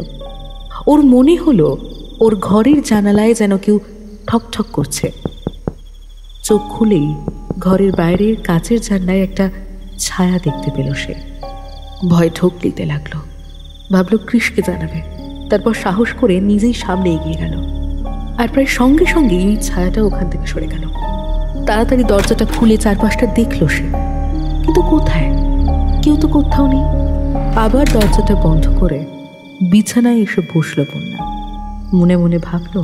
ওর মনে হলো ওর ঘরের জানালায় যেন কেউ ঠকঠক করছে। চোখ খুলেই ঘরের বাইরের কাচের জানলায় একটা ছায়া দেখতে পেল সে। ভয় ঢোক দিতে লাগলো। ভাবলো কৃষকে জানাবে, তারপর সাহস করে নিজেই সামনে এগিয়ে গেল। আর প্রায় সঙ্গে সঙ্গে এই ছায়াটা ওখান থেকে সরে গেল। তাড়াতাড়ি দরজাটা খুলে চারপাশটা দেখলো সে, কিন্তু কোথায়? কেউ তো কোথাও নেই। আবার দরজাটা বন্ধ করে বিছানায় এসে বসলো বন্যা। মনে মনে ভাবলো,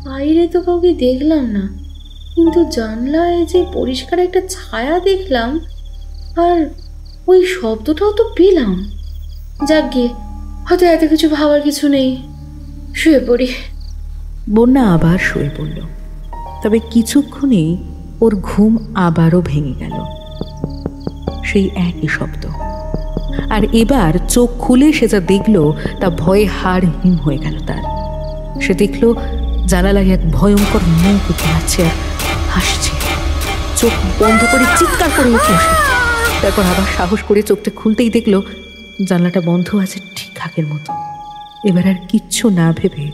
বাইরে তো কাউকে দেখলাম না, কিন্তু জানলায় যে পরিষ্কার একটা ছায়া দেখলাম, আর ওই শব্দটাও তো পেলাম। যাক গিয়ে, হয়তো এত কিছু ভাবার কিছু নেই, শুয়ে পড়ি। বন্যা আবার শুয়ে পড়ল। তবে কিছুক্ষণেই ওর ঘুম আবারও ভেঙে গেল। সেই একই শব্দ। আর এবার চোখ খুলে সে যা দেখলো তা ভয়ে হাড় হিম হয়ে গেল তার। সে দেখল জানালায় এক ভয়ঙ্কর মুখ উঠে আছে আর হাসছে। চোখ বন্ধ করে চিৎকার করে উঠল সে। তারপর আবার সাহস করে চোখটা খুলতেই দেখলো জানলাটা বন্ধ আছে ঠিক আগের মতো। এবার আর কিচ্ছু না ভেবে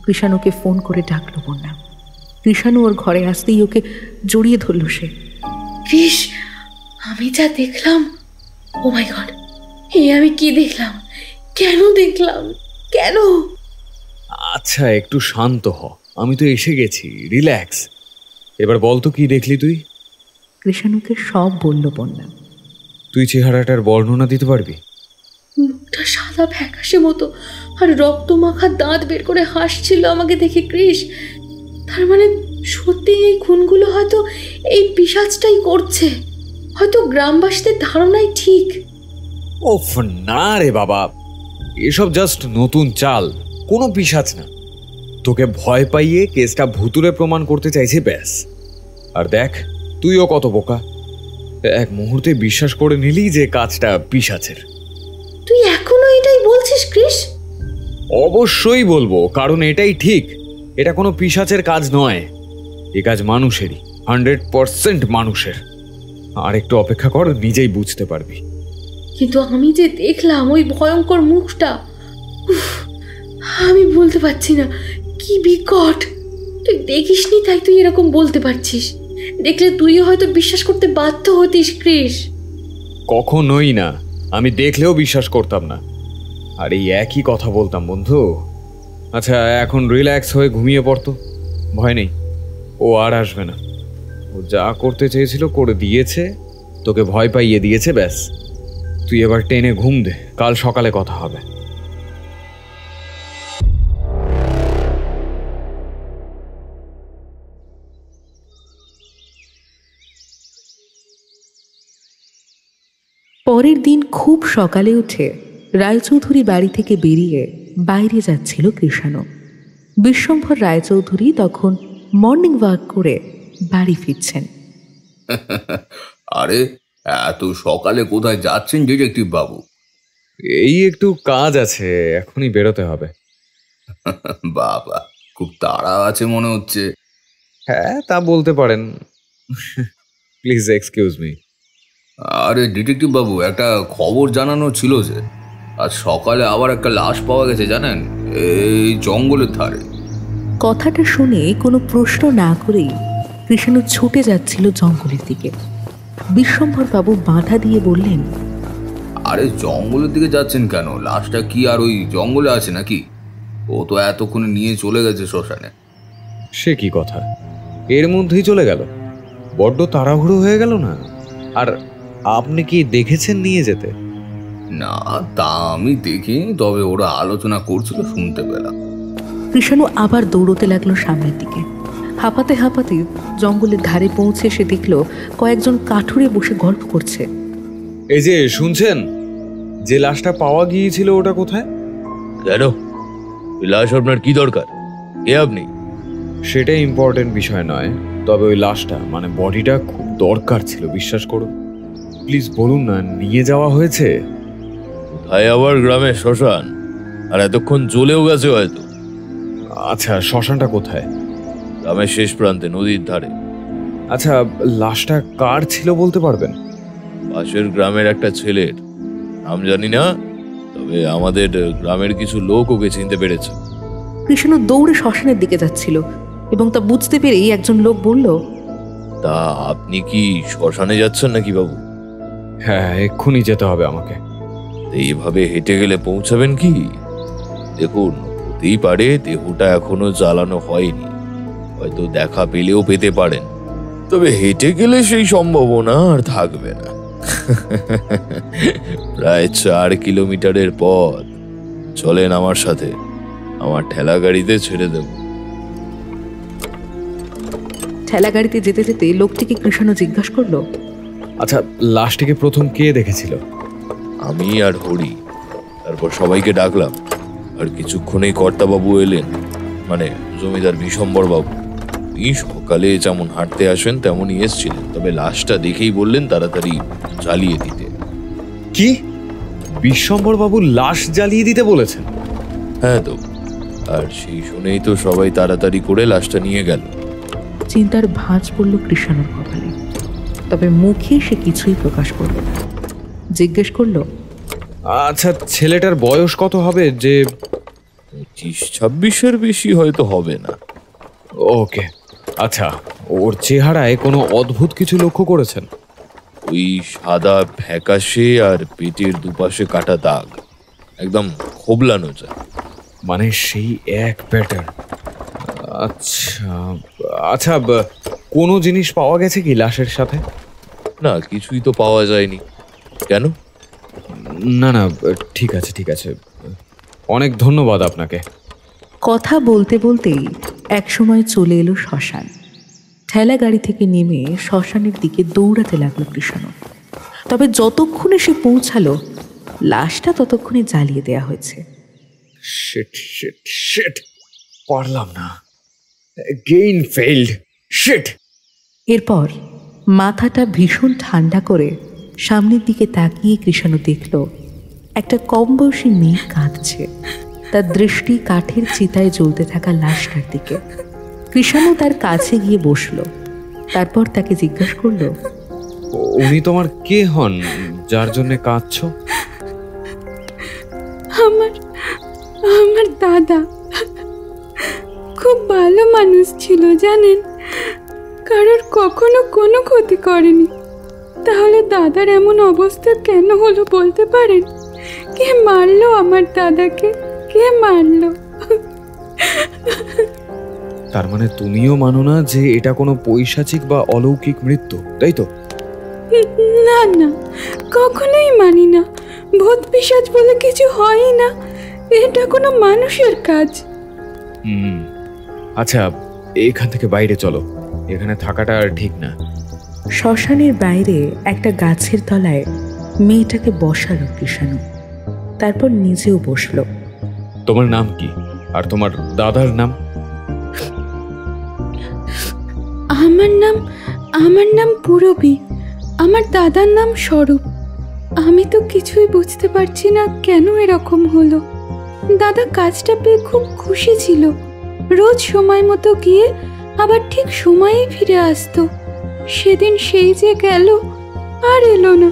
কৃষাণুকে ফোন করে ডাকলো বন্যা। কৃষাণু ওর ঘরে আসতেই ওকে জড়িয়ে ধরল সে। কৃষ, আমি যা দেখলাম, ও মাই গড, আমি কি দেখলাম? কেন দেখলাম? কেন? আচ্ছা একটু শান্ত হ, আমি তো এসে গেছি, রিল্যাক্স। এবার বল তো কি দেখলি তুই? কৃষাণুকে সব বলল বন্যা। তুই চেহারাটার বর্ণনা দিতে পারবি? মুখটা সাদা ফ্যাকাশে মতো, আর রক্ত মাখা দাঁত বের করে হাসছিল আমাকে দেখে কৃষ। তার মানে সত্যি এই খুনগুলো হয়তো এই পিশাচটাই করছে। হয়তো গ্রামবাসীদের ধারণাই ঠিক। ওফ না রে বাবা, এসব জাস্ট নতুন চাল, কোনো পিশাচ না। তোকে ভয় পাইয়ে কেসটা ভুতুরে প্রমাণ করতে চাইছে ব্যাস। আর দেখ তুইও কত বোকা, এক মুহূর্তে বিশ্বাস করে নিলি যে কাজটা পিশাচের। তুই এখনো এটাই বলছিস কৃষ? অবশ্যই বলবো, কারণ এটাই ঠিক। এটা কোনো পিশাচের কাজ নয়, এ কাজ মানুষেরই, 100% মানুষের। আর একটু অপেক্ষা কর, নিজেই বুঝতে পারবি। কিন্তু আমি যে দেখলাম ওই ভয়ঙ্কর মুখটা, আমি বলতে পারছি না, কি বিকট। তুই দেখিসনি তাই তুই এরকম বলতে পারছিস, দেখলে তুইও হয়তো বিশ্বাস করতে বাধ্য হতিস কৃষ। কখনোই না, আমি দেখলেও বিশ্বাস করতাম না। আর এই একই কথা বলতাম বন্ধু। আচ্ছা এখন রিল্যাক্স হয়ে ঘুমিয়ে পড়তো, ভয় নেই, ও আর আসবে না। ও যা করতে চেয়েছিল করে দিয়েছে, তোকে ভয় পাইয়ে দিয়েছে, ব্যাস। তুই এবার টেনে ঘুম দে, কাল সকালে কথা হবে। পরের দিন খুব সকালে উঠে রায়চৌধুরী বাড়ি থেকে বেরিয়ে বাইরে যাচ্ছিল কৃষাণু। বিশ্বম্ভর রায়চৌধুরী তখন মর্নিং ওয়াক করে বাড়ি ফিরছেন। আরে এত সকালে কোথায় যাচ্ছেন ডিটেকটিভ বাবু? এই একটু কাজ আছে, এখনই বেরোতে হবে। বাবা, খুব তাড়া আছে মনে হচ্ছে। হ্যাঁ তা বলতে পারেন। Please excuse me. আরে ডিটেকটিভ বাবু, একটা খবর জানানো ছিল যে আজ সকালে আবার একটা লাশ পাওয়া গেছে জানেন, এই জঙ্গলের ধারে। কথাটা শুনে কোনো প্রশ্ন না করেই কৃষাণু ছুটে যাচ্ছিল জঙ্গলের দিকে। বিশ্বম্ভর বাবু বাধা দিয়ে বললেন, আরে জঙ্গলের দিকে যাচ্ছেন কেন? লাশটা কি আর ওই জঙ্গলে আছে নাকি? ও তো এতক্ষণে নিয়ে চলে গেছে শ্মশানে। সে কি কথা, এর মধ্যেই চলে গেল? বড্ড তাড়াহুড়ো হয়ে গেল না? আর আপনি কি দেখেছেন নিয়ে যেতে? না তা আমি দেখিনি, তবে ওরা আলোচনা করছিল শুনতে পেলাম। কৃষাণু আবার দৌড়তে লাগলো সামনের দিকে। হাঁপাতে হাঁপাতে জঙ্গলের ধারে পৌঁছে সে দেখল কয়েকজন কাঠুরে বসে গল্প করছে। এই যে শুনছেন, যে লাশটা পাওয়া গিয়েছিল ওটা কোথায়? কেন, লাশ আপনার কি দরকার? কে আপনি? সেটা ইম্পর্টেন্ট বিষয় নয়, তবে ওই লাশটা মানে বডিটা খুব দরকার ছিল, বিশ্বাস করুন। প্লিজ বলুন না, নিয়ে যাওয়া হয়েছে? কোথায় আবার গ্রামে শ্মশান, আর এতক্ষণ চলেও গেছে হয়তো। আচ্ছা শ্মশানটা কোথায়? গ্রামের শেষ প্রান্তে, নদীর ধারে। আচ্ছা লাশটা কার ছিল বলতে পারবেন? পাশের গ্রামের একটা ছেলের, নাম জানি না, তবে আমাদের গ্রামের কিছু লোক ওকে চিনতে পেরেছে। কৃষাণু দৌড়ে শ্মশানের দিকে যাচ্ছিল এবং তা বুঝতে পেরেই একজন লোক বলল, তা আপনি কি শ্মশানে যাচ্ছেন নাকি বাবু? হ্যাঁ এক্ষুনি যেতে হবে আমাকে। এইভাবে হেঁটে গেলে পৌঁছাবেন কি? দেখুন, হতেই পারে দেহটা এখনো জ্বালানো হয়নি, হয়তো দেখা পেলেও পেতে পারেন, তবে হেঁটে গেলে সেই সম্ভাবনা আর থাকবে না। প্রায় 4 কিলোমিটারের পথ। চলেন আমার সাথে, আমার ঠেলা গাড়িতে ছেড়ে দেব। ঠেলা গাড়িতে যেতে যেতে লোকটিকে কৃষাণু জিজ্ঞাসা করলো, আচ্ছা লাশটিকে প্রথম কে দেখেছিল? আমি আর হরি। তারপর সবাইকে ডাকলাম, আর কিছুক্ষণেই কর্তাবাবু এলেন, মানে জমিদার বিশ্বম্বর বাবু। এই সকালে যেমন হাঁটতে আসেন তেমনই এসছিলেন, তবে লাশটা দেখেই বললেন তাড়াতাড়ি জ্বালিয়ে দিতে। কি, বিশ্বম্বর বাবু লাশ জ্বালিয়ে দিতে বলেছেন? হ্যাঁ তো, আর সেই শুনেই তো সবাই তাড়াতাড়ি করে লাশটা নিয়ে গেল। চিন্তার ভাঁজ পড়ল কৃষাণুর কপালে, তবে মুখে সে কিছুই প্রকাশ করল না। জিজ্ঞেস করলো, আচ্ছা ছেলেটার বয়স কত হবে? যে 25-26-এর বেশি হয়তো হবে না। ওকে, আচ্ছা ওর চেহারায় কোনো অদ্ভুত কিছু লক্ষ্য করেছেন? ওই সাদা ফ্যাকাশে আর পেটের দুপাশে কাটা দাগ, একদম খোবলানো যায়। মানে সেই এক প্যাটার্ন। আচ্ছা আচ্ছা, কোনো জিনিস পাওয়া গেছে কি লাশের সাথে? না, কিছুই তো পাওয়া যায়নি। কেন? না না, ঠিক আছে ঠিক আছে, অনেক ধন্যবাদ আপনাকে। কথা বলতে বলতেই একসময় চলে এলো শ্মশান। ঠেলা গাড়ি থেকে নেমে শ্মশানের দিকে দৌড়াতে লাগলো কৃষাণু। তবে যতক্ষণে সে পৌঁছালো, লাশটা ততক্ষণে জ্বালিয়ে দেয়া হয়েছে। শিট শিট শিট, পারলাম না, গেইন ফেইল্ড, শিট। এরপর মাথাটা ভীষণ ঠান্ডা করে সামনের দিকে তাকিয়ে কৃষাণু দেখল একটা কম বয়সী মেয়ে কাঁদছে। তার দৃষ্টি কাঠের চিতায় জ্বলতে থাকা লাশটার দিকে। কৃষাণু তার কাছে গিয়ে বসল। তারপর তাকে জিজ্ঞাসা করলো, উনি তোমার কে হন যার জন্য কাঁদছো? আমার দাদা খুব ভালো মানুষ ছিল জানেন, কারোর কখনো কোনো ক্ষতি করেনি। তাহলে দাদার এমন অবস্থা কেন হলো বলতে পারেন? কে মারলো আমার দাদাকে? কে মারলো? তার মানে তুমিও মানো না যে এটা কোনো পৈশাচিক বা অলৌকিক মৃত্যু, তাই তো? না না, কখনোই মানি না। ভূত পিশাচ বলে কিছু হয়ই না। এটা কোনো মানুষের কাজ। আচ্ছা, এখান থেকে বাইরে চলো, এখানে থাকাটা আর ঠিক না। শ্মশানের বাইরে একটা গাছের তলায় মেয়েটাকে বসালো কৃষাণু। তারপর নিজেও বসলো। তোমার নাম কি আর তোমার দাদার নাম? আমার নাম পূরবী, আমার দাদার নাম স্বরূপ। আমি তো কিছুই বুঝতে পারছি না কেন এরকম হলো। দাদা কাজটা পেয়ে খুব খুশি ছিল। রোজ সময় মতো গিয়ে আবার ঠিক সময়েই ফিরে আসতো। সেদিন সেই যে গেল, আর এলো না।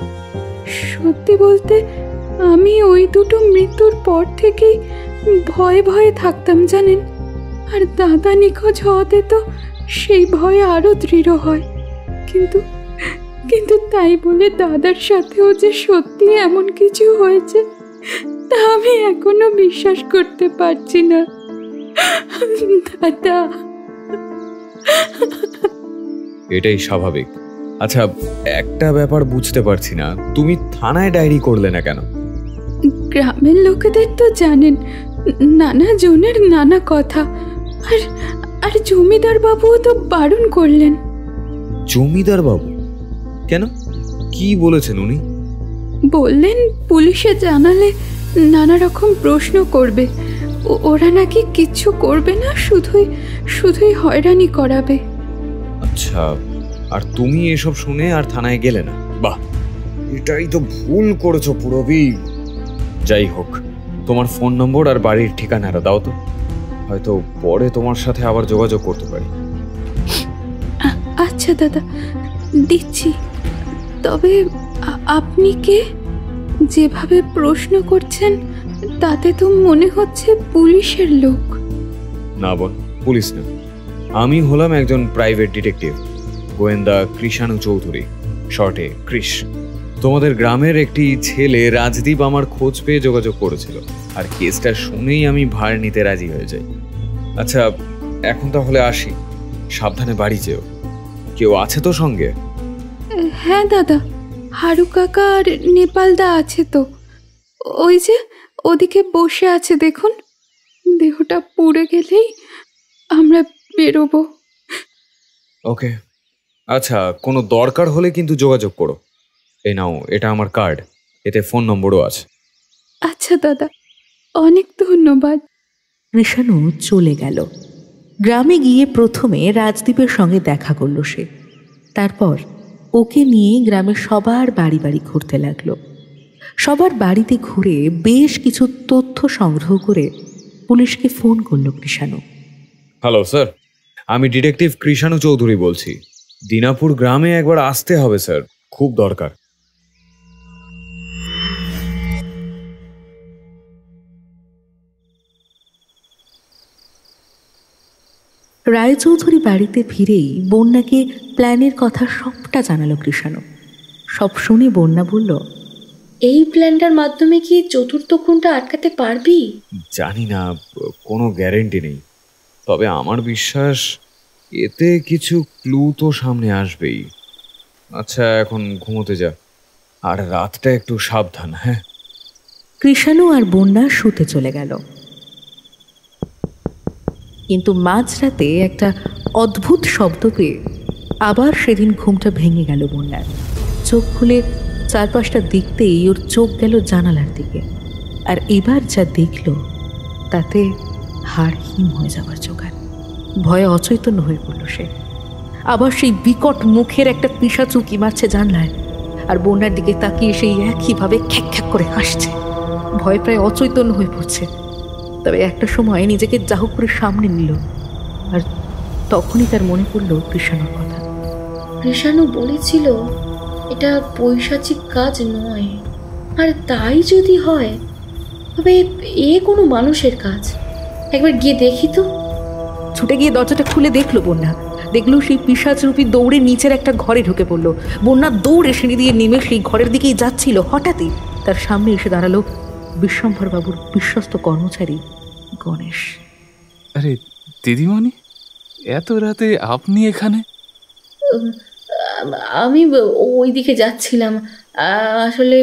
সত্যি বলতে আমি ওই দুটো মৃত্যুর পর থেকেই ভয়ে ভয়ে থাকতাম জানেন। আর দাদা নিখোঁজ হওয়াতে তো সেই ভয় আরো দৃঢ় হয়। কিন্তু তাই বলে দাদার সাথেও যে সত্যি এমন কিছু হয়েছে তা আমি এখনো বিশ্বাস করতে পারছি না। দাদা। এটাই স্বাভাবিক। আচ্ছা, একটা ব্যাপার বুঝতে পারছি না, তুমি থানায় ডায়েরি করলে না কেন? গ্রামের লোকেদের তো জানেন, নানা জনের নানা কথা। আর জমিদার বাবুও তো বারণ করলেন। জমিদার বাবু কেন? কি বলেছেন উনি? বললেন পুলিশে জানালে নানা রকম প্রশ্ন করবে। ওরা নাকি কিচ্ছু করবে না, শুধুই হয়রানি করাবে। আচ্ছা, আর তুমি এসব শুনে আর থানায় গেলে না? বাহ, এটাই তো ভুল করেছো পূরবী। যাই হোক, তোমার ফোন নম্বর আর বাড়ির ঠিকানাটা দাও তো, হয়তো পরে তোমার সাথে আবার যোগাযোগ করতে পারি। আচ্ছা দাদা, দিচ্ছি। তবে আপনি কে? যেভাবে প্রশ্ন করছেন তাতে তো মনে হচ্ছে পুলিশের লোক। না বোন, পুলিশ না, আমি হলাম একজন প্রাইভেট ডিটেকটিভ, গোয়েন্দা কৃষাণু চৌধুরী, শর্টে কৃষ। তোমাদের গ্রামের একটি ছেলে রাজদীপ আমার খোঁজ পেয়ে যোগাযোগ করেছিল, আর কেসটা শুনেই আমি ভার নিতে রাজি হয়ে যাই। আচ্ছা, এখন তাহলে আসি, সাবধানে বাড়ি যেও। কেউ আছে তো সঙ্গে? হ্যাঁ দাদা, হারু কাকা আর নেপালদা আছে তো। ওই যে ওদিকে বসে আছে দেখুন। দেহটা পুড়ে গেলেই আমরা বেরোবো। ওকে, আচ্ছা, কোনো দরকার হলে কিন্তু যোগাযোগ করো। এই নাও, এটা আমার কার্ড, এতে ফোন নম্বরও আছে। আচ্ছা দাদা, অনেক ধন্যবাদ। কৃষাণু চলে গেল। গ্রামে গিয়ে প্রথমে রাজদীপের সঙ্গে দেখা করল সে। তারপর ওকে নিয়ে গ্রামের সবার বাড়ি বাড়ি ঘুরতে লাগলো। সবার বাড়িতে ঘুরে বেশ কিছু তথ্য সংগ্রহ করে পুলিশকে ফোন করল কৃষাণু। হ্যালো স্যার, আমি ডিটেকটিভ কৃষাণু চৌধুরী বলছি। দিনাপুর গ্রামে একবার আসতে হবে স্যার, খুব দরকার। রায়চৌধুরী বাড়িতে ফিরেই বন্যাকে প্ল্যানের কথা সবটা জানালো কৃষাণু। সব শুনে বন্যা বলল, এই প্ল্যানটার মাধ্যমে কি চতুর্থ খুনটা আটকাতে পারবি? জানি না, কোনো গ্যারেন্টি নেই, তবে আমার বিশ্বাস এতে কিছু ক্লু তো সামনে আসবেই। আচ্ছা, এখন ঘুমোতে যা, আর রাতটা একটু সাবধান। হ্যাঁ। কৃষাণু আর বন্যা শুতে চলে গেল। কিন্তু মাঝরাতে একটা অদ্ভুত শব্দ পেয়ে আবার সেদিন ঘুমটা ভেঙে গেল বন্যার। চোখ খুলে চারপাশটা দেখতেই ওর চোখ গেল জানালার দিকে, আর এবার যা দেখল তাতে হাড় হিম হয়ে যাওয়ার জোগাড়। ভয়ে অচৈতন্য হয়ে পড়ল সে। আবার সেই বিকট মুখের একটা পিশাচ উঁকি মারছে জানলায়, আর বন্যার দিকে তাকিয়ে সেই একইভাবে খ্যাক খ্যাক করে হাসছে। ভয় প্রায় অচৈতন্য হয়ে পড়ছে, তবে একটা সময় নিজেকে যা হোক করে সামনে নিল। আর তখনই তার মনে পড়ল কৃষাণুর কথা। কৃষাণু বলেছিল এটা পৈশাচিক কাজ নয়, আর তাই যদি হয় তবে এ কোনো মানুষের কাজ। একবার গিয়ে দেখি তো। ছুটে গিয়ে দরজাটা খুলে দেখলো বন্যা। দেখলো সেই পিশাচরূপী দৌড়ে নিচের একটা ঘরে ঢুকে পড়লো। বন্যা দৌড়ে সিঁড়ি দিয়ে নেমে সেই ঘরের দিকেই যাচ্ছিল, হঠাৎই তার সামনে এসে দাঁড়ালো বিশ্বম্ভর বাবুর বিশ্বস্ত কর্মচারী গণেশ। আরে দিদিমণি, এত রাতে আপনি এখানে? আমি ওই দিকে যাচ্ছিলাম আসলে।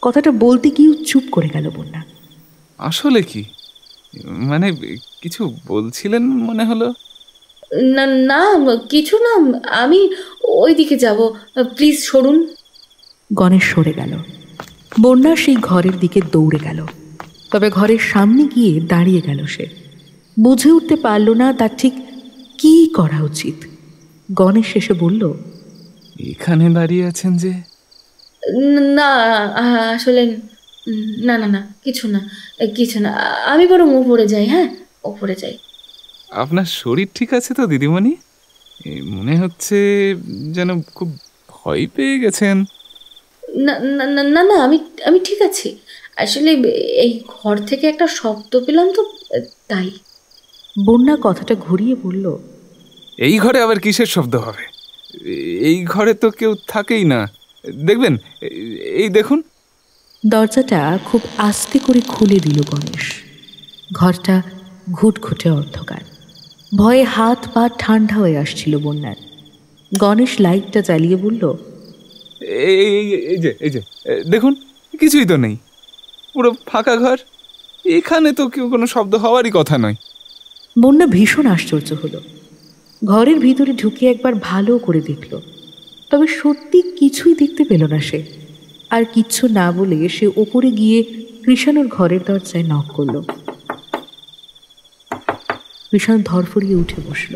কথাটা বলতে গিয়েও চুপ করে গেল বন্যা। আসলে কি মানে কিছু বলছিলেন মনে হলো? না না, কিছু না, আমি ওই দিকে যাব, প্লিজ সরুন। গণেশ সরে গেল। বন্যা সেই ঘরের দিকে দৌড়ে গেল, তবে ঘরের সামনে গিয়ে দাঁড়িয়ে গেল সে। বুঝে উঠতে পারল না তার ঠিক কী করা উচিত। গণেশ এসে বলল, এখানে দাঁড়িয়ে আছেন যে? না আসলে না না না, কিছু না কিছু না, আমি বরং ওপরে যাই। হ্যাঁ, ওপরে যাই। আপনার শরীর ঠিক আছে তো দিদিমণি? মনে হচ্ছে যেন খুব ভয় পেয়ে গেছেন। না না না না না, আমি ঠিক আছি। আসলে এই ঘর থেকে একটা শব্দ পেলাম তো, তাই। বন্যা কথাটা ঘুরিয়ে বলল, এই ঘরে আবার কিসের শব্দ হবে? এই ঘরে তো কেউ থাকেই না, দেখবেন, এই দেখুন। দরজাটা খুব আস্তে করে খুলে দিল গণেশ। ঘরটা ঘুটঘুটে অন্ধকার। ভয়ে হাত পা ঠান্ডা হয়ে আসছিল বন্যার। গণেশ লাইটটা জ্বালিয়ে বলল, এই যে দেখুন, কিছুই তো নেই, পুরো ফাঁকা ঘর। এখানে তো কেউ কোনো শব্দ হওয়ারই কথা নয়। বন্যা ভীষণ আশ্চর্য হলো। ঘরের ভিতরে ঢুকে একবার ভালো করে দেখল, তবে সত্যি কিছুই দেখতে পেল না সে। আর কিচ্ছু না বলে সে ওপরে গিয়ে কৃষাণুর ঘরের দরজায় নক করল। কৃষাণু ধরফড়িয়ে উঠে বসল।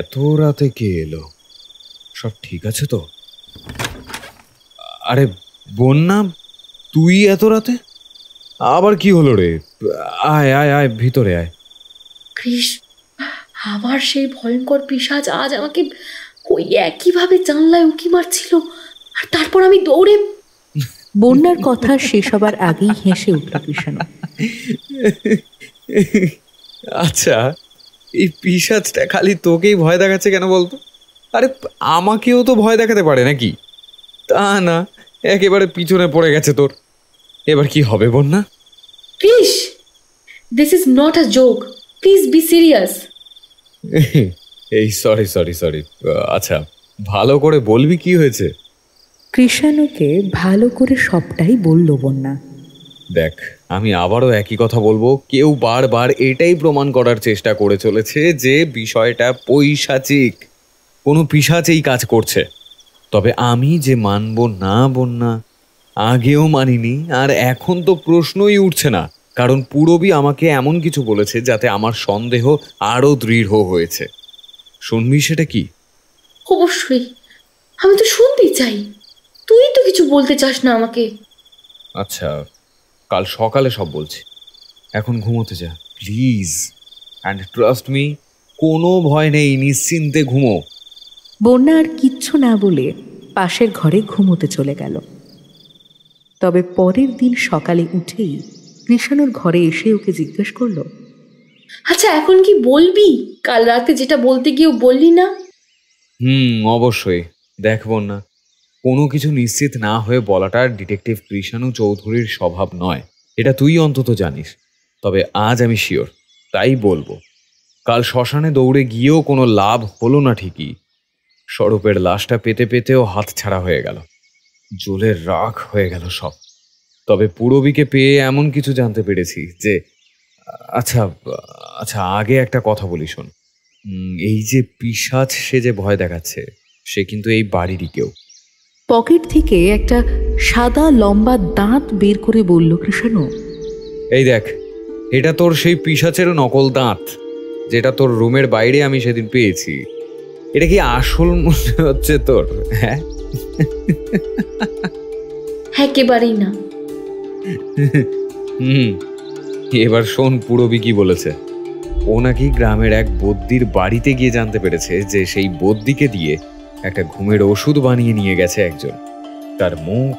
এত রাতে কে এলো? সব ঠিক আছে তো? আরে বন্যা, তুই এত রাতে আবার কি হলো রে? আয় আয় আয়, ভিতরে আয়। কৃষ, আবার সেই ভয়ঙ্কর পিশাচ আজ আমাকে ওই একইভাবে জানলায় উঁকি মারছিল, আর তারপর আমি দৌড়ে। বন্যার কথা শেষ হবার আগেই হেসে উঠল কৃষাণু। আচ্ছা, এই পিশাচটা খালি তোকেই ভয় দেখাচ্ছে কেন বলতো? আরে আমাকেও তো ভয় দেখাতে পারে নাকি? তা না, একেবারে পিছনে পড়ে গেছে তোর। এবার কি হবে বন্যা? Krish, this is not a joke, please be serious. এই সরি। আচ্ছা, ভালো করে বলবি কি হয়েছে? কৃষাণুকে ভালো করে সবটাই বলল বন্যা। দেখ, আমি আবারও একই কথা বলবো, কেউ বারবার এটাই প্রমাণ করার চেষ্টা করে চলেছে যে বিষয়টা পৈশাচিক, কোনো পিশাচ এই কাজ করছে। তবে আমি যে মানব না বন্যা, আগেও মানিনি, আর এখন তো প্রশ্নই উঠছে না, কারণ পূরবী আমাকে এমন কিছু বলেছে যাতে আমার সন্দেহ আরও দৃঢ় হয়েছে। শুনবি সেটা কি? অবশ্যই, আমি তো শুনতেই চাই। তুই তো কিছু বলতে চাস না আমাকে। আচ্ছা, কাল সকালে সব বলছি, এখন ঘুমোতে যা প্লিজ, অ্যান্ড ট্রাস্ট মি, কোনো ভয় নেই, নিশ্চিন্তে ঘুমো। বন্যা আর কিচ্ছু না বলে পাশের ঘরে ঘুমোতে চলে গেল। তবে পরের দিন সকালে উঠেই কৃষাণুর ঘরে এসে ওকে জিজ্ঞেস করল, আচ্ছা, এখন কি বলবি কাল রাতে যেটা বলতে গিয়েও বললি না? অবশ্যই। দেখ বন্যা, কোনো কিছু নিশ্চিত না হয়ে বলাটা ডিটেকটিভ কৃষাণু চৌধুরীর স্বভাব নয়, এটা তুই অন্তত জানিস। তবে আজ আমি শিওর, তাই বলবো। কাল শ্মশানে দৌড়ে গিয়েও কোনো লাভ হলো না ঠিকই, স্বরূপের লাশটা পেতে পেতেও হাত ছাড়া হয়ে গেল। জলের রাখ হয়ে গেল সব। তবে পূরবীকে পেয়ে এমন কিছু জানতে পেরেছি যে আচ্ছা আচ্ছা আগে একটা কথা বলি শোন। এই যে পিশাচ সে যে ভয় দেখাচ্ছে, সে কিন্তু এই বাড়িরই কেউ। পকেট থেকে একটা সাদা লম্বা দাঁত বের করে বলল কৃষ্ণ, এই দেখ, এটা তোর সেই পিশাচের নকল দাঁত, যেটা তোর রুমের বাইরে আমি সেদিন পেয়েছি। এটা কি আসল মনে হচ্ছে তোর? হ্যাঁ, একেবারেই না। এবার শোন পূরবী কি বলেছে। ও নাকি গ্রামের এক বদ্যির বাড়িতে গিয়ে জানতে পেরেছে যে সেই বদ্যিকে দিয়ে একটা ঘুমের ওষুধ বানিয়ে নিয়ে গেছে একজন। তার মুখ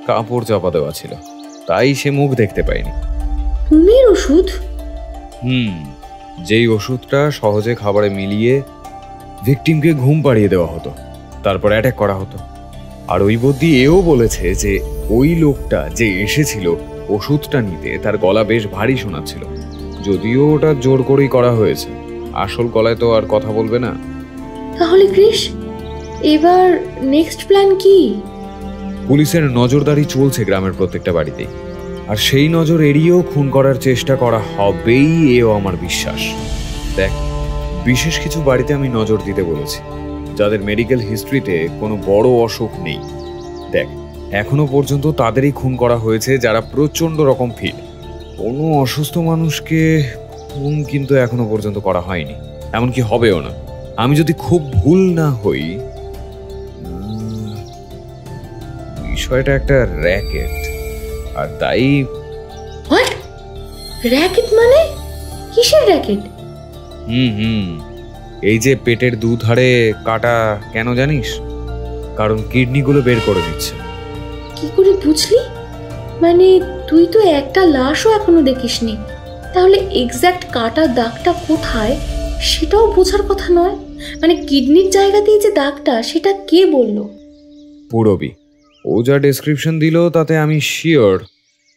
কাপড় চাপা দেওয়া ছিল, তাই সে মুখ দেখতে পায়নি। ঘুমের ওষুধ? যেই ওষুধটা সহজে খাবারে মিলিয়ে ভিকটিমকে ঘুম পাড়িয়ে দেওয়া হতো, তারপর অ্যাটাক করা হতো। আর ওই বদ্যি এও বলেছে যে ওই লোকটা যে এসেছিল ওষুধটা নিতে, তার গলা বেশ ভারী শোনাচ্ছিল। যদিও ওটা জোর করেই করা হয়েছে, আসল গলায় তো আর কথা বলবে না। তাহলে কৃষ, এবার নেক্সট প্ল্যান কি? পুলিশের নজরদারি চলছে গ্রামের প্রত্যেকটা বাড়িতেই, আর সেই নজর এড়িয়েও খুন করার চেষ্টা করা হবেই, এও আমার বিশ্বাস। দেখ, বিশেষ কিছু বাড়িতে আমি নজর দিতে বলেছি, যাদের মেডিকেল হিস্ট্রিতে কোনো বড় অসুখ নেই। দেখ, এখনো পর্যন্ত তাদেরই খুন করা হয়েছে যারা প্রচণ্ড রকম ফিট। কোনো অসুস্থ মানুষকে খুন কিন্তু এখনো পর্যন্ত করা হয়নি, এমনকি হবেও না। আমি যদি খুব ভুল না হই, বিষয়টা একটা র্যাকেট, আর তাই। হোয়াট? র্যাকেট মানে? কিসের র্যাকেট? এই যে পেটের দুধারে কাটা, কেন জানিস? কারণ কিডনিগুলো বের করে দিচ্ছে। কি করে বুঝলি? মানে তুই তো একটা লাশও এখনো দেখিসনি, তাহলে এক্স্যাক্ট কাটা দাগটা কোথায় সেটাও বোঝার কথা নয়? মানে কিডনির জায়গাতেই যে দাগটা, সেটা কে বললো? পূরবী। ও যা ডেসক্রিপশন দিল তাতে আমি শিওর,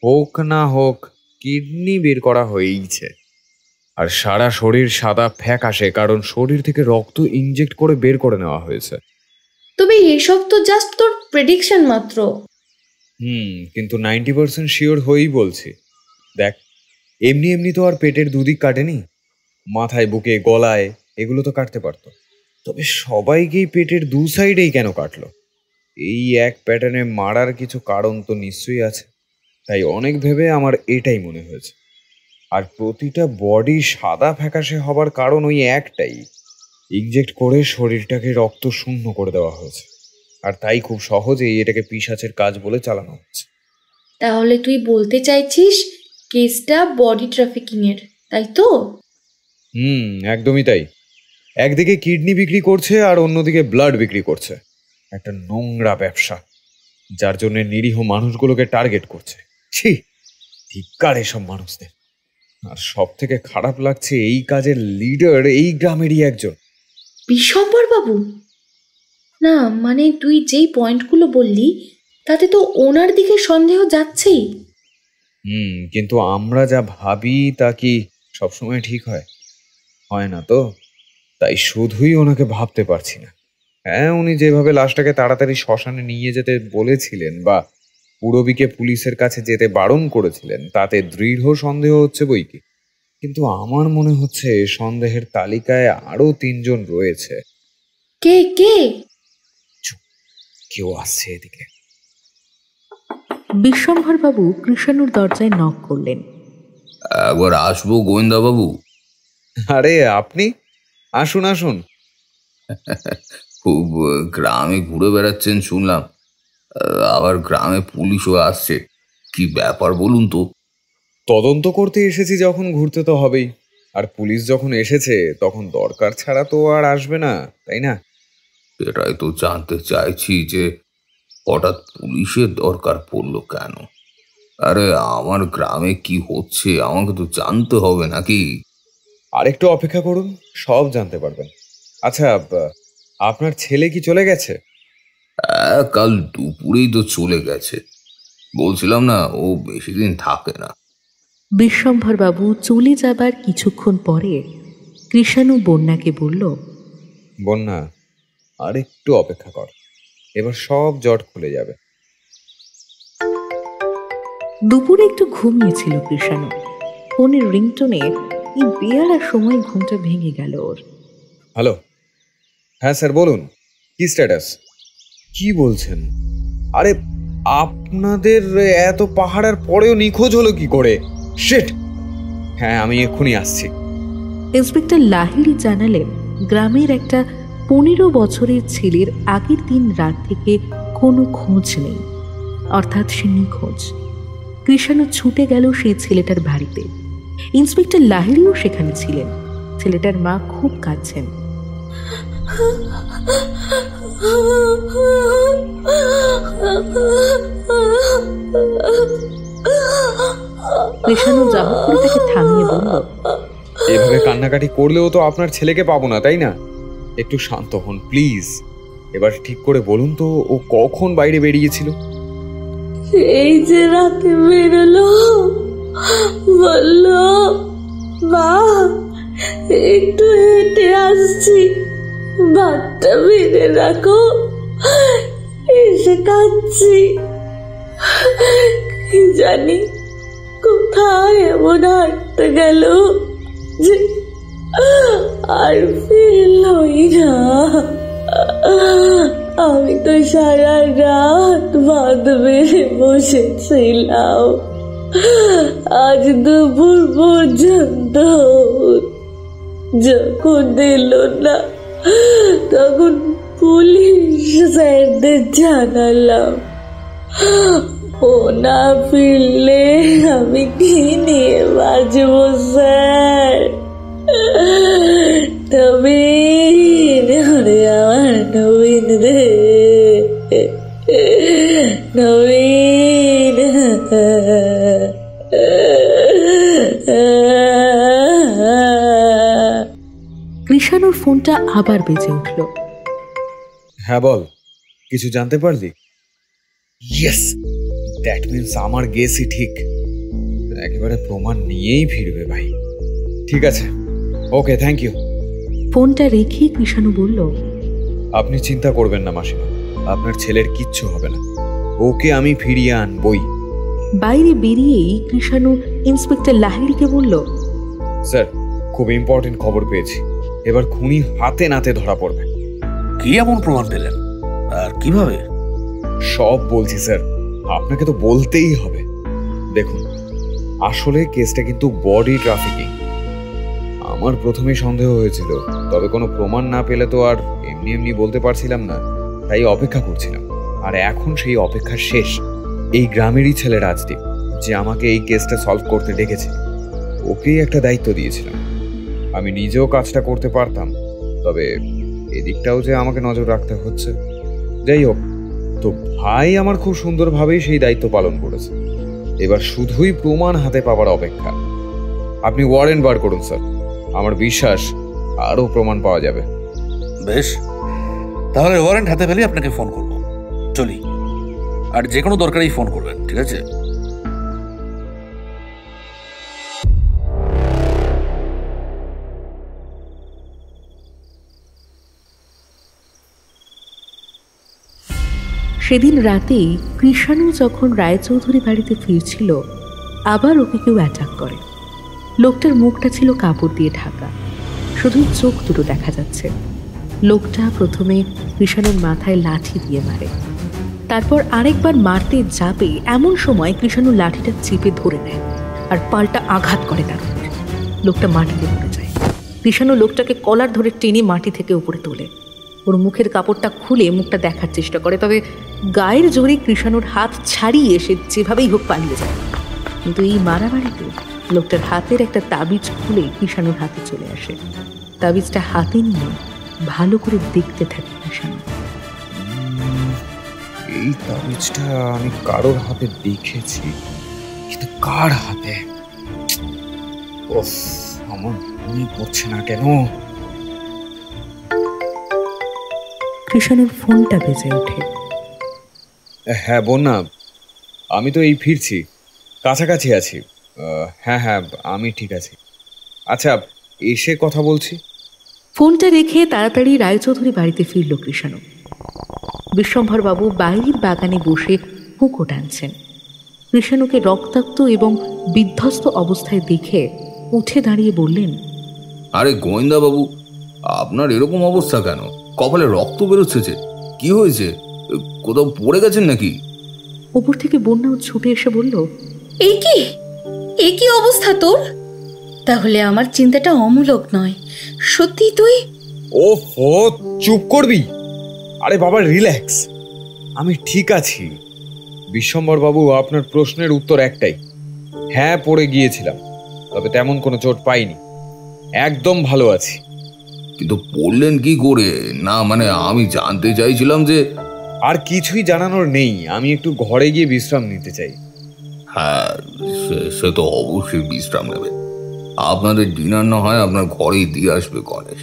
হোক না হোক কিডনি বের করা হয়েইছে। আর সারা শরীর সাদা ফ্যাকাশে, কারণ শরীর থেকে রক্ত ইনজেক্ট করে বের করে নেওয়া হয়েছে। তবে এসব তো জাস্ট তোর প্রেডিকশন মাত্র। কিন্তু 90% শিওর হয়েই বলছি। দেখ, এমনি এমনি তো আর পেটের দুদিক কাটেনি, মাথায়, বুকে, গলায় এগুলো তো কাটতে পারতো। তবে সবাইকেই পেটের দু সাইডেই কেন কাটলো? এই এক প্যাটার্নে মারার কিছু কারণ তো নিশ্চয়ই আছে। তাই অনেক ভেবে আমার এটাই মনে হয়েছে। আর প্রতিটা বডি সাদা ফ্যাকাশে হবার কারণ ওই একটাই, ইনজেক্ট করে শরীরটাকে রক্ত শূন্য করে দেওয়া হয়েছে। আর তাই খুব সহজেই এটাকে পিশাচের কাজ বলে চালানো হচ্ছে। তাহলে তুই বলতে চাইছিস কেসটা বডি ট্রাফিকিং এর, তাই তো? একদমই তাই। একদিকে কিডনি বিক্রি করছে আর অন্যদিকে ব্লাড বিক্রি করছে। একটা নোংরা ব্যবসা, যার জন্য নিরীহ মানুষগুলোকে টার্গেট করছে। ছি, ধিক্কার এসব মানুষদের। আর সব থেকে খারাপ লাগছে, এই কাজের লিডার এই গ্রামেরই একজন। বিশ্বম্বর বাবু? না মানে তুই যেই পয়েন্টগুলো বললি তাতে তো ওনার দিকে সন্দেহ যাচ্ছেই। কিন্তু আমরা যা ভাবি তা কি সবসময় ঠিক হয়? হয় না তো। তাই শুধুই ওনাকে ভাবতে পারছি না। হ্যাঁ, উনি যেভাবে লাশটাকে তাড়াতাড়ি শ্মশানে নিয়ে যেতে বলেছিলেন বা পূরবীকে পুলিশের কাছে যেতে বারণ করেছিলেন, তাতে দৃঢ় সন্দেহ হচ্ছে বই কি। কিন্তু আমার মনে হচ্ছে সন্দেহের তালিকায় আরো 3 জন রয়েছে। কে কে? কেউ আসছে এদিকে। বিশ্বম্ভরবাবু কৃষ্ণুর দরজায় নক করলেন। একবার আসবো গোয়েন্দা বাবু? আরে আপনি আসুন আসুন। খুব গ্রামে ঘুরে বেড়াচ্ছেন শুনলাম, আবার গ্রামে পুলিশও আসছে। কি ব্যাপার বলুন তো? তদন্ত করতে এসেছি যখন, ঘুরতে তো হবেই। আর পুলিশ যখন এসেছে তখন দরকার ছাড়া তো আর আসবে না, তাই না? এটাই তো জানতে চাইছি যে হঠাৎ পুলিশের দরকার পড়লো কেন? আরে আমার গ্রামে কি হচ্ছে আমাকে তো জানতে হবে নাকি? আরেকটু অপেক্ষা করুন, সব জানতে পারবেন। আচ্ছা, আপনার ছেলে কি চলে গেছে? কাল দুপুরেই তো চলে গেছে। বলছিলাম না, ও বেশি দিন থাকে না। বিশ্বম্ভরবাবু চলে যাবার কিছুক্ষণ পরে কৃষ্ণু বন্যাকে বলল, বন্যা, আর একটু অপেক্ষা কর, এবার সব জট খুলে যাবে। দুপুরে একটু ঘুমিয়েছিল কৃষাণু। ফোনের রিংটোনে এই বেয়ারা সময় ঘুমটা ভেঙে গেল ওর। হ্যালো, হ্যাঁ স্যার বলুন, কি স্ট্যাটাস? কি বলছেন? আরে আপনাদের এত পাহাড়ের পরেও নিখোঁজ হলো কি করে? শিট! হ্যাঁ, আমি এক্ষুনি আসছি। ইন্সপেক্টর লাহিড়ী জানালেন, গ্রামের একটা 15 বছরের ছেলের আগের দিন রাত থেকে কোনো খোঁজ নেই, অর্থাৎ সে নিখোঁজ। কৃষাণু ছুটে গেল সেই ছেলেটার বাড়িতে। ইন্সপেক্টর লাহিড়ীও সেখানে ছিলেন। ছেলেটার মা খুব কাঁদছেন। কৃষাণু জবাব করে তাকে থামিয়ে বলল, এভাবে কান্নাকাটি করলেও তো আপনার ছেলেকে পাবো না, তাই না? একটু শান্ত হন প্লিজ। এবার ঠিক করে বলুন তো, ও কখন বাইরে বেরিয়েছিল? এই যে রাতে বেরোলো, বললো মা একটু হেঁটে আসছি, ভাতটা বেড়ে রাখো, এসে কাঁদছি। কি জানি কোথায় এমন হাঁটতে গেল যে আর ফিরলই না। আমি তো সারা রাত ভাত বেড়ে বসেছিলাম, আজ দুপুর পর্যন্ত। যখন দিল না তখন পুলিশ স্যারদের জানালাম। ও না ফিরলে আমি কি নিয়ে বাঁচবো স্যার? নবীন, আমার নবীন রে, নবীন। কৃষাণুর ফোনটা আবার বেজে উঠল। হ্যাঁ বল, কিছু জানতে পারলি? ইয়েস, দ্যাট মিন্স আমার গেসই ঠিক। একেবারে প্রমাণ নিয়েই ফিরবে ভাই। ঠিক আছে, ওকে, থ্যাংক ইউ। ফোনটা রেখে কৃষাণু বলল, আপনি চিন্তা করবেন না মাসিমা, আপনার ছেলের কিচ্ছু হবে না, ওকে আমি ফিরিয়ে আনবই। বাইরে বেরিয়েই কৃষাণু ইন্সপেক্টর লাহিড়ীকে বলল, স্যার, খুব ইম্পর্টেন্ট খবর পেয়েছি। এবার খুনি হাতে নাতে ধরা পড়বে। কি এমন প্রমাণ পেলেন আর কিভাবে? সব বলছি স্যার, আপনাকে তো বলতেই হবে। দেখুন, আসলে কেসটা কিন্তু বডি ট্রাফিকিং। আমার প্রথমে সন্দেহ হয়েছিল, তবে কোনো প্রমাণ না পেলে তো আর এমনি এমনি বলতে পারছিলাম না, তাই অপেক্ষা করছিলাম। আর এখন সেই অপেক্ষা শেষ। এই গ্রামেরই ছেলে রাজদীপ, যে আমাকে এই কেসটা সলভ করতে ডেকেছিল, ওকেই একটা দায়িত্ব দিয়েছিলাম। আমি নিজেও কাজটা করতে পারতাম, তবে এদিকটাও যে আমাকে নজর রাখতে হচ্ছে। যাই হোক, তো ভাই আমার খুব সুন্দরভাবেই সেই দায়িত্ব পালন করেছে। এবার শুধুই প্রমাণ হাতে পাওয়ার অপেক্ষা। আপনি ওয়ারেন্ট বার করুন স্যার, আমার বিশ্বাস আরও প্রমাণ পাওয়া যাবে। বেশ, তাহলে ওয়ারেন্ট হাতে পেলে আপনাকে ফোন করব। চলি, আর যে কোনো দরকারেই ফোন করবেন, ঠিক আছে? সেদিন রাতেই কৃষাণু যখন রায়চৌধুরী বাড়িতে ফিরছিল, আবার ওকে কেউ অ্যাটাক করে। লোকটার মুখটা ছিল কাপড় দিয়ে ঢাকা, শুধু চোখ দুটো দেখা যাচ্ছে। লোকটা প্রথমে কৃষাণুর মাথায় লাঠি দিয়ে মারে, তারপর আরেকবার মারতে যাবে এমন সময় কৃষাণু লাঠিটা চেপে ধরে নেয় আর পাল্টা আঘাত করে তার উপর। লোকটা মাটিতে পড়ে যায়। কৃষাণু লোকটাকে কলার ধরে টেনে মাটি থেকে উপরে তোলে। ওর মুখের কাপড়টা খুলে মুখটা দেখার চেষ্টা করে, তবে গায়ের জোরে কৃষাণুর হাত ছাড়িয়ে সে যেভাবেই হোক পালিয়ে যায়। কিন্তু এই মারামারিতে লোকটার হাতের একটা তাবিজ খুলে কৃষাণুর হাতে চলে আসে। তাবিজটা হাতে নিয়ে ভালো করে দেখতে থাকে কৃষাণু। এই তাবিজটা আমি কারোর হাতে দেখেছি, কিন্তু কার হাতে? ওফ, আমার মনে পড়ছে না কেন। কৃষাণুর ফোনটা বেজে ওঠে। হ্যাঁ বন্যা, আমি তো এই ফিরছি, কাছাকাছি আছি। হ্যাঁ হ্যাঁ, আমি ঠিক আছি। আচ্ছা, এসে কথা বলছি। ফোনটা রেখে তাড়াতাড়ি রায়চৌধুরী বাড়িতে ফিরল কৃষাণু। বিশ্বম্ভরবাবু বাইরের বাগানে বসে হুঁকো টানছেন। কৃষাণুকে রক্তাক্ত এবং বিধ্বস্ত অবস্থায় দেখে উঠে দাঁড়িয়ে বললেন, আরে গোয়েন্দা বাবু, আপনার এরকম অবস্থা কেন? কপালে রক্ত বেরোচ্ছে যে, কি হয়েছে? কোথাও পড়ে গেছেন নাকি? উপর থেকে বন্যাও ছুটে এসে বলল, এ কি অবস্থা তোর? তাহলে আমার চিন্তাটা অমূলক নয়, সত্যি তুই? ওফো, চুপ করবি? আরে বাবা, রিল্যাক্স, আমি ঠিক আছি। বিশ্বম্বর বাবু, আপনার প্রশ্নের উত্তর একটাই, হ্যাঁ পড়ে গিয়েছিলাম, তবে তেমন কোনো চোট পাইনি, একদম ভালো আছি। কিন্তু পড়লেন কি করে? না মানে আমি জানতে চাইছিলাম যে। আর কিছুই জানানোর নেই, আমি একটু ঘরে গিয়ে বিশ্রাম নিতে চাই। হ্যাঁ, সে তো অবশ্যই বিশ্রাম নেবে। আপনাদের ডিনার না হয় আপনার ঘরেই দিয়ে আসবে গণেশ,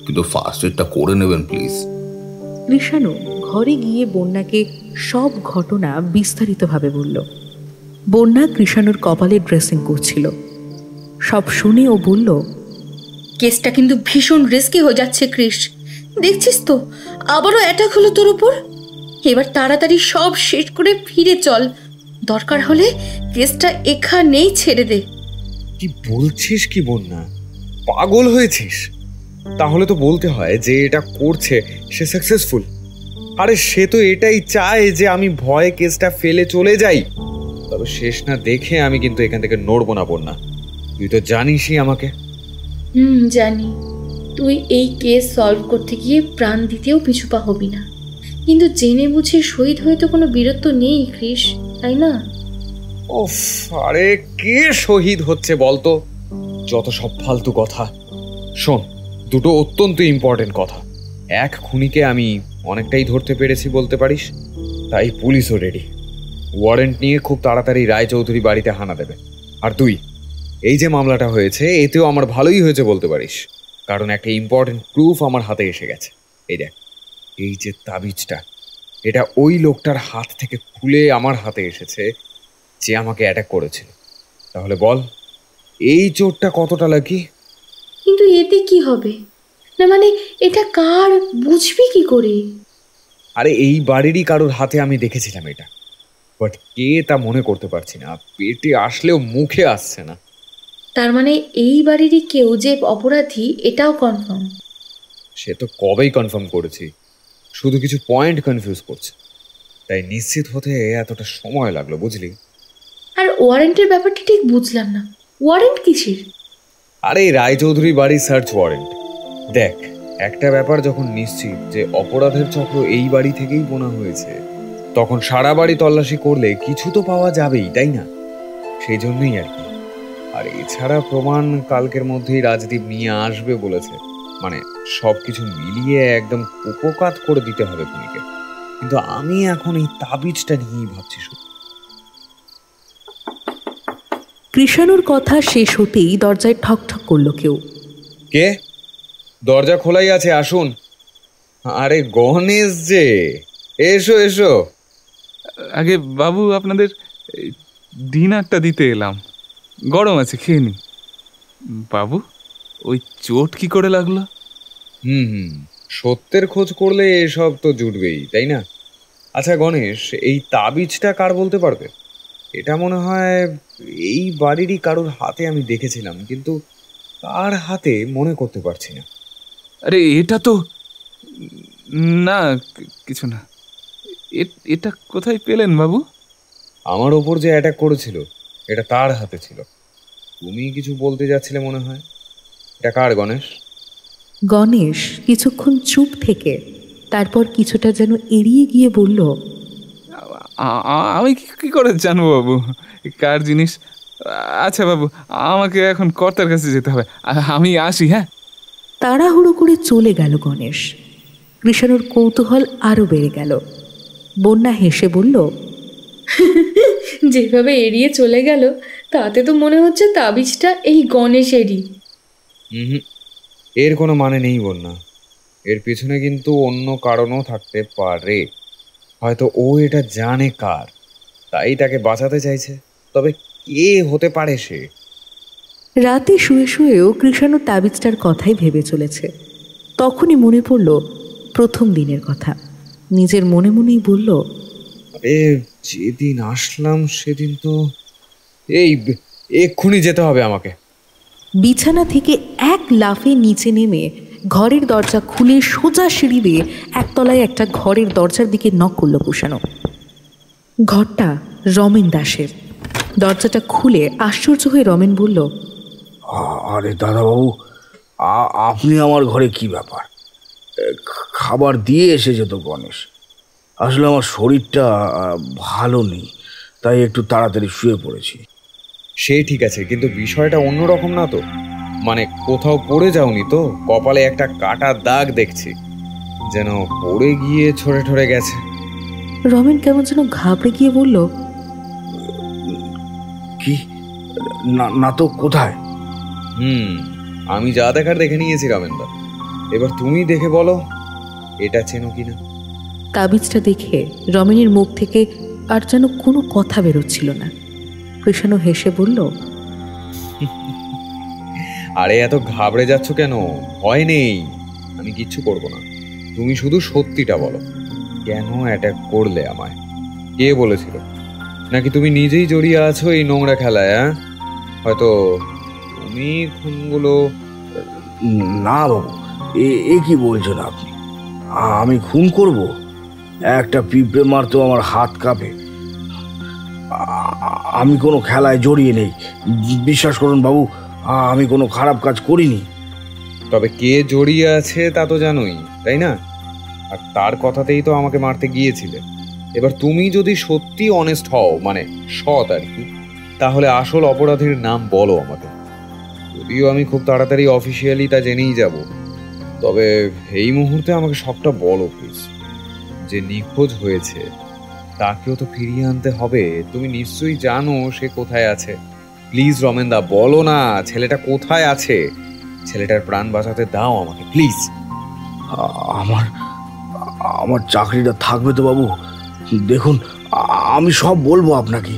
কিন্তু ফার্স্ট এডটা করে নেবেন প্লিজ। কৃষাণু ঘরে গিয়ে বন্যাকে সব ঘটনা বিস্তারিতভাবে বলল। বন্যা কৃষাণুর কপালে ড্রেসিং করছিল। সব শুনে ও বলল, কেসটা কিন্তু ভীষণ রিস্কি হয়ে যাচ্ছে কৃষ। দেখছিস তো আবারও অ্যাটাক হলো তোর উপর। এবার তাড়াতাড়ি সব শেষ করে ফিরে চল, দরকার হলে কেসটা এখানেই ছেড়ে দে। কি বলছিস কি বন্যা, পাগল হয়েছিস? তাহলে তো বলতে হয় যে এটা করছে সে সাকসেসফুল। আরে সে তো এটাই চায় যে আমি ভয়ে কেসটা ফেলে চলে যাই। তবে শেষ না দেখে আমি কিন্তু এখান থেকে নড়বো না বন্যা, তুই তো জানিসই আমাকে। জানি তুই এই কেস সলভ করতে গিয়ে প্রাণ দিতেও পিছু পা হবি না, কিন্তু জেনে বুঝে শহীদ হয়ে তো কোনো বীরত্ব নেই কৃষ, তাই না? ওফ, আরে কে শহীদ হচ্ছে বলতো? যত সব ফালতু কথা। শোন, দুটো অত্যন্ত ইম্পর্টেন্ট কথা। এক, খুনিকে আমি অনেকটাই ধরতে পেরেছি বলতে পারিস, তাই পুলিশও রেডি। ওয়ারেন্ট নিয়ে খুব তাড়াতাড়ি রায়চৌধুরী বাড়িতে হানা দেবে। আর দুই, এই যে মামলাটা হয়েছে এতেও আমার ভালোই হয়েছে বলতে পারিস, কারণ একটা ইম্পর্টেন্ট প্রুফ আমার হাতে এসে গেছে। এই দেখ, এই যে তাবিজটা, এটা ওই লোকটার হাত থেকে খুলে আমার হাতে এসেছে যে আমাকে অ্যাটাক করেছিল। তাহলে বল, এই চোরটা কতটা লাকি? কিন্তু এতে কি হবে? না মানে এটা কার, বুঝবি কি করে? আরে এই বাড়িরই কারোর হাতে আমি দেখেছিলাম এটা, বাট কে তা মনে করতে পারছি না, পেটে আসলেও মুখে আসছে না। তার মানে এই বাড়িরই কেউ যে অপরাধী এটাও কনফার্ম? সে তো কবেই কনফার্ম করেছি, শুধু কিছু পয়েন্ট কনফিউজ করছে, তাই নিশ্চিত হতে এতটা সময় লাগলো, বুঝলি? আর ওয়ারেন্টের ব্যাপারটা ঠিক বুঝলাম না, ওয়ারেন্ট কিসের? আরে রায়চৌধুরী বাড়ির সার্চ ওয়ারেন্ট। দেখ, একটা ব্যাপার যখন নিশ্চিত যে অপরাধের চক্র এই বাড়ি থেকেই বোনা হয়েছে, তখন সারা বাড়ি তল্লাশি করলে কিছু তো পাওয়া যাবেই, তাই না? সেই জন্যই আর কি। আর এছাড়া প্রমাণ কালকের মধ্যেই রাজদীপ নিয়ে আসবে বলেছে, মানে সবকিছু মিলিয়ে একদম উপকাত করে দিতে হবে খুনিকে। কিন্তু আমি এখন এই তাবিজটা নিয়েই ভাবছি শুধু। কৃষাণুর কথা শেষ হতেই দরজায় ঠক ঠক করলো কেউ। কে? দরজা খোলাই আছে, আসুন। আরে গণেশ যে, এসো এসো। আগে বাবু, আপনাদের ডিনারটা দিতে এলাম, গরম আছে, খেয়ে নি। বাবু, ওই চোট কি করে লাগলো? সত্যের খোঁজ করলে এসব তো জুটবেই, তাই না? আচ্ছা গণেশ, এই তাবিজটা কার বলতে পারবে? এটা মনে হয় এই বাড়িরই কারোর হাতে আমি দেখেছিলাম, কিন্তু কার হাতে মনে করতে পারছি না। আরে এটা তো না, কিছু না। এটা কোথায় পেলেন বাবু? আমার ওপর যে অ্যাটাক করেছিল এটা তার হাতে ছিল। তুমি কিছু বলতে যাচ্ছিলে মনে হয়, এটা কার গণেশ? গণেশ কিছুক্ষণ চুপ থেকে তারপর কিছুটা যেন এড়িয়ে গিয়ে বলল, আমি কি করে জানবো বাবু কার জিনিস? আচ্ছা বাবু, আমাকে এখন কর্তার কাছে যেতে হবে, আমি আসি। হ্যাঁ। তাড়াহুড়ো করে চলে গেল গণেশ। কৃষাণুর কৌতূহল আরো বেড়ে গেল। বন্যা হেসে বলল, যেভাবে এড়িয়ে চলে গেল তাতে তো মনে হচ্ছে তাবিজটা এই গণেশেরই। এর কোনো মানে নেই বন্যা, এর পিছনে কিন্তু অন্য কারণও থাকতে পারে। হয়তো ও এটা জানে কার, তাই তাকে বাঁচাতে চাইছে। তবে কে হতে পারে সে? রাতে শুয়ে শুয়েও কৃষাণু তাবিজটার কথাই ভেবে চলেছে। তখনই মনে পড়ল প্রথম দিনের কথা। নিজের মনে মনেই বলল, আরে যেদিন আসলাম সেদিন তো এক্ষুনি যেতে হবে আমাকে। বিছানা থেকে এক লাফে নিচে নেমে ঘরের দরজা খুলে সোজা সিঁড়ি দিয়ে একতলায় একটা ঘরের দরজার দিকে নক করল কুষাণু। ঘরটা রমেন দাসের। দরজাটা খুলে আশ্চর্য হয়ে রমেন বলল, আরে দাদাবাবু, আপনি আমার ঘরে কি ব্যাপার? খাবার দিয়ে এসেছে তো গণেশ। আসলে আমার শরীরটা ভালো নেই, তাই একটু তাড়াতাড়ি শুয়ে পড়েছি। সে ঠিক আছে, কিন্তু বিষয়টা অন্যরকম না তো? মানে কোথাও পড়ে যাওনি তো? কপালে একটা কাটার দাগ দেখছি, যেন পড়ে গিয়ে ছড়ে ঠরে গেছে। রমেন কেমন যেন ঘাবড়ে গিয়ে বলল, কি? না তো, কোথায়? আমি যা দেখার দেখে নিয়েছি রমেনদা, এবার তুমি দেখে বলো এটা চেনো কিনা। তাবিজটা দেখে রমেনের মুখ থেকে আর যেন কোনো কথা বেরোচ্ছিল না। কৃষ্ণ হেসে বলল, আরে এত ঘাবড়ে যাচ্ছ কেন? ভয় নেই, আমি কিচ্ছু করব না। তুমি শুধু সত্যিটা বলো, কেন অ্যাটাক করলে আমায়? কে বলেছিল? নাকি তুমি নিজেই জড়িয়ে আছো এই নোংরা খেলায়? হয়তো তুমি খুনগুলো। না বাবু, এ কি বলছেন আপনি? আমি খুন করব? একটা পিঁপড়ে মারতেও আমার হাত কাঁপে। আমি কোনো খেলায় জড়িয়ে নেই, বিশ্বাস করুন বাবু, আমি কোনো খারাপ কাজ করিনি। তবে কে জড়িয়ে আছে তা তো জানোই, তাই না? আর তার কথাতেই তো আমাকে মারতে গিয়েছিলে। এবার তুমি যদি সত্যি অনেস্ট হও, মানে সৎ আর কি, তাহলে আসল অপরাধীর নাম বলো আমাকে। যদিও আমি খুব তাড়াতাড়ি অফিসিয়ালি তা জেনেই যাব, তবে এই মুহূর্তে আমাকে সবটা বলো প্লিজ। যে নিখোঁজ হয়েছে তাকেও তো ফিরিয়ে আনতে হবে। তুমি নিশ্চয়ই জানো সে কোথায় আছে। প্লিজ রমেনদা, বলো না ছেলেটা কোথায় আছে। ছেলেটার প্রাণ বাঁচাতে দাও আমাকে প্লিজ। আমার চাকরিটা থাকবে তো বাবু? দেখুন, আমি সব বলবো আপনাকে,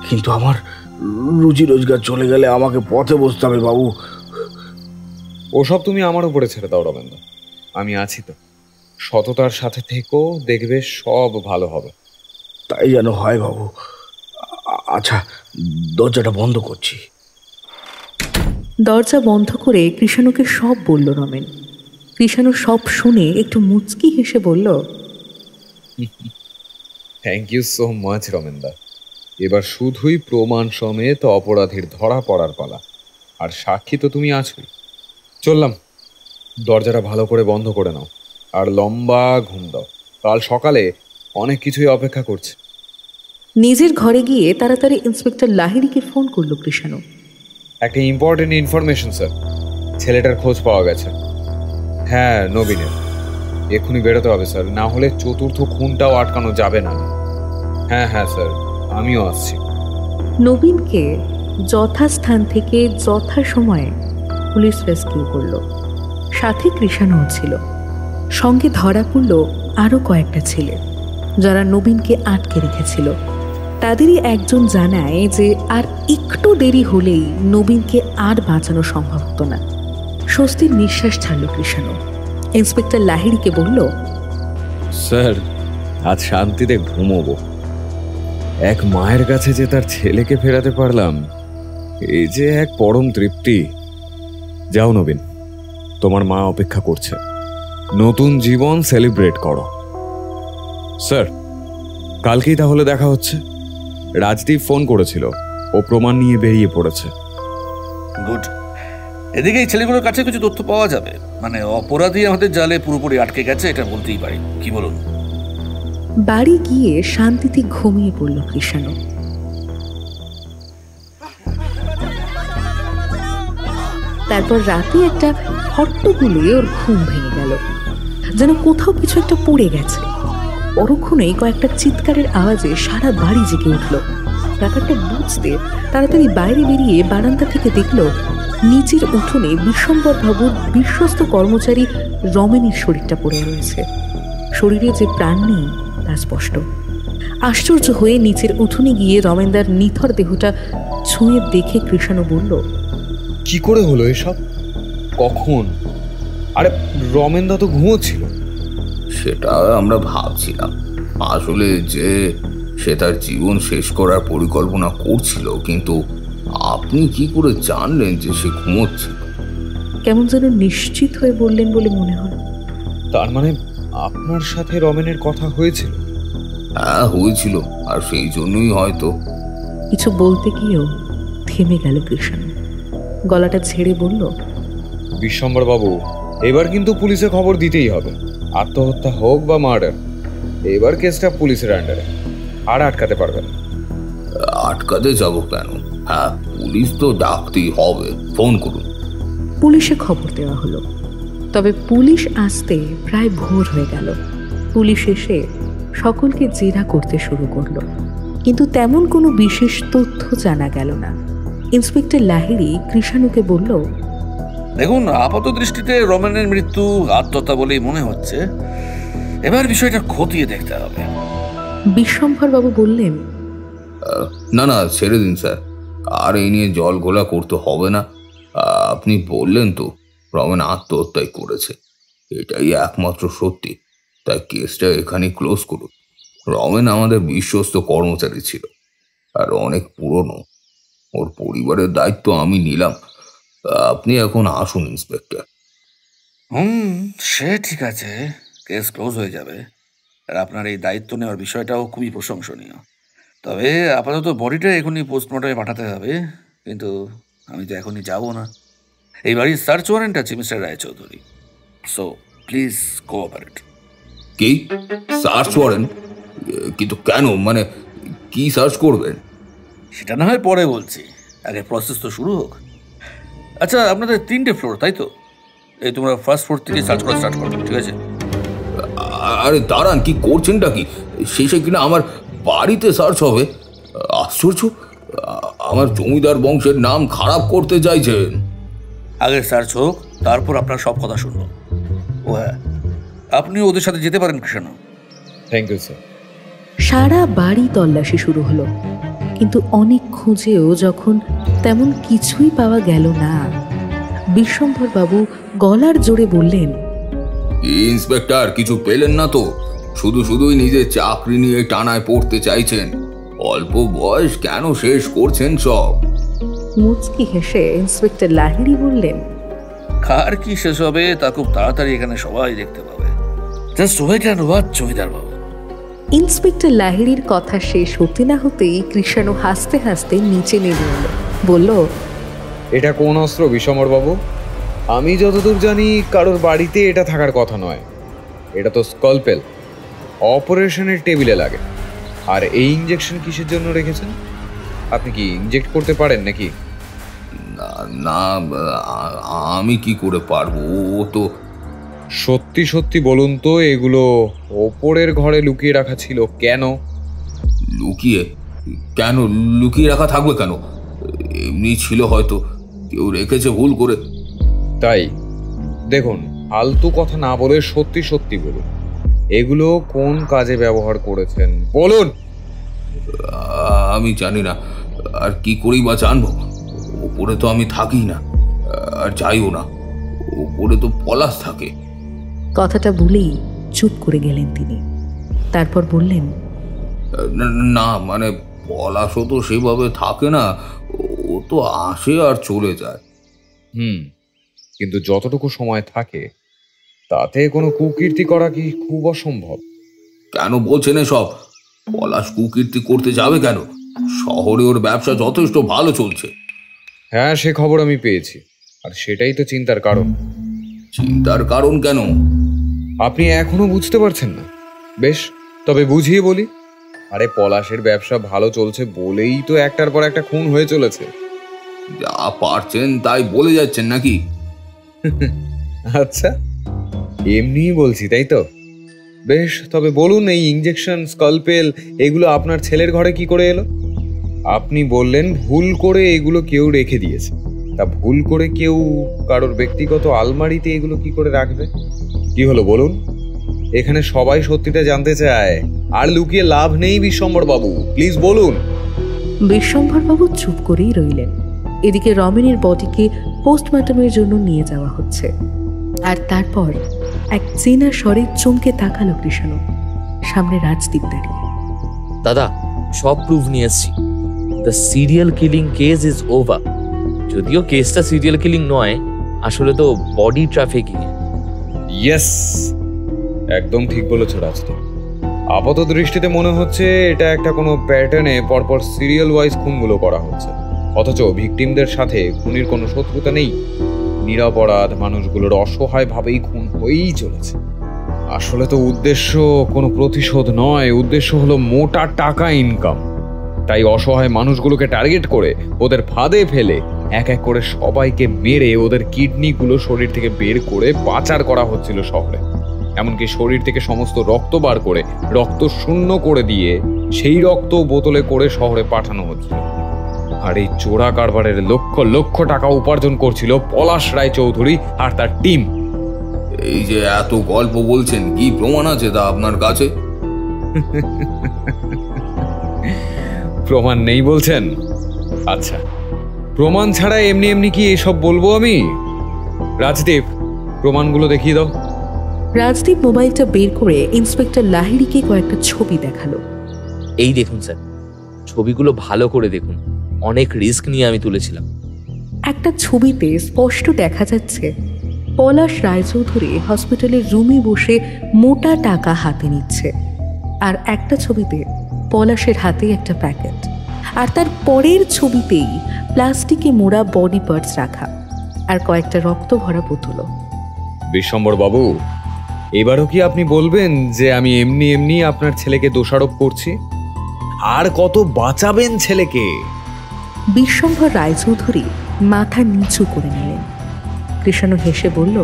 কিন্তু আমার রুজি রোজগার চলে গেলে আমাকে পথে বসতে হবে বাবু। ওসব তুমি আমার উপরে ছেড়ে দাও রমেনদা, আমি আছি তো। সততার সাথে থেকো, দেখবে সব ভালো হবে। তাই যেন হয় বাবু। আচ্ছা, দরজাটা বন্ধ করছি। দরজা বন্ধ করে কৃষাণুকে সব বলল রমেন। কৃষাণু সব শুনে একটু মুচকি হেসে বলল, থ্যাংক ইউ সো মাচ রমেনদা। এবার শুধুই প্রমাণ সমেত অপরাধীর ধরা পড়ার পালা। আর সাক্ষী তো তুমি আছোই। চললাম, দরজাটা ভালো করে বন্ধ করে নাও আর লম্বা ঘুম দাও। কাল সকালে অনেক কিছুই অপেক্ষা করছে। নিজের ঘরে গিয়ে তাড়াতাড়ি ইন্সপেক্টর লাহিড়িকে ফোন করলো কৃষাণু। একটা ইম্পর্টেন্ট ইনফরমেশন স্যার, ছেলেটার খোঁজ পাওয়া গেছে। হ্যাঁ, নবীনের। এক্ষুনি বেরোতে হবে স্যার, না হলে চতুর্থ খুনটাও আটকানো যাবে না। হ্যাঁ হ্যাঁ স্যার, আমিও আসছি। নবীনকে যথাস্থান থেকে যথাসময়ে পুলিশ রেস্কিউ করল। সাথে কৃষাণুও ছিল। সঙ্গে ধরা পড়ল আরও কয়েকটা ছেলে যারা নবীনকে আটকে রেখেছিল। তাদেরই একজন জানায় যে আর একটু দেরি হলেই নবীনকে আর বাঁচানো সম্ভব হতো না। স্বস্তির নিঃশ্বাস ছাড়ল কৃষাণু। ইন্সপেক্টর লাহিড়িকে বলল, স্যার, আজ শান্তিতে ঘুমোবো। এক মায়ের কাছে যে তার ছেলেকে ফেরাতে পারলাম, এই যে এক পরম তৃপ্তি। যাও নবীন, তোমার মা অপেক্ষা করছে। নতুন জীবন সেলিব্রেট করো। স্যার, কালকেই তাহলে দেখা হচ্ছে। রাজদীপ ফোন করেছিল, ও প্রমাণ নিয়ে বেরিয়ে পড়েছে। গুড। এদিকে এই ছেলেগুলোর কাছে কিছু তথ্য পাওয়া যাবে, মানে অপরাধী আমাদের জালে পুরোপুরি আটকে গেছে, এটা বলতেই পারি। কি বলুন? বাড়ি গিয়ে শান্তিতে ঘুমিয়ে পড়ল কৃষাণু। তারপর রাতে একটা হট্টগোলে ওর ঘুম ভেঙে গেল, যেন কোথাও কিছু একটা পড়ে গেছে। পরক্ষণেই কয়েকটা চিৎকারের আওয়াজে সারা বাড়ি জেগে উঠল। ব্যাপারটা বুঝতে তাড়াতাড়ি বাইরে বেরিয়ে বারান্দা থেকে দেখল নিচের উঠোনে বিশ্বম্বর বাবুর বিশ্বস্ত কর্মচারী রমেনের শরীরটা পড়ে রয়েছে। শরীরে যে প্রাণ নেই তা স্পষ্ট। আশ্চর্য হয়ে নিচের উঠোনে গিয়ে রমেনদার নিথর দেহটা ছুঁয়ে দেখে কৃষাণু বলল, কি করে হলো এসব? কখন? আরে রমেনদা তো ঘুমোচ্ছিল। সেটা আমরা ভাবছিলাম। আসলে যে সে তার জীবন শেষ করার পরিকল্পনা করছিল, কিন্তু আপনি কি করে জানলেন যে সে ঘুমোচ্ছিল? কেমন যেন নিশ্চিত হয়ে বললেন বলে মনে হলো। তার মানে আপনার সাথে রমেনের কথা হয়েছিল? হ্যাঁ, হয়েছিল, আর সেই জন্যই হয়তো। কিছু বলতে গিয়েও থেমে গেল কৃষাণু। গলাটা ছেড়ে বলল, বিশ্বম্বর বাবু, এবার কিন্তু পুলিশে খবর দিতেই হবে। আত্মহত্যা হোক বা মার্ডার, এবার কেসটা পুলিশের আন্ডারে, আর আটকাতে পারবেন না। আটকাতে যাব কেন? হ্যাঁ, পুলিশ তো ডাকতেই হবে। ফোন করুন। পুলিশে খবর দেওয়া হলো। তবে পুলিশ আসতে প্রায় ভোর হয়ে গেল। পুলিশ এসে সকলকে জেরা করতে শুরু করলো, কিন্তু তেমন কোনো বিশেষ তথ্য জানা গেল না। ইন্সপেক্টর লাহিড়ী কৃষাণুকে বলল, দেখুন, আপাত দৃষ্টিতে রমেনের মৃত্যু আত্মহত্যা বলেই মনে হচ্ছে। এবার বিষয়টা খতিয়ে দেখতে হবে। বিশ্বম্ভরবাবু বললেন, না না, ছেড়ে দিন স্যার, আর এই নিয়ে জল ঘোলা করতে হবে না। আপনি বললেন তো রমেন আত্মহত্যাই করেছে, এটাই একমাত্র সত্যি। তাই কেসটা এখানে ক্লোজ করুন। রমেন আমাদের বিশ্বস্ত কর্মচারী ছিল, আর অনেক পুরনো। ওর পরিবারের দায়িত্ব আমি নিলাম। আপনি এখন আসুন ইন্সপেক্টর। সে ঠিক আছে, কেস ক্লোজ হয়ে যাবে। আর আপনার এই দায়িত্ব নেওয়ার বিষয়টাও খুবই প্রশংসনীয়। তবে আপাতত বডিটা এখনই পোস্টমর্টমে পাঠাতে হবে। কিন্তু আমি তো এখনই যাব না। এই বাড়ির সার্চ ওয়ারেন্ট আছে mister Roychowdhury, so please cooperate. কি সার্চ ওয়ারেন্ট? কিন্তু কেন, মানে কি সার্চ করবেন? সেটা না হয় পরে বলছি, আগে প্রসেস তো শুরু হোক। আচ্ছা, আপনাদের 3টে ফ্লোর, তাই তো? এই তোমরা ফার্স্ট ফ্লোর থেকে সার্চ করা স্টার্ট করো, ঠিক আছে? আরে দাঁড়ান, কি করছেনটা কি? শেষে কিনা আমার বাড়িতে সার্চ হবে? আশ্চর্য, আমার জমিদার বংশের নাম খারাপ করতে চাইছেন। আগে সার্চ হোক, তারপর আপনার সব কথা শুনবো। ও হ্যাঁ, আপনি ওদের সাথে যেতে পারেন কৃষ্ণ। Thank you sir. সারা বাড়ি তল্লাশি শুরু হলো, কিন্তু অনেক খুঁজেও যখন তেমন কিছুই পাওয়া গেল না, বিশ্বম্ভরবাবু গলার জোরে বললেন, ইন্সপেক্টর, কিছু পেলেন না তো? শুধু শুধুই নিজের চাকরি নিয়ে টানায় পড়তে চাইছেন। অল্প বয়স কেন শেষ করছেন সব? মুচকি হেসে ইন্সপেক্টর লাহিড়ী বললেন, কার কি শেষ হবে তা খুব তাড়াতাড়ি এখানে সবাই দেখতে পাবে। Just wait and watch, zamindar Babu. Inspector লাহিড়ীর কথা শেষ হতে না হতেই কৃষাণু হাসতে হাসতে নিচে নেমে এলো। বলল, এটা কোন অস্ত্র বিশ্বম্বর বাবু? আমি যতদূর জানি কারোর বাড়িতে এটা থাকার কথা নয়। এটা তো স্কলপেল, অপারেশনের টেবিলে লাগে। আর এই ইঞ্জেকশন কিসের জন্য রেখেছেন? আপনি কি ইনজেক্ট করতে পারেন নাকি? না, আমি কি করে পারবো? ও তো। সত্যি সত্যি বলুন তো, এগুলো ওপরের ঘরে লুকিয়ে রাখা ছিল কেন? লুকিয়ে কেন? লুকিয়ে রাখা থাকবে কেন? এমনি ছিল, হয়তো কেউ রেখেছে ভুল করে। তাই দেখুন, ফালতু কথা না বলে সত্যি সত্যি বলুন, এগুলো কোন কাজে ব্যবহার করেছেন বলুন। আমি জানি না, আর কি করেই বা জানবো? ওপরে তো আমি থাকি না, আর যাইও না। ওপরে তো পলাশ থাকে। কথাটা বলেই চুপ করে গেলেন তিনি। তারপর বললেন, না, মানে পলাশও তো সেভাবে থাকে না, ও তো আসে আর চলে যায়। কিন্তু যতটুকু সময় থাকে তাতে কোনো কুকীর্তি করা কি খুব অসম্ভব? কেন বলছেন এসব? পলাশ কুকীর্তি করতে যাবে কেন? শহরে ওর ব্যবসা যথেষ্ট ভালো চলছে। হ্যাঁ, সে খবর আমি পেয়েছি, আর সেটাই তো চিন্তার কারণ। চিন্তার কারণ কেন? আপনি এখনো বুঝতে পারছেন না? বেশ, তবে বুঝিয়ে বলি। আরে পলাশের ব্যবসা ভালো চলছে বলেই তো একটার পর একটা খুন হয়ে চলেছে। যা পারছেন তাই বলে যাচ্ছেন নাকি? আচ্ছা, এমনিই বলছি, তাই তো? বেশ, তবে বলুন, এই ইঞ্জেকশন, স্কলপেল, এগুলো আপনার ছেলের ঘরে কি করে এলো? আপনি বললেন ভুল করে এগুলো কেউ রেখে দিয়েছে। তা ভুল করে কেউ কারোর ব্যক্তিগত আলমারিতে এগুলো কি করে রাখবে? কি হলো বলুন? এখানে সবাই সত্যিটা জানতে চায়, আর লুকিয়ে লাভ নেই বিশ্বম্বর বাবু, প্লিজ বলুন। বিশ্বম্ভরবাবু চুপ করেই রইলেন। এদিকে রমেনের বডিকে পোস্টমর্টমের জন্য নিয়ে যাওয়া হচ্ছে। আর তারপর এক চেনা স্বরে চমকে তাকালো কৃষাণু। সামনে রাজদীপ দাঁড়িয়ে। দাদা, সব প্রুফ নিয়ে এসছি। The serial killing case is over. যদিও কেসটা সিরিয়াল কিলিং নয়, আসলে তো বডি ট্রাফিকিং। ইয়েস, একদম ঠিক বলেছ রাজদীপ। আপাত দৃষ্টিতে মনে হচ্ছে এটা একটা কোনো প্যাটার্নে পরপর সিরিয়াল ওয়াইজ খুনগুলো করা হচ্ছে, অথচ ভিকটিমদের সাথে খুনির কোনো শত্রুতা নেই। নিরপরাধ মানুষগুলোর অসহায়ভাবেই খুন হয়েই চলেছে। আসলে তো উদ্দেশ্য কোনো প্রতিশোধ নয়, উদ্দেশ্য হলো মোটা টাকা ইনকাম। তাই অসহায় মানুষগুলোকে টার্গেট করে ওদের ফাঁদে ফেলে এক এক করে সবাইকে মেরে ওদের কিডনিগুলো শরীর থেকে বের করে পাচার করা হচ্ছিল শহরে। এমনকি শরীর থেকে সমস্ত রক্ত বার করে রক্ত শূন্য করে দিয়ে সেই রক্ত বোতলে করে শহরে পাঠানো হচ্ছিল। আর এই চোরা কারবারের লক্ষ লক্ষ টাকা উপার্জন করছিল পলাশ রায়চৌধুরী আর তার টিম। এই যে এত গল্প বলছেন, কি প্রমাণ আছে তা আপনার কাছে? প্রমাণ নেই বলছেন? আচ্ছা, প্রমাণ ছাড়া এমনি এমনি কি এসব বলবো আমি? রাজদীপ, প্রমাণগুলো দেখিয়ে দাও। রাজদীপ মোবাইলটা বের করে ইন্সপেক্টর লাহিড়িকে কয়েকটা ছবি দেখালো। এই দেখুন স্যার, ছবিগুলো ভালো করে দেখুন। অনেক রিস্ক নিয়ে আমি তুলেছিলাম। একটা ছবিতে স্পষ্ট দেখা যাচ্ছে পলাশ রায়চৌধুরী হসপিটালের রুমে বসে মোটা টাকা হাতে নিচ্ছে। আর একটা ছবিতে পলাশের হাতে একটা প্যাকেট, আর তার পরের ছবিতেই প্লাস্টিকে মোড়া বডি পার্টস রাখা আর কয়েকটা রক্ত ভরা বোতলও। বিশ্বম্বর বাবু, এবারও কি আপনি বলবেন যে আমি এমনি এমনি আপনার ছেলেকে দোষারোপ করছি? আর কত বাঁচাবেন ছেলেকে? বিশ্বম্ভর রায়চৌধুরী মাথা নিচু করে নিলেন। কৃষ্ণ হেসে বলল,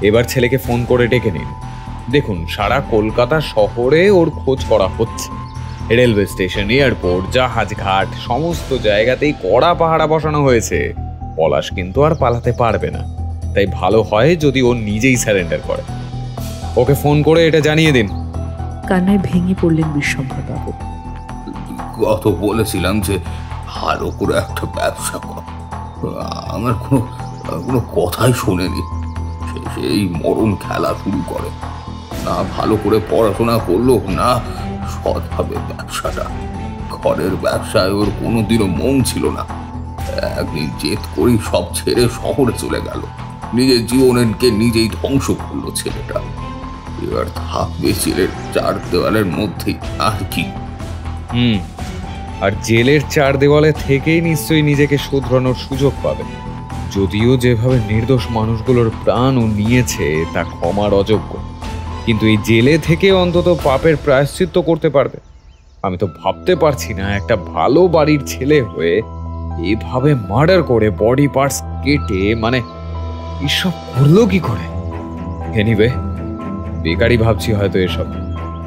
এবার ছেলেকে ফোন করে ডেকে নিন। দেখুন, সারা কলকাতা শহরে ওর খোঁজ করা হচ্ছে। রেলওয়ে স্টেশন, এয়ারপোর্ট, জাহাজঘাট সমস্ত জায়গাতেই কড়া পাহারা বসানো হয়েছে। পলাশ কিন্তু আর পালাতে পারবে না। তাই ভালো হয় যদি ও নিজেই স্যারেন্ডার করে। ওকে ফোন করে এটা জানিয়ে দিন। কান্নায় ভেঙে পড়লেন বিশ্বম্ভর বাবু। কত বলেছিলাম যে ভালো করে একটা ব্যবসা কর, আমার কোনো কথাই শোনেনি। সেই মরণ খেলা শুরু করে। না ভালো করে পড়াশোনা করলো, না সৎভাবে ব্যবসাটা। ঘরের ব্যবসায় ওর কোনোদিনও মন ছিল না। একদিন জেদ করেই সব ছেড়ে শহরে চলে গেল। নিজের জীবনকে নিজেই ধ্বংস করলো ছেলেটা। এবার থাকবে জেলের চার দেওয়ালের মধ্যেই, আর কি। আর জেলের চার দেওয়ালে থেকেই নিশ্চয়ই নিজেকে শুধরানোর সুযোগ পাবে। যদিও যেভাবে নির্দোষ মানুষগুলোর প্রাণ ও নিয়েছে তা ক্ষমার অযোগ্য, কিন্তু এই জেলে থেকে অন্তত পাপের প্রায়শ্চিত্ত করতে পারবে। আমি তো ভাবতে পারছি না একটা ভালো বাড়ির ছেলে হয়ে এভাবে মার্ডার করে বডি পার্টস কেটে, মানে এসব করলো কি করে? এনিওয়ে, বেকারই ভাবছি হয়তো এসব।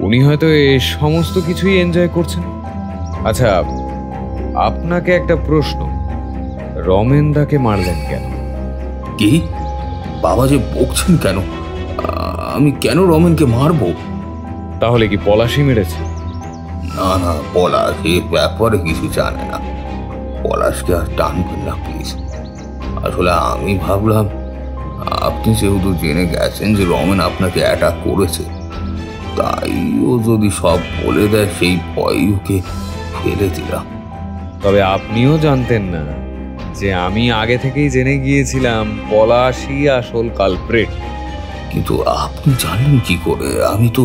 উনি হয়তো এ সমস্ত কিছুই এনজয় করছেন। আচ্ছা, আপনাকে একটা প্রশ্ন, রমেনদাকে মারলেন কেন? কি বাবা যে বকছেন কেন? আমি কেন রমেনকে মারবো? তাহলে কি পলাশই মেরেছে? না না, পলাশ এ ব্যাপারে কিছু জানে না। পলাশকে আর টানবেন না প্লিজ। আসলে আমি ভাবলাম আপনি যেহেতু জেনে গেছেন যে রমেন আপনাকে অ্যাটাক করেছে, তাই ও যদি সব বলে দেয় সেই ভয় ওকে ফেলে দিলাম। তবে আপনিও জানতেন না যে আমি আগে থেকেই জেনে গিয়েছিলাম পলাশই আসল কালপ্রিট। কিন্তু আপনি জানলেন কি করে? আমি তো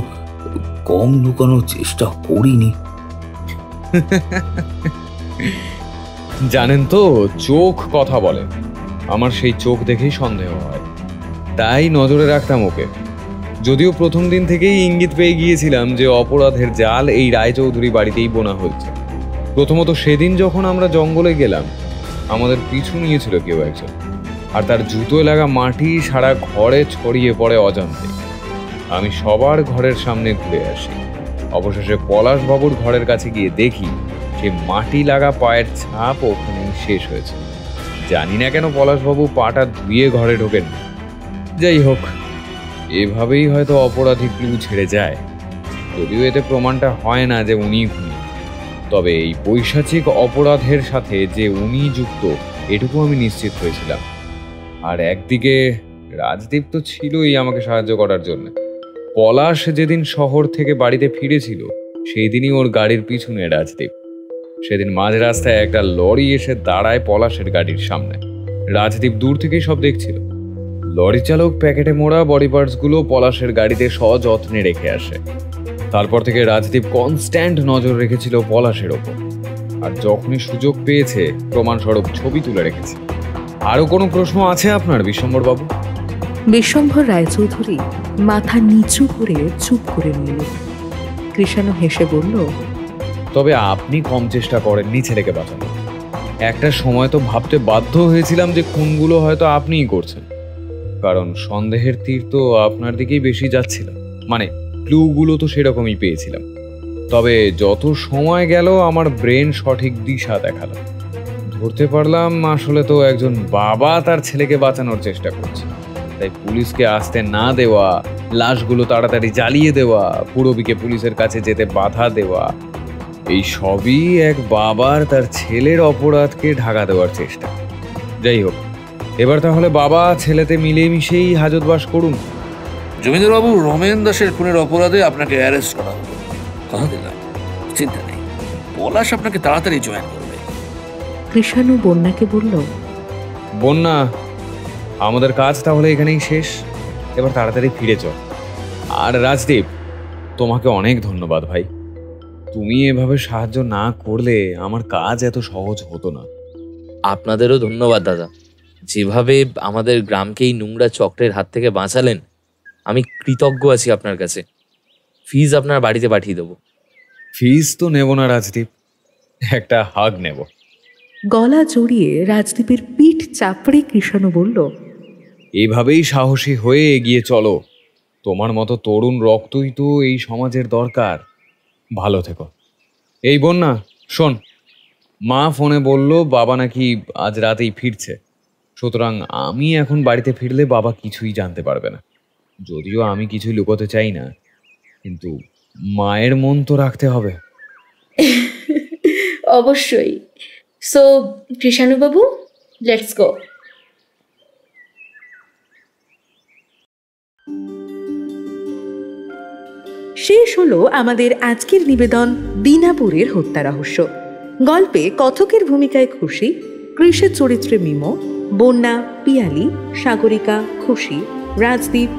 কম লুকানোর চেষ্টা করিনি। জানেন তো, চোখ কথা বলে। আমার সেই চোখ দেখেই সন্দেহ হয়, তাই নজরে রাখতাম ওকে। যদিও প্রথম দিন থেকেই ইঙ্গিত পেয়ে গিয়েছিলাম যে অপরাধের জাল এই রায়চৌধুরী বাড়িতেই বোনা হয়েছে। প্রথমত সেদিন যখন আমরা জঙ্গলে গেলাম, আমাদের পিছু নিয়েছিল কেউ একজন, আর তার জুতোয় লাগা মাটি সারা ঘরে ছড়িয়ে পড়ে অজান্তেই। আমি সবার ঘরের সামনে ঘুরে আসি। অবশেষে পলাশবাবুর ঘরের কাছে গিয়ে দেখি সে মাটি লাগা পায়ের ছাপ ওখানেই শেষ হয়েছে। জানি না কেন পলাশবাবু পাটা ধুয়ে ঘরে ঢোকেন। যাই হোক, এভাবেই হয়তো অপরাধী ক্লু ছেড়ে যায়। যদিও এতে প্রমাণটা হয় না যে উনি খুনি, তবে এই পৈশাচিক অপরাধের সাথে যে উনি যুক্ত এটুকু আমি নিশ্চিত হয়েছিলাম। আর একদিকে রাজদীপ তো ছিলই আমাকে সাহায্য করার জন্য। পলাশ যেদিন শহর থেকে বাড়িতে ফিরেছিল সেই দিনই ওর গাড়ির পিছনে রাজদীপ। সেদিন মাঝ রাস্তায় একটা লরি এসে দাঁড়ায় পলাশের গাড়ির সামনে। রাজদীপ দূর থেকেই সব দেখছিল। লরি চালক প্যাকেটে মোড়া বডি পার্টসগুলো পলাশের গাড়িতে সযত্নে রেখে আসে। তারপর থেকে রাজদীপ কনস্ট্যান্ট নজর রেখেছিল পলাশের ওপর, আর যখনই সুযোগ পেয়েছে প্রমাণস্বরূপ ছবি তুলে রেখেছে। আরও কোনো প্রশ্ন আছে আপনার বিশ্বম্বর বাবু? বিশ্বম্ভর রায়চৌধুরী মাথা নিচু করে চুপ করে নিল। কৃষাণু হেসে বলল, তবে আপনি কম চেষ্টা করেননি ছেলেকে বাঁচানো। একটা সময় তো ভাবতে বাধ্য হয়েছিলাম যে খুনগুলো হয়তো আপনিই করছেন, কারণ সন্দেহের তীর তো আপনার দিকেই বেশি যাচ্ছিল। মানে ক্লুগুলো তো সেরকমই পেয়েছিলাম। তবে যত সময় গেল আমার ব্রেন সঠিক দিশা দেখালো। ধরতে পারলাম আসলে তো একজন বাবা তার ছেলেকে বাঁচানোর চেষ্টা করছে। তাই পুলিশকে আসতে না দেওয়া, লাশগুলো তাড়াতাড়ি জ্বালিয়ে দেওয়া, পুরবীকে পুলিশের কাছে যেতে বাধা দেওয়া, এই সবই এক বাবার তার ছেলের অপরাধকে ঢাকা দেওয়ার চেষ্টা। যাই হোক, এবার তাহলে বাবা ছেলেতে মিলেমিশেই হাজতবাস করুন। জমিদারবাবু, রমেন দাসের খুনের অপরাধে আপনাকে অ্যারেস্ট করা হলো। কথা দিলাম, চিন্তা নেই, পলাশ আপনাকে তাড়াতাড়ি জয়েন করবে। কৃষাণু বন্যাকে বলল, বন্যা, আমাদের কাজ তাহলে এখানেই শেষ। এবার তাড়াতাড়ি ফিরে চল। আর রাজদীপ, তোমাকে অনেক ধন্যবাদ ভাই। তুমি এভাবে সাহায্য না করলে আমার কাজ এত সহজ হতো না। আপনাদেরও ধন্যবাদ দাদা। যেভাবে আমাদের গ্রামকে এই নোংরা চক্রের হাত থেকে বাঁচালেন, আমি কৃতজ্ঞ আছি আপনার কাছে। ফিজ আপনার বাড়িতে পাঠিয়ে দেবো। ফিজ তো নেব না রাজদীপ, একটা হাগ নেব। গলা জড়িয়ে রাজদীপের পিঠ চাপড়ে কৃষাণু বলল, এইভাবেই সাহসী হয়ে এগিয়ে চলো। তোমার মতো তরুণ রক্তই তো এই সমাজের দরকার। ভালো থেকো। এই বন্যা, শোন, মা ফোনে বলল বাবা নাকি আজ রাতেই ফিরছে। সুতরাং আমি এখন বাড়িতে ফিরলে বাবা কিছুই জানতে পারবে না। যদিও আমি কিছুই লুকোতে চাই না, কিন্তু মায়ের মন তো রাখতে হবে। অবশ্যই। সো কৃষাণুবাবু, লেটস গো। শেষ হলো আমাদের আজকের নিবেদন দিনাপুরের হত্যা রহস্য। গল্পে কথকের ভূমিকায় খুশি, কৃষের চরিত্রে মিমো, বন্যা পিয়ালি, সাগরিকা খুশি, রাজদীপ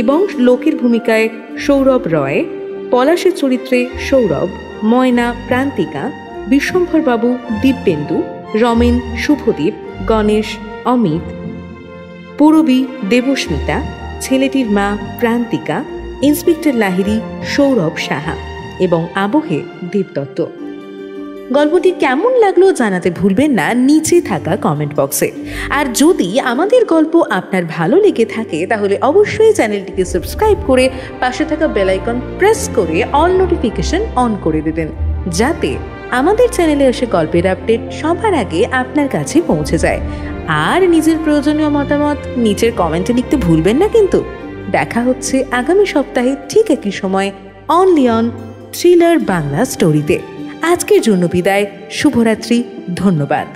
এবং লোকের ভূমিকায় সৌরভ রয়, পলাশের চরিত্রে সৌরভ, ময়না প্রান্তিকা, বিশ্বম্ভরবাবু দিব্যেন্দু, রমেন শুভদীপ, গণেশ অমিত, পুরবী দেবস্মিতা, ছেলেটির মা প্রান্তিকা, ইন্সপেক্টর লাহিড়ী সৌরভ সাহা এবং আবহে দেবদত্ত। গল্পটি কেমন লাগলো জানাতে ভুলবেন না নিচে থাকা কমেন্ট বক্সে। আর যদি আমাদের গল্প আপনার ভালো লেগে থাকে তাহলে অবশ্যই চ্যানেলটিকে সাবস্ক্রাইব করে পাশে থাকা বেল আইকন প্রেস করে অল নোটিফিকেশন অন করে দেবেন, যাতে আমাদের চ্যানেলে এসে গল্পের আপডেট সবার আগে আপনার কাছে পৌঁছে যায়। আর নিজের প্রয়োজনীয় মতামত নিচের কমেন্টে লিখতে ভুলবেন না কিন্তু। দেখা হচ্ছে আগামী সপ্তাহে ঠিক একই সময় অনলি অন থ্রিলার বাংলা স্টোরিতে। আজকের জন্য বিদায়, শুভরাত্রি, ধন্যবাদ।